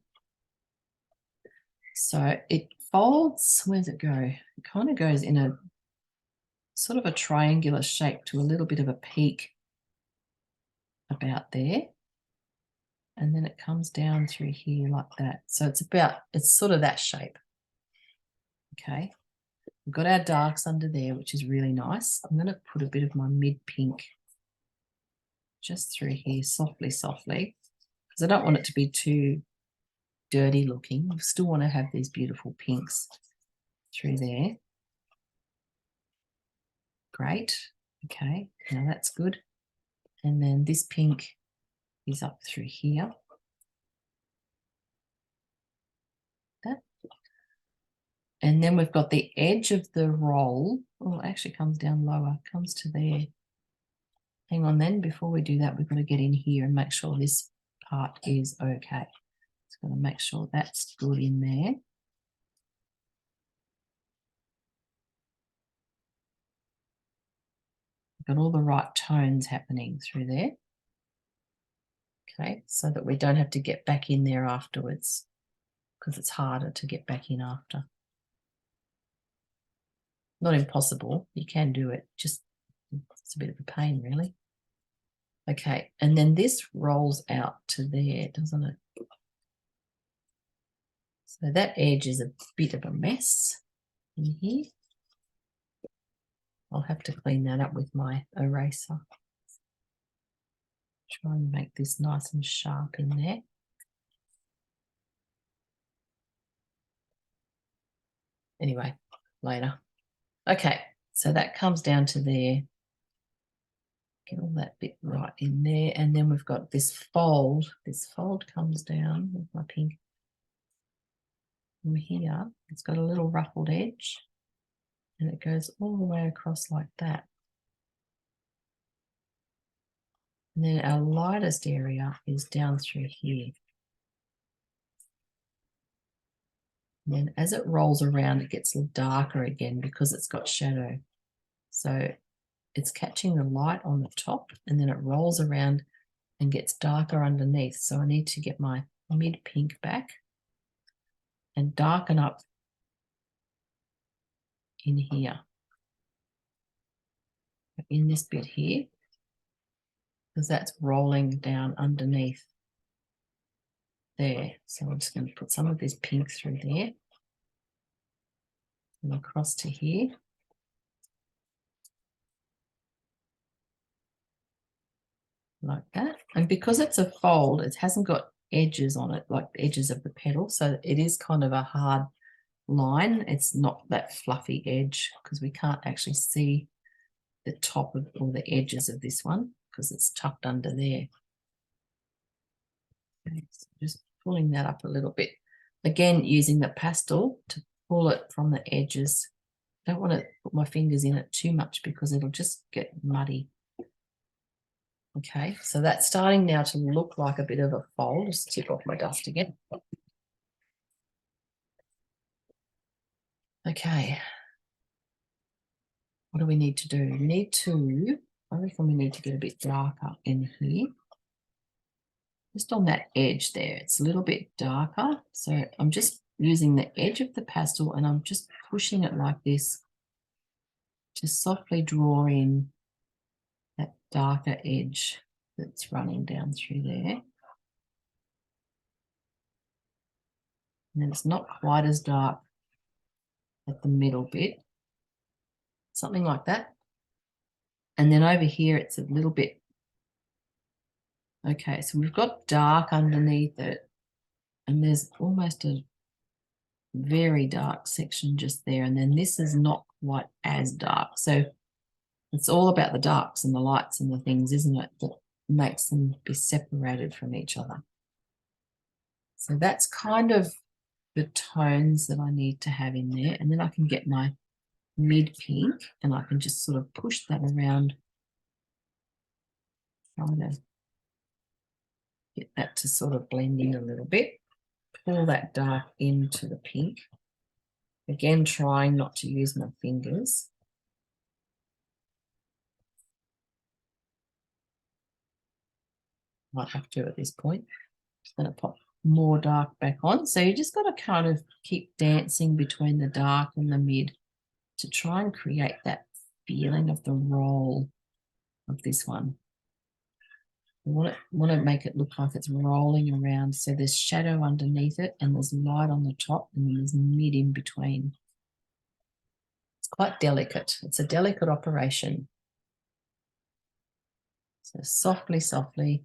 So it folds, where does it go? It kind of goes in a sort of a triangular shape to a little bit of a peak about there. And then it comes down through here like that. So it's sort of that shape. Okay. We've got our darks under there, which is really nice. I'm going to put a bit of my mid pink just through here softly, because I don't want it to be too dirty looking. I still want to have these beautiful pinks through there. Great. Okay, now that's good. And then this pink is up through here. That. And then we've got the edge of the roll. Oh, it actually comes down lower, comes to there. Hang on then, before we do that, we've got to get in here and make sure this part is okay. Just going to make sure that's good in there. Got all the right tones happening through there. Okay, so that we don't have to get back in there afterwards, because it's harder to get back in after. Not impossible, you can do it, just it's a bit of a pain really. Okay, and then this rolls out to there, doesn't it? So that edge is a bit of a mess in here. I'll have to clean that up with my eraser. Try and make this nice and sharp in there. Anyway, later. Okay, so that comes down to there. Get all that bit right in there. And then we've got this fold. This fold comes down with my pink from here. It's got a little ruffled edge. And it goes all the way across like that. And then our lightest area is down through here. And then as it rolls around, it gets darker again because it's got shadow. So it's catching the light on the top, and then it rolls around and gets darker underneath. So I need to get my mid pink back and darken up in here, in this bit here, because that's rolling down underneath there. So I'm just going to put some of this pink through there and across to here. Like that. And because it's a fold, it hasn't got edges on it, like the edges of the petal. So it is kind of a hard line. It's not that fluffy edge because we can't actually see the top of or the edges of this one because it's tucked under there. Okay, so just pulling that up a little bit. Again, using the pastel to pull it from the edges. Don't want to put my fingers in it too much because it'll just get muddy. Okay, so that's starting now to look like a bit of a fold. Just tip off my dust again. Okay. What do we need to do? We need to, I reckon we need to get a bit darker in here. Just on that edge there, it's a little bit darker. So I'm just using the edge of the pastel and I'm just pushing it like this to softly draw in that darker edge that's running down through there. And then it's not quite as dark at the middle bit, something like that. And then over here, it's a little bit, okay, so we've got dark underneath it and there's almost a very dark section just there. And then this is not quite as dark. So it's all about the darks and the lights and the things, isn't it, that makes them be separated from each other. So that's kind of the tones that I need to have in there. And then I can get my mid pink and I can just sort of push that around, trying to get that to sort of blend in a little bit. Pull that dark into the pink. Again, trying not to use my fingers. Might have to at this point. Just going to pop more dark back on. So you just got to kind of keep dancing between the dark and the mid to try and create that feeling of the roll of this one. I want to make it look like it's rolling around. So there's shadow underneath it and there's light on the top and then there's mid in between. It's quite delicate. It's a delicate operation. So softly, softly,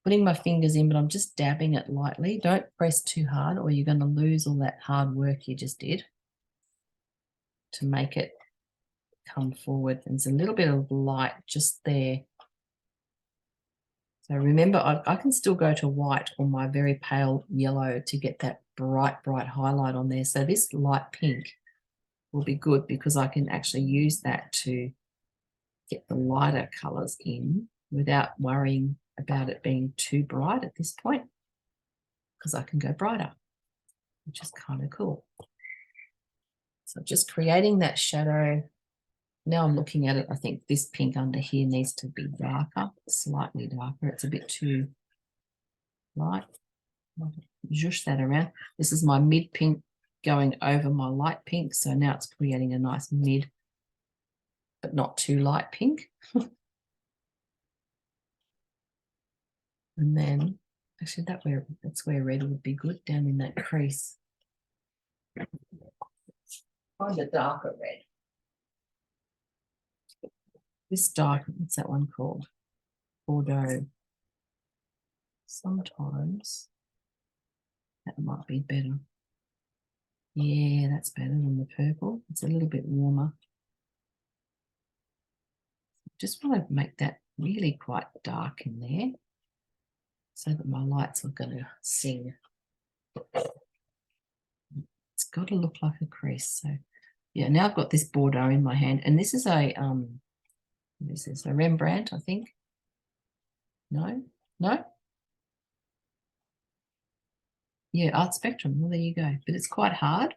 putting my fingers in, but I'm just dabbing it lightly. Don't press too hard or you're going to lose all that hard work you just did to make it come forward. There's a little bit of light just there. So remember, I can still go to white or my very pale yellow to get that bright, bright highlight on there. So this light pink will be good because I can actually use that to get the lighter colours in without worrying about it being too bright at this point, because I can go brighter, which is kind of cool. So just creating that shadow. Now I'm looking at it, I think this pink under here needs to be darker, slightly darker. It's a bit too light. Zhoosh that around. This is my mid pink going over my light pink. So now it's creating a nice mid, but not too light pink. And then, actually that's where red would be good, down in that crease. Find a darker red. This dark, what's that one called? Bordeaux. Sometimes that might be better. Yeah, that's better than the purple. It's a little bit warmer. Just want to make that really quite dark in there so that my lights are going to sing. It's got to look like a crease. So yeah, now I've got this Bordeaux in my hand, and this is a Rembrandt, I think. No. Yeah, Art Spectrum. Well, there you go. But it's quite hard.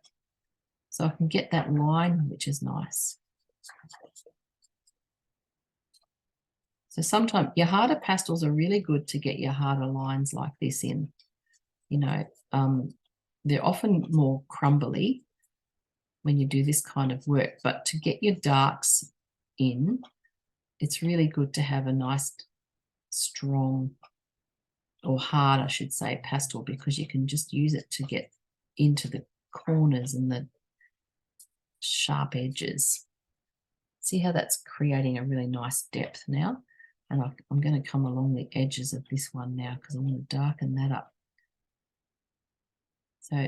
So I can get that line, which is nice. So sometimes your harder pastels are really good to get your harder lines like this in. You know, they're often more crumbly when you do this kind of work. But to get your darks in, it's really good to have a nice, strong, or hard, I should say, pastel, because you can just use it to get into the corners and the sharp edges. See how that's creating a really nice depth now? And I'm going to come along the edges of this one now because I want to darken that up. So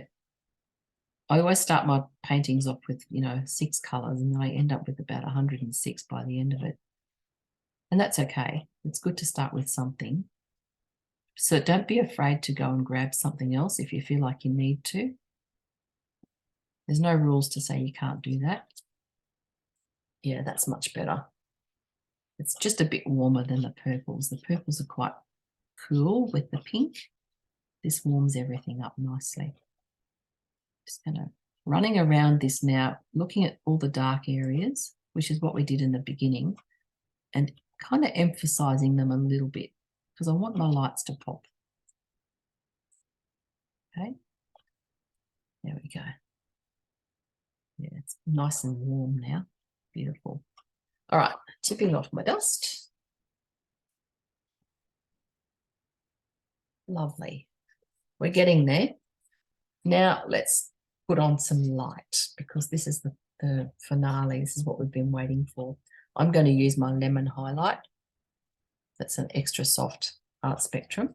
I always start my paintings off with, 6 colours, and then I end up with about 106 by the end of it. And that's okay. It's good to start with something. So don't be afraid to go and grab something else if you feel like you need to. There's no rules to say you can't do that. Yeah, that's much better. It's just a bit warmer than the purples. The purples are quite cool with the pink. This warms everything up nicely. Just going to running around this now, looking at all the dark areas, which is what we did in the beginning, and kind of emphasizing them a little bit because I want my lights to pop. Okay, there we go. Yeah, it's nice and warm now. Beautiful. All right, tipping off my dust. Lovely. We're getting there. Now let's put on some light because this is the finale. This is what we've been waiting for. I'm going to use my lemon highlight. That's an extra soft art spectrum.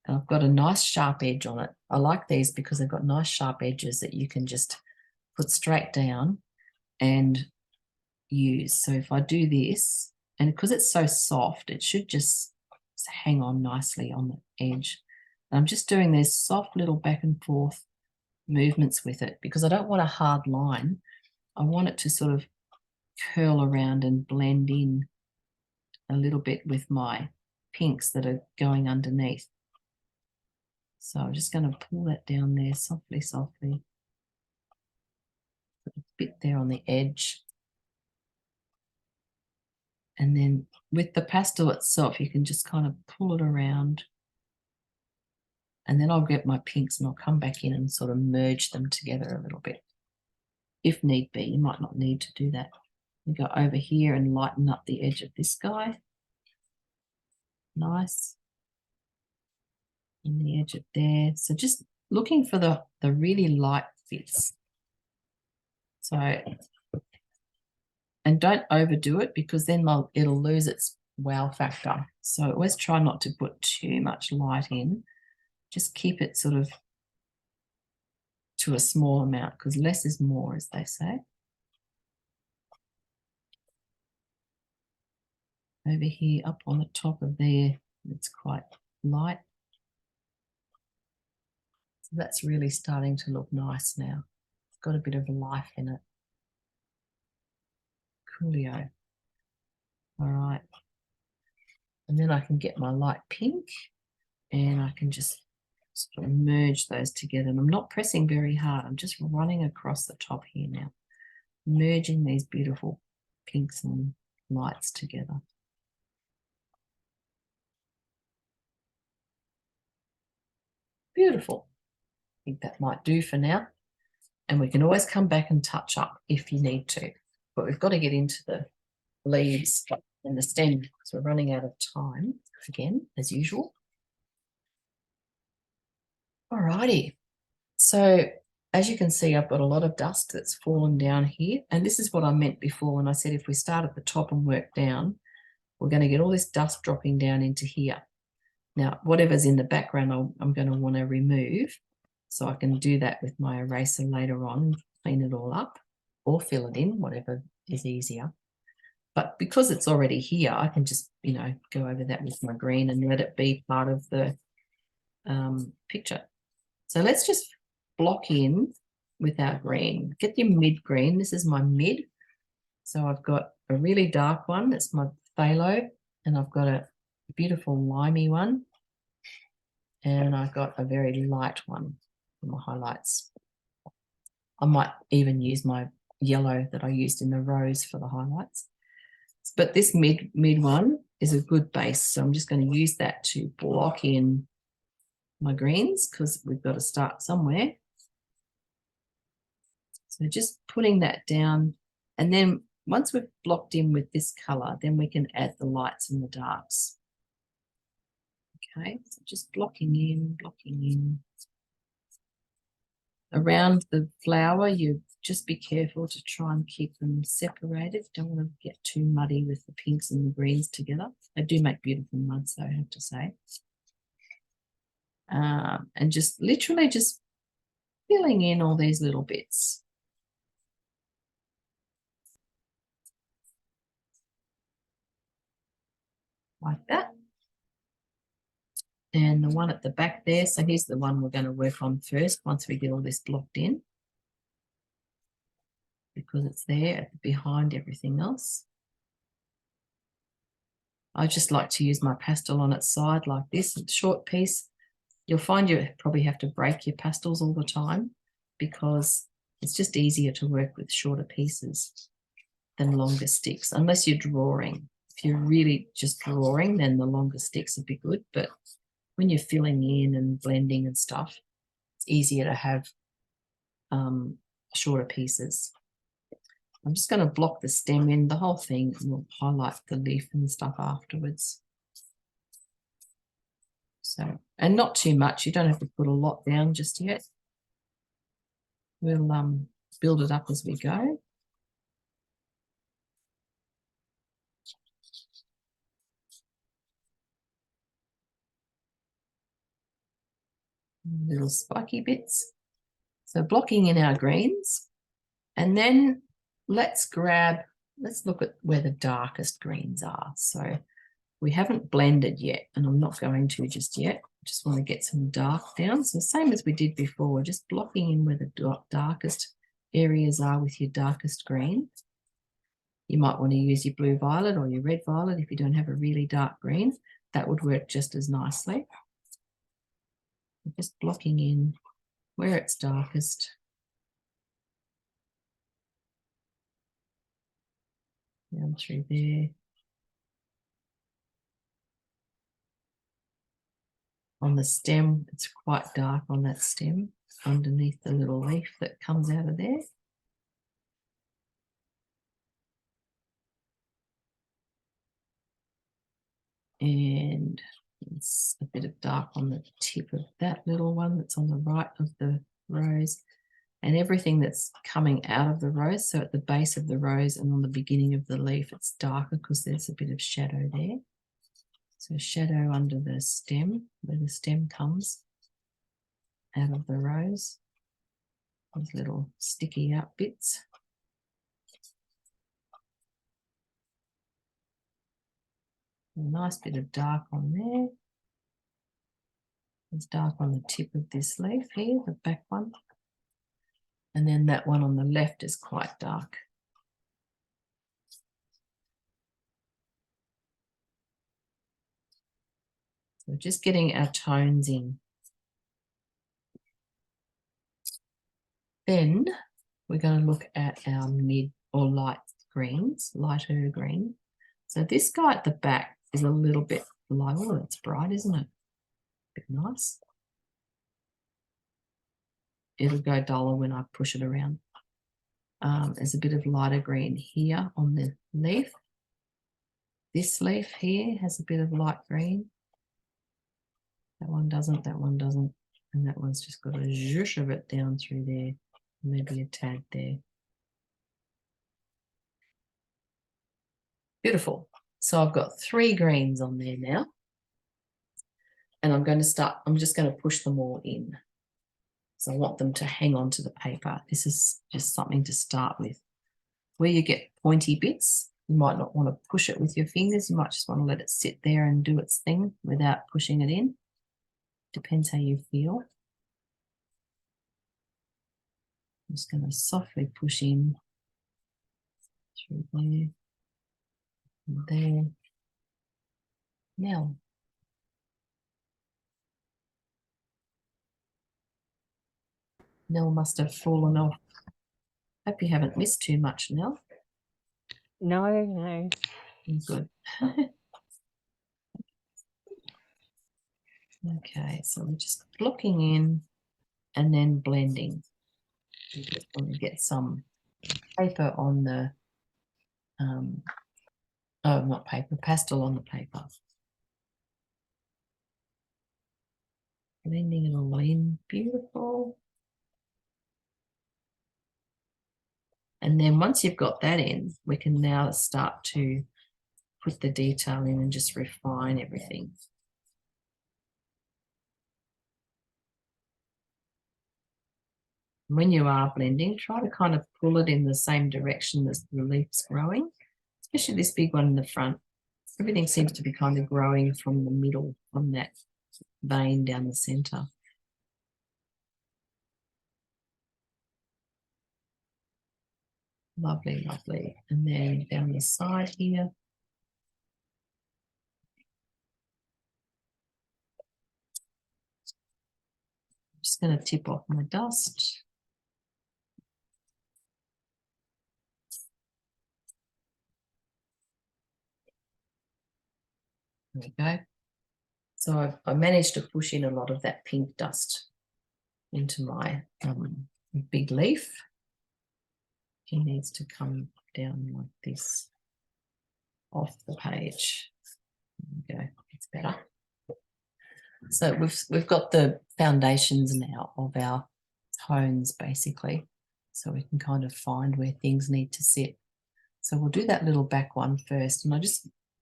And I've got a nice sharp edge on it. I like these because they've got nice sharp edges that you can just put straight down and use. So if I do this, and because it's so soft, it should just hang on nicely on the edge. And I'm just doing these soft little back and forth movements with it because I don't want a hard line. I want it to sort of curl around and blend in a little bit with my pinks that are going underneath. So I'm just going to pull that down there softly, softly. Put a bit there on the edge. And then with the pastel itself, you can just kind of pull it around. And then I'll get my pinks and I'll come back in and sort of merge them together a little bit. If need be, you might not need to do that. You go over here and lighten up the edge of this guy. Nice. And the edge of there. So just looking for the really light bits. So, and don't overdo it because then it'll lose its wow factor. So always try not to put too much light in. Just keep it sort of to a small amount because less is more, as they say. Over here, up on the top of there, it's quite light. So that's really starting to look nice now. It's got a bit of life in it. Coolio. All right. And then I can get my light pink and I can just sort of merge those together. And I'm not pressing very hard. I'm just running across the top here now, merging these beautiful pinks and lights together. Beautiful. I think that might do for now. And we can always come back and touch up if you need to. But we've got to get into the leaves and the stem because we're running out of time again, as usual. Alrighty. So as you can see, I've got a lot of dust that's fallen down here. And this is what I meant before when I said if we start at the top and work down, we're going to get all this dust dropping down into here. Now, whatever's in the background, I'm going to want to remove. So I can do that with my eraser later on, clean it all up or fill it in, whatever is easier. But because it's already here, I can just, go over that with my green and let it be part of the picture. So let's just block in with our green. Get your mid green. This is my mid. So I've got a really dark one. That's my phthalo. And I've got a beautiful limey one. And I've got a very light one for my highlights. I might even use my yellow that I used in the rose for the highlights. But this mid one is a good base. So I'm just going to use that to block in my greens because we've got to start somewhere. So just putting that down. And then once we've blocked in with this color, then we can add the lights and the darks. Okay, so just blocking in. Around the flower, you just be careful to try and keep them separated. Don't want to get too muddy with the pinks and the greens together. They do make beautiful muds, though, I have to say. And just literally just filling in all these little bits. Like that. And the one at the back there, so here's the one we're going to work on first once we get all this blocked in, because it's there behind everything else. I just like to use my pastel on its side like this, a short piece. You'll find you probably have to break your pastels all the time because it's just easier to work with shorter pieces than longer sticks, unless you're drawing. If you're really just drawing, then the longer sticks would be good. But when you're filling in and blending and stuff, it's easier to have shorter pieces. I'm just going to block the stem in, the whole thing, and we'll highlight the leaf and stuff afterwards. So, and not too much. You don't have to put a lot down just yet. We'll build it up as we go. Little spiky bits. So blocking in our greens, and then let's look at where the darkest greens are. So we haven't blended yet, and I'm not going to just yet. I just want to get some dark down. So same as we did before, we're just blocking in where the darkest areas are with your darkest green. You might want to use your blue violet or your red violet if you don't have a really dark green. That would work just as nicely. Just blocking in where it's darkest. Down through there. On the stem, it's quite dark on that stem, underneath the little leaf that comes out of there. And it's a bit of dark on the tip of that little one that's on the right of the rose, and everything that's coming out of the rose. So at the base of the rose and on the beginning of the leaf, it's darker because there's a bit of shadow there. So shadow under the stem, where the stem comes out of the rose. Those little sticky out bits. A nice bit of dark on there. There's dark on the tip of this leaf here, the back one. And then that one on the left is quite dark. So just getting our tones in. Then we're going to look at our mid or light greens, lighter green. So this guy at the back is a little bit light. Oh, it's bright, isn't it? Bit nice. It'll go duller when I push it around. There's a bit of lighter green here on the leaf. This leaf here has a bit of light green. That one doesn't, that one doesn't. And that one's just got a zhoosh of it down through there. Maybe a tad there. Beautiful. So I've got 3 greens on there now. And I'm just going to push them all in. So I want them to hang on to the paper. This is just something to start with. Where you get pointy bits, you might not want to push it with your fingers. You might just want to let it sit there and do its thing without pushing it in. Depends how you feel. I'm just going to softly push in through there and there. Now, Nell must have fallen off. Hope you haven't missed too much, Nell. No. Good. Okay, so we're just blocking in and then blending. You just want to get some paper on the, not paper, pastel on the paper. Blending it all in, beautiful. And then once you've got that in, we can now start to put the detail in and just refine everything. When you are blending, try to kind of pull it in the same direction as the leaf's growing, especially this big one in the front. Everything seems to be kind of growing from the middle, from that vein down the center. Lovely, lovely. And then down the side here. Just going to tip off my dust. There we go. So I managed to push in a lot of that pink dust into my big leaf. It needs to come down like this off the page. There we go. It's better. So we've got the foundations now of our tones basically, so we can kind of find where things need to sit. So we'll do that little back one first, and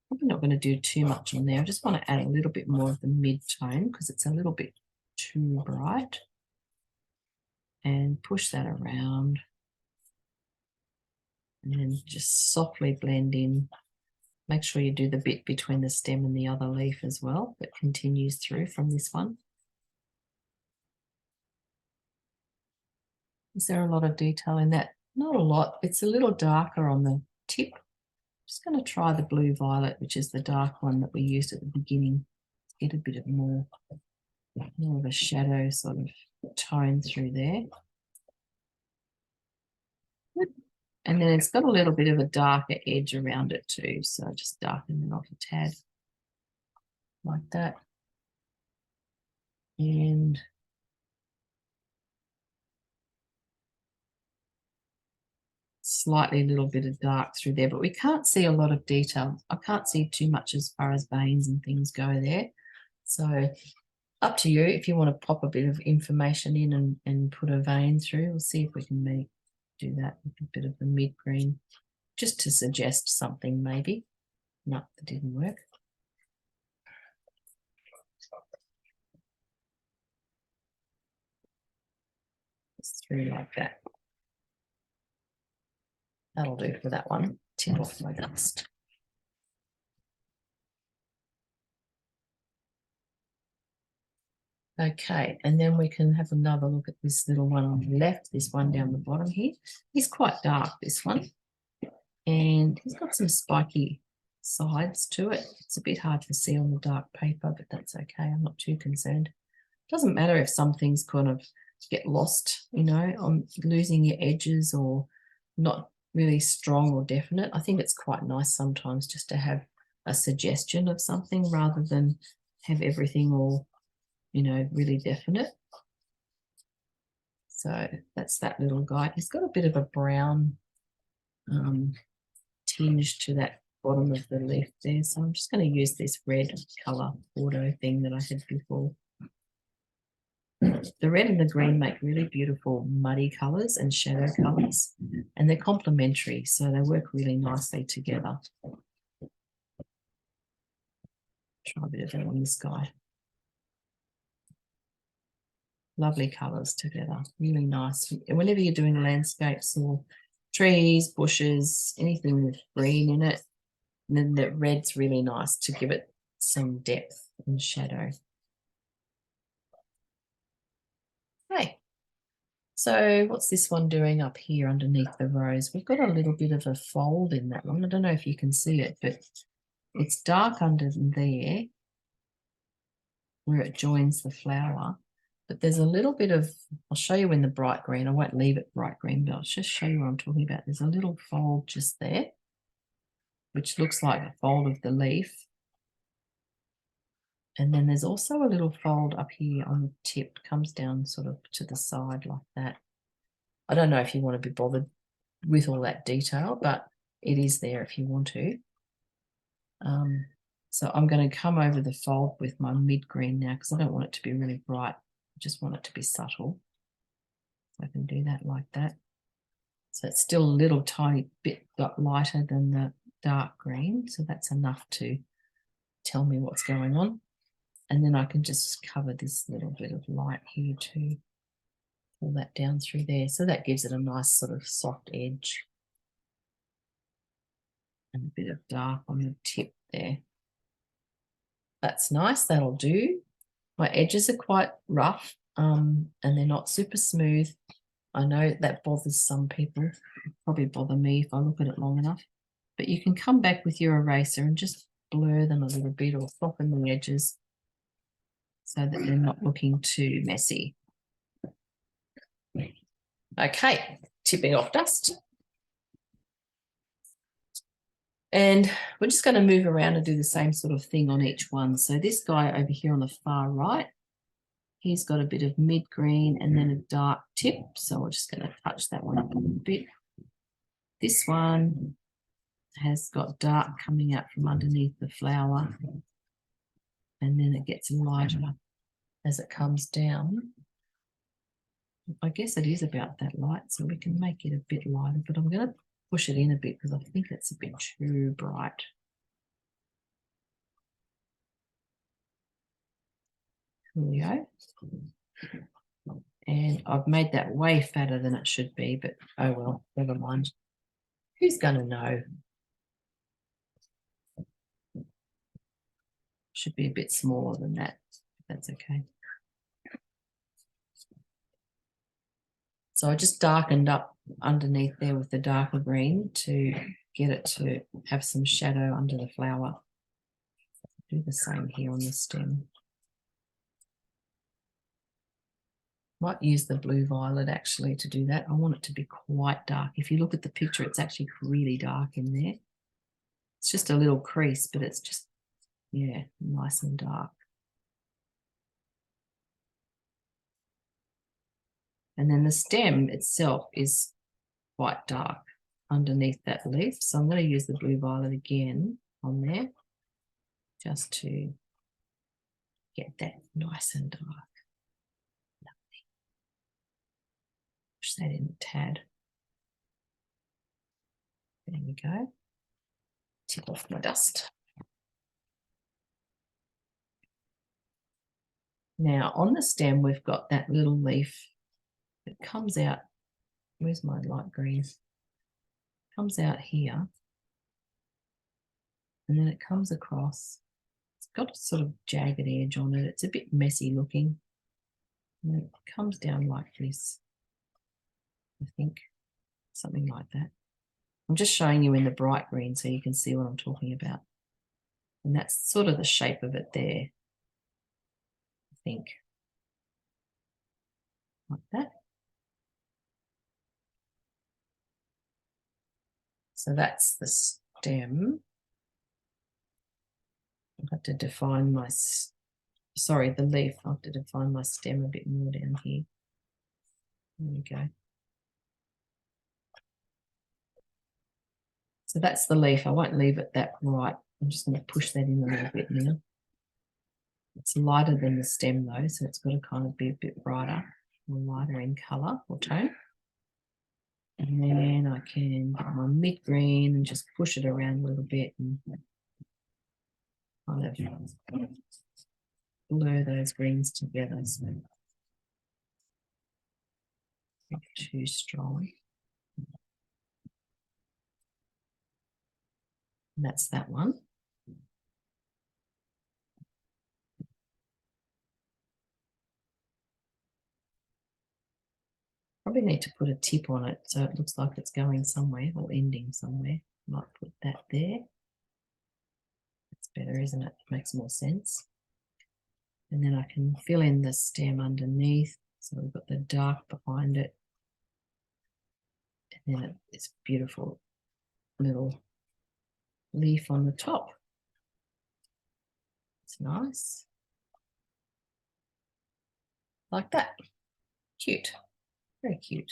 probably not going to do too much on there. I just want to add a little bit more of the mid-tone because it's a little bit too bright, and push that around and then just softly blend in. Make sure you do the bit between the stem and the other leaf as well that continues through from this one. Is there a lot of detail in that? Not a lot. It's a little darker on the tip. Just going to try the blue violet, which is the dark one that we used at the beginning. Get a bit of more of a shadow sort of tone through there. Good. And then it's got a little bit of a darker edge around it too. So just darken it off a tad like that. And slightly a little bit of dark through there, but we can't see a lot of detail. I can't see too much as far as veins and things go there. So up to you if you want to pop a bit of information in and put a vein through. We'll see if we can do that with a bit of the mid-green, just to suggest something maybe. No, that didn't work. Just through like that. That'll do for that one. Tip off my dust. Okay, and then we can have another look at this little one on the left, this one down the bottom here. He's quite dark, this one. And he's got some spiky sides to it. It's a bit hard to see on the dark paper, but that's okay. I'm not too concerned. Doesn't matter if some things kind of get lost, you know, on losing your edges or not really strong or definite. I think it's quite nice sometimes just to have a suggestion of something rather than have everything all, you know, really definite. So that's that little guy. He's got a bit of a brown tinge to that bottom of the leaf there. So I'm just going to use this red colour auto thing that I had before. The red and the green make really beautiful muddy colours and shadow colours, and they're complementary, so they work really nicely together. Try a bit of that on this guy. Lovely colours together, really nice. And whenever you're doing landscapes or trees, bushes, anything with green in it, and then the red's really nice to give it some depth and shadow. Okay, so what's this one doing up here underneath the rose? We've got a little bit of a fold in that one. I don't know if you can see it, but it's dark under there where it joins the flower. But there's a little bit of, I'll show you in the bright green. I won't leave it bright green, but I'll just show you what I'm talking about. There's a little fold just there, which looks like a fold of the leaf. And then there's also a little fold up here on the tip, comes down sort of to the side like that. I don't know if you want to be bothered with all that detail, but it is there if you want to. So I'm going to come over the fold with my mid-green now because I don't want it to be really bright. I just want it to be subtle. So I can do that like that. So it's still a little tiny bit lighter than the dark green. So that's enough to tell me what's going on. And then I can just cover this little bit of light here too. Pull that down through there. So that gives it a nice sort of soft edge. And a bit of dark on the tip there. That's nice, that'll do. My edges are quite rough and they're not super smooth. I know that bothers some people. It'll probably bother me if I look at it long enough. But you can come back with your eraser and just blur them a little bit or soften the edges so that they're not looking too messy. Okay, tipping off dust. And we're just going to move around and do the same sort of thing on each one. So this guy over here on the far right, he's got a bit of mid green and then a dark tip. So we're just going to touch that one up a little bit. This one has got dark coming out from underneath the flower. And then it gets lighter as it comes down. I guess it is about that light, so we can make it a bit lighter, but I'm going to push it in a bit because I think it's a bit too bright. Here we go. And I've made that way fatter than it should be, but oh well, never mind. Who's going to know? Should be a bit smaller than that. That's okay. So I just darkened up underneath there with the darker green to get it to have some shadow under the flower. Do the same here on the stem. Might use the blue violet actually to do that. I want it to be quite dark. If you look at the picture, it's actually really dark in there. It's just a little crease, but it's just, yeah, nice and dark. And then the stem itself is quite dark underneath that leaf. So I'm going to use the blue violet again on there just to get that nice and dark. Lovely. Push that in a tad. There we go. Tip off my dust. Now on the stem, we've got that little leaf that comes out. Where's my light green? Comes out here. And then it comes across. It's got a sort of jagged edge on it. It's a bit messy looking. And then it comes down like this. I think something like that. I'm just showing you in the bright green so you can see what I'm talking about. And that's sort of the shape of it there, I think. Like that. So that's the stem. I'll have to define my, sorry, the leaf. I'll have to define my stem a bit more down here. There we go. So that's the leaf. I won't leave it that bright. I'm just going to push that in a little bit now. It's lighter than the stem though, so it's got to kind of be a bit brighter or lighter in colour or tone. And then I can get my mid green and just push it around a little bit and kind of blur those greens together. So not too strong. And that's that one. Probably need to put a tip on it so it looks like it's going somewhere or ending somewhere. Might put that there. That's better, isn't it? Makes more sense. And then I can fill in the stem underneath. So we've got the dark behind it. And then it's beautiful little leaf on the top. It's nice. Like that. Cute. Very cute.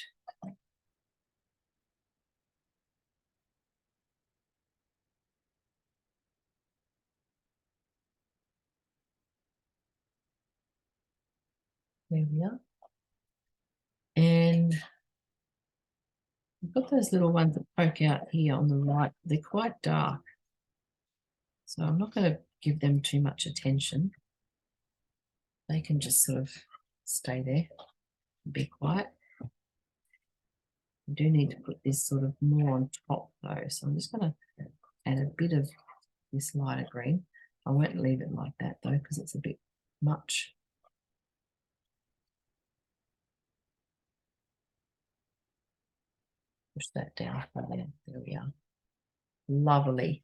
There we are. And I've got those little ones that poke out here on the right. They're quite dark. So I'm not going to give them too much attention. They can just sort of stay there and be quiet. I do need to put this sort of more on top though. So I'm just going to add a bit of this lighter green. I won't leave it like that though because it's a bit much. push that down from there. There we are. Lovely.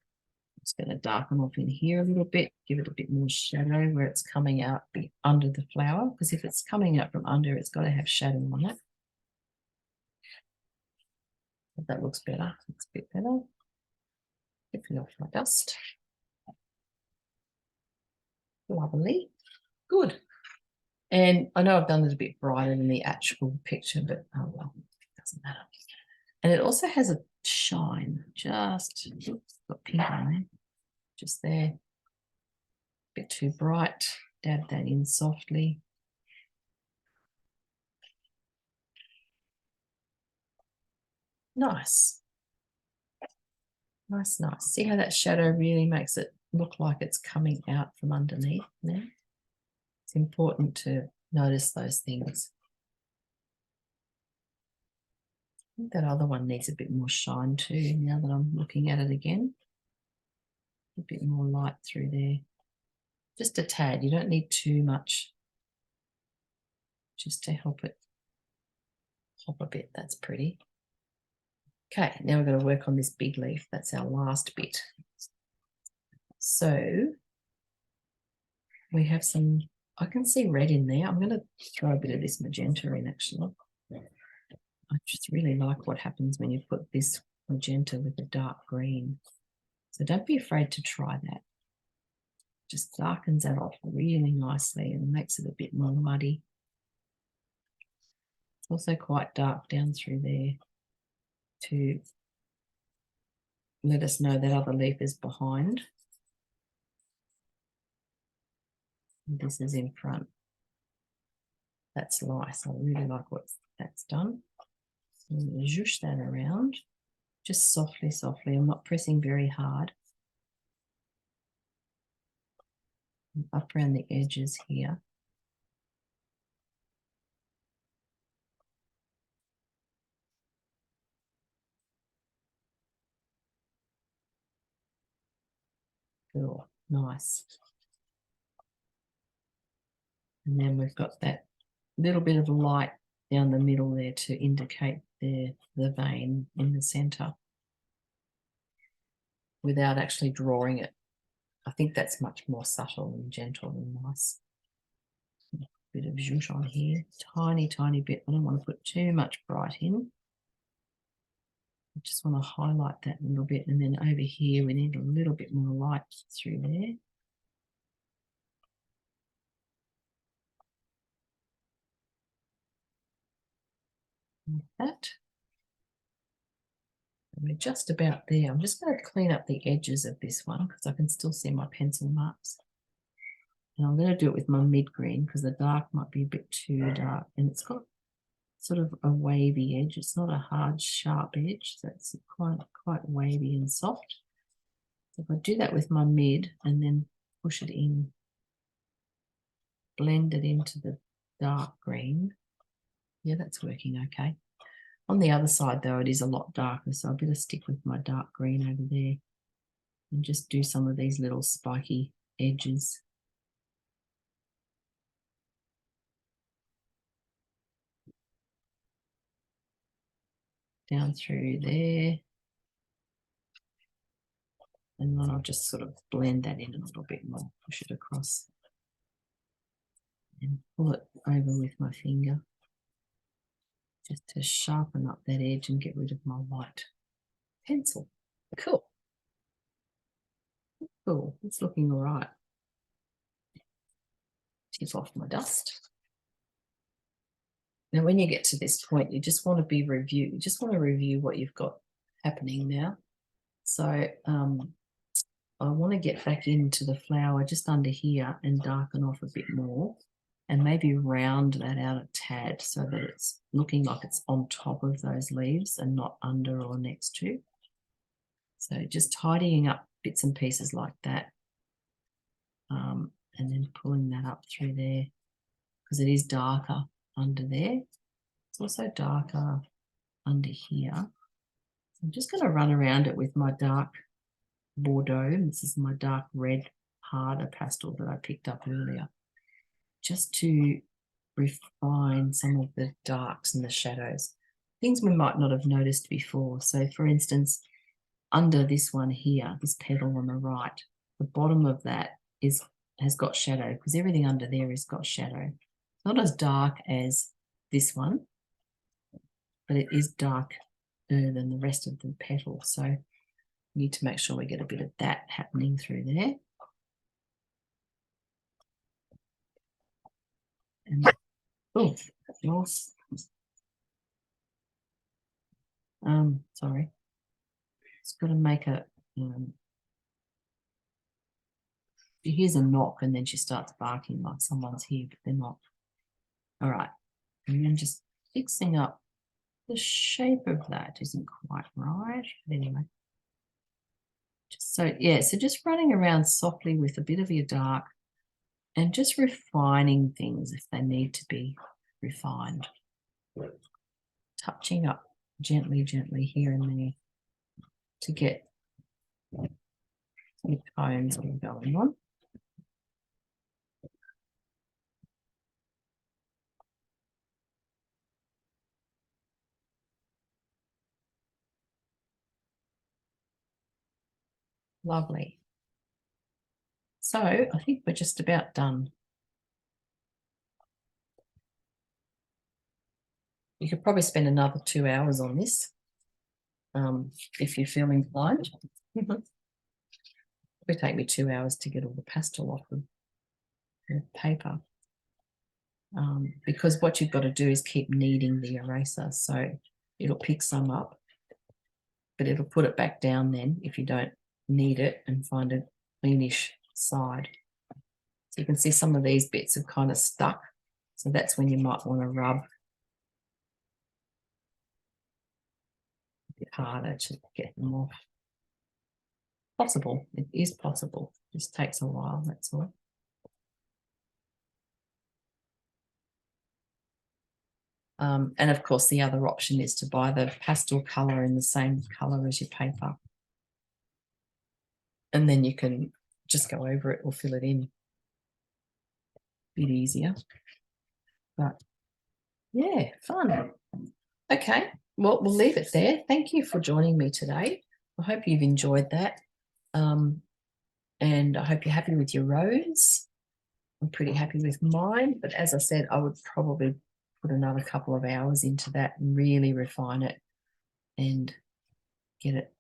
Just going to darken off in here a little bit, give it a bit more shadow where it's coming out under the flower, because if it's coming out from under, it's got to have shadow on it. But that looks better. Looks a bit better. Get it off my dust. Lovely. Good. And I know I've done it a bit brighter than the actual picture, but oh well, it doesn't matter. And it also has a shine, just got pink on there, just there. A bit too bright. Dab that in softly. Nice. Nice, nice. See how that shadow really makes it look like it's coming out from underneath now? It's important to notice those things. I think that other one needs a bit more shine too, now that I'm looking at it again. A bit more light through there. Just a tad. You don't need too much. Just to help it pop a bit. That's pretty. Okay, now we're going to work on this big leaf. That's our last bit. So we have some, I can see red in there. I'm going to throw a bit of this magenta in actually. I just really like what happens when you put this magenta with a dark green. So don't be afraid to try that. Just darkens that off really nicely and makes it a bit more muddy. It's also quite dark down through there to let us know that other leaf is behind. And this is in front. That's nice. I really like what that's done. So zhoosh that around. Just softly, softly. I'm not pressing very hard. Up around the edges here. Cool. Nice. And then we've got that little bit of light down the middle there to indicate the vein in the center without actually drawing it. I think that's much more subtle and gentle and nice. A bit of zhoosh on here, tiny, tiny bit. I don't want to put too much bright in. I just want to highlight that a little bit. And then over here, we need a little bit more light through there. Like that. And we're just about there. I'm just going to clean up the edges of this one because I can still see my pencil marks. And I'm going to do it with my mid-green because the dark might be a bit too dark. And it's got sort of a wavy edge. It's not a hard, sharp edge. So it's quite wavy and soft. So if I do that with my mid and then push it in, blend it into the dark green. Yeah, that's working okay. On the other side, though, it is a lot darker, so I better stick with my dark green over there and just do some of these little spiky edges. Down through there. And then I'll just sort of blend that in a little bit more, push it across and pull it over with my finger just to sharpen up that edge and get rid of my white pencil. Cool. Cool, it's looking all right. Tip off my dust. Now, when you get to this point, you just want to review what you've got happening now. So I want to get back into the flower just under here and darken off a bit more and maybe round that out a tad so that it's looking like it's on top of those leaves and not under or next to. So just tidying up bits and pieces like that, and then pulling that up through there because it is darker under there. It's also darker under here. So I'm just going to run around it with my dark Bordeaux. This is my dark red harder pastel that I picked up earlier, just to refine some of the darks and the shadows. I things we might not have noticed before. So for instance, under this one here, this petal on the right, the bottom of that has got shadow, because everything under there has got shadow. It's not as dark as this one, but it is darker than the rest of the petal. So we need to make sure we get a bit of that happening through there. And oh, lost. Sorry. It's got to make a she hears a knock and then she starts barking like someone's here, but they're not. All right. And then just fixing up the shape of that isn't quite right. But anyway. So yeah, so just running around softly with a bit of your dark and just refining things if they need to be refined. Touching up gently, gently here and there to get your tones going on. Lovely. So I think we're just about done. You could probably spend another 2 hours on this if you feel inclined. It would take me 2 hours to get all the pastel off the paper. Because what you've got to do is keep kneading the eraser. So it'll pick some up, but it'll put it back down then if you don't knead it and find a cleanish side. So you can see some of these bits have kind of stuck. So that's when you might want to rub a bit harder to get them off. Possible. It is possible. It just takes a while, that's all. And of course, the other option is to buy the pastel colour in the same colour as your paper. And then you can just go over it or fill it in. A bit easier. But yeah, fun. Okay, well, we'll leave it there. Thank you for joining me today. I hope you've enjoyed that. And I hope you're happy with your rose. I'm pretty happy with mine. But as I said, I would probably put another couple of hours into that and really refine it and get it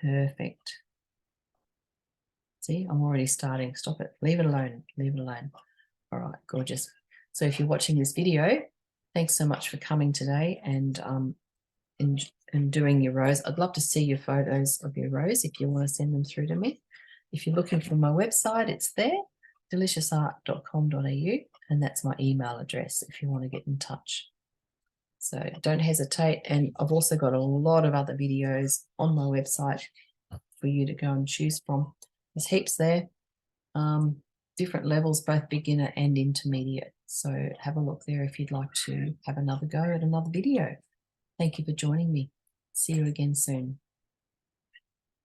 perfect. See, I'm already starting. Stop it. Leave it alone. Leave it alone. All right, gorgeous. So if you're watching this video, thanks so much for coming today and doing your rose. I'd love to see your photos of your rose if you want to send them through to me. If you're looking for my website, it's there, deliciousart.com.au, and that's my email address if you want to get in touch. So don't hesitate. And I've also got a lot of other videos on my website for you to go and choose from. There's heaps there, different levels, both beginner and intermediate. So have a look there if you'd like to have another go at another video. Thank you for joining me. See you again soon.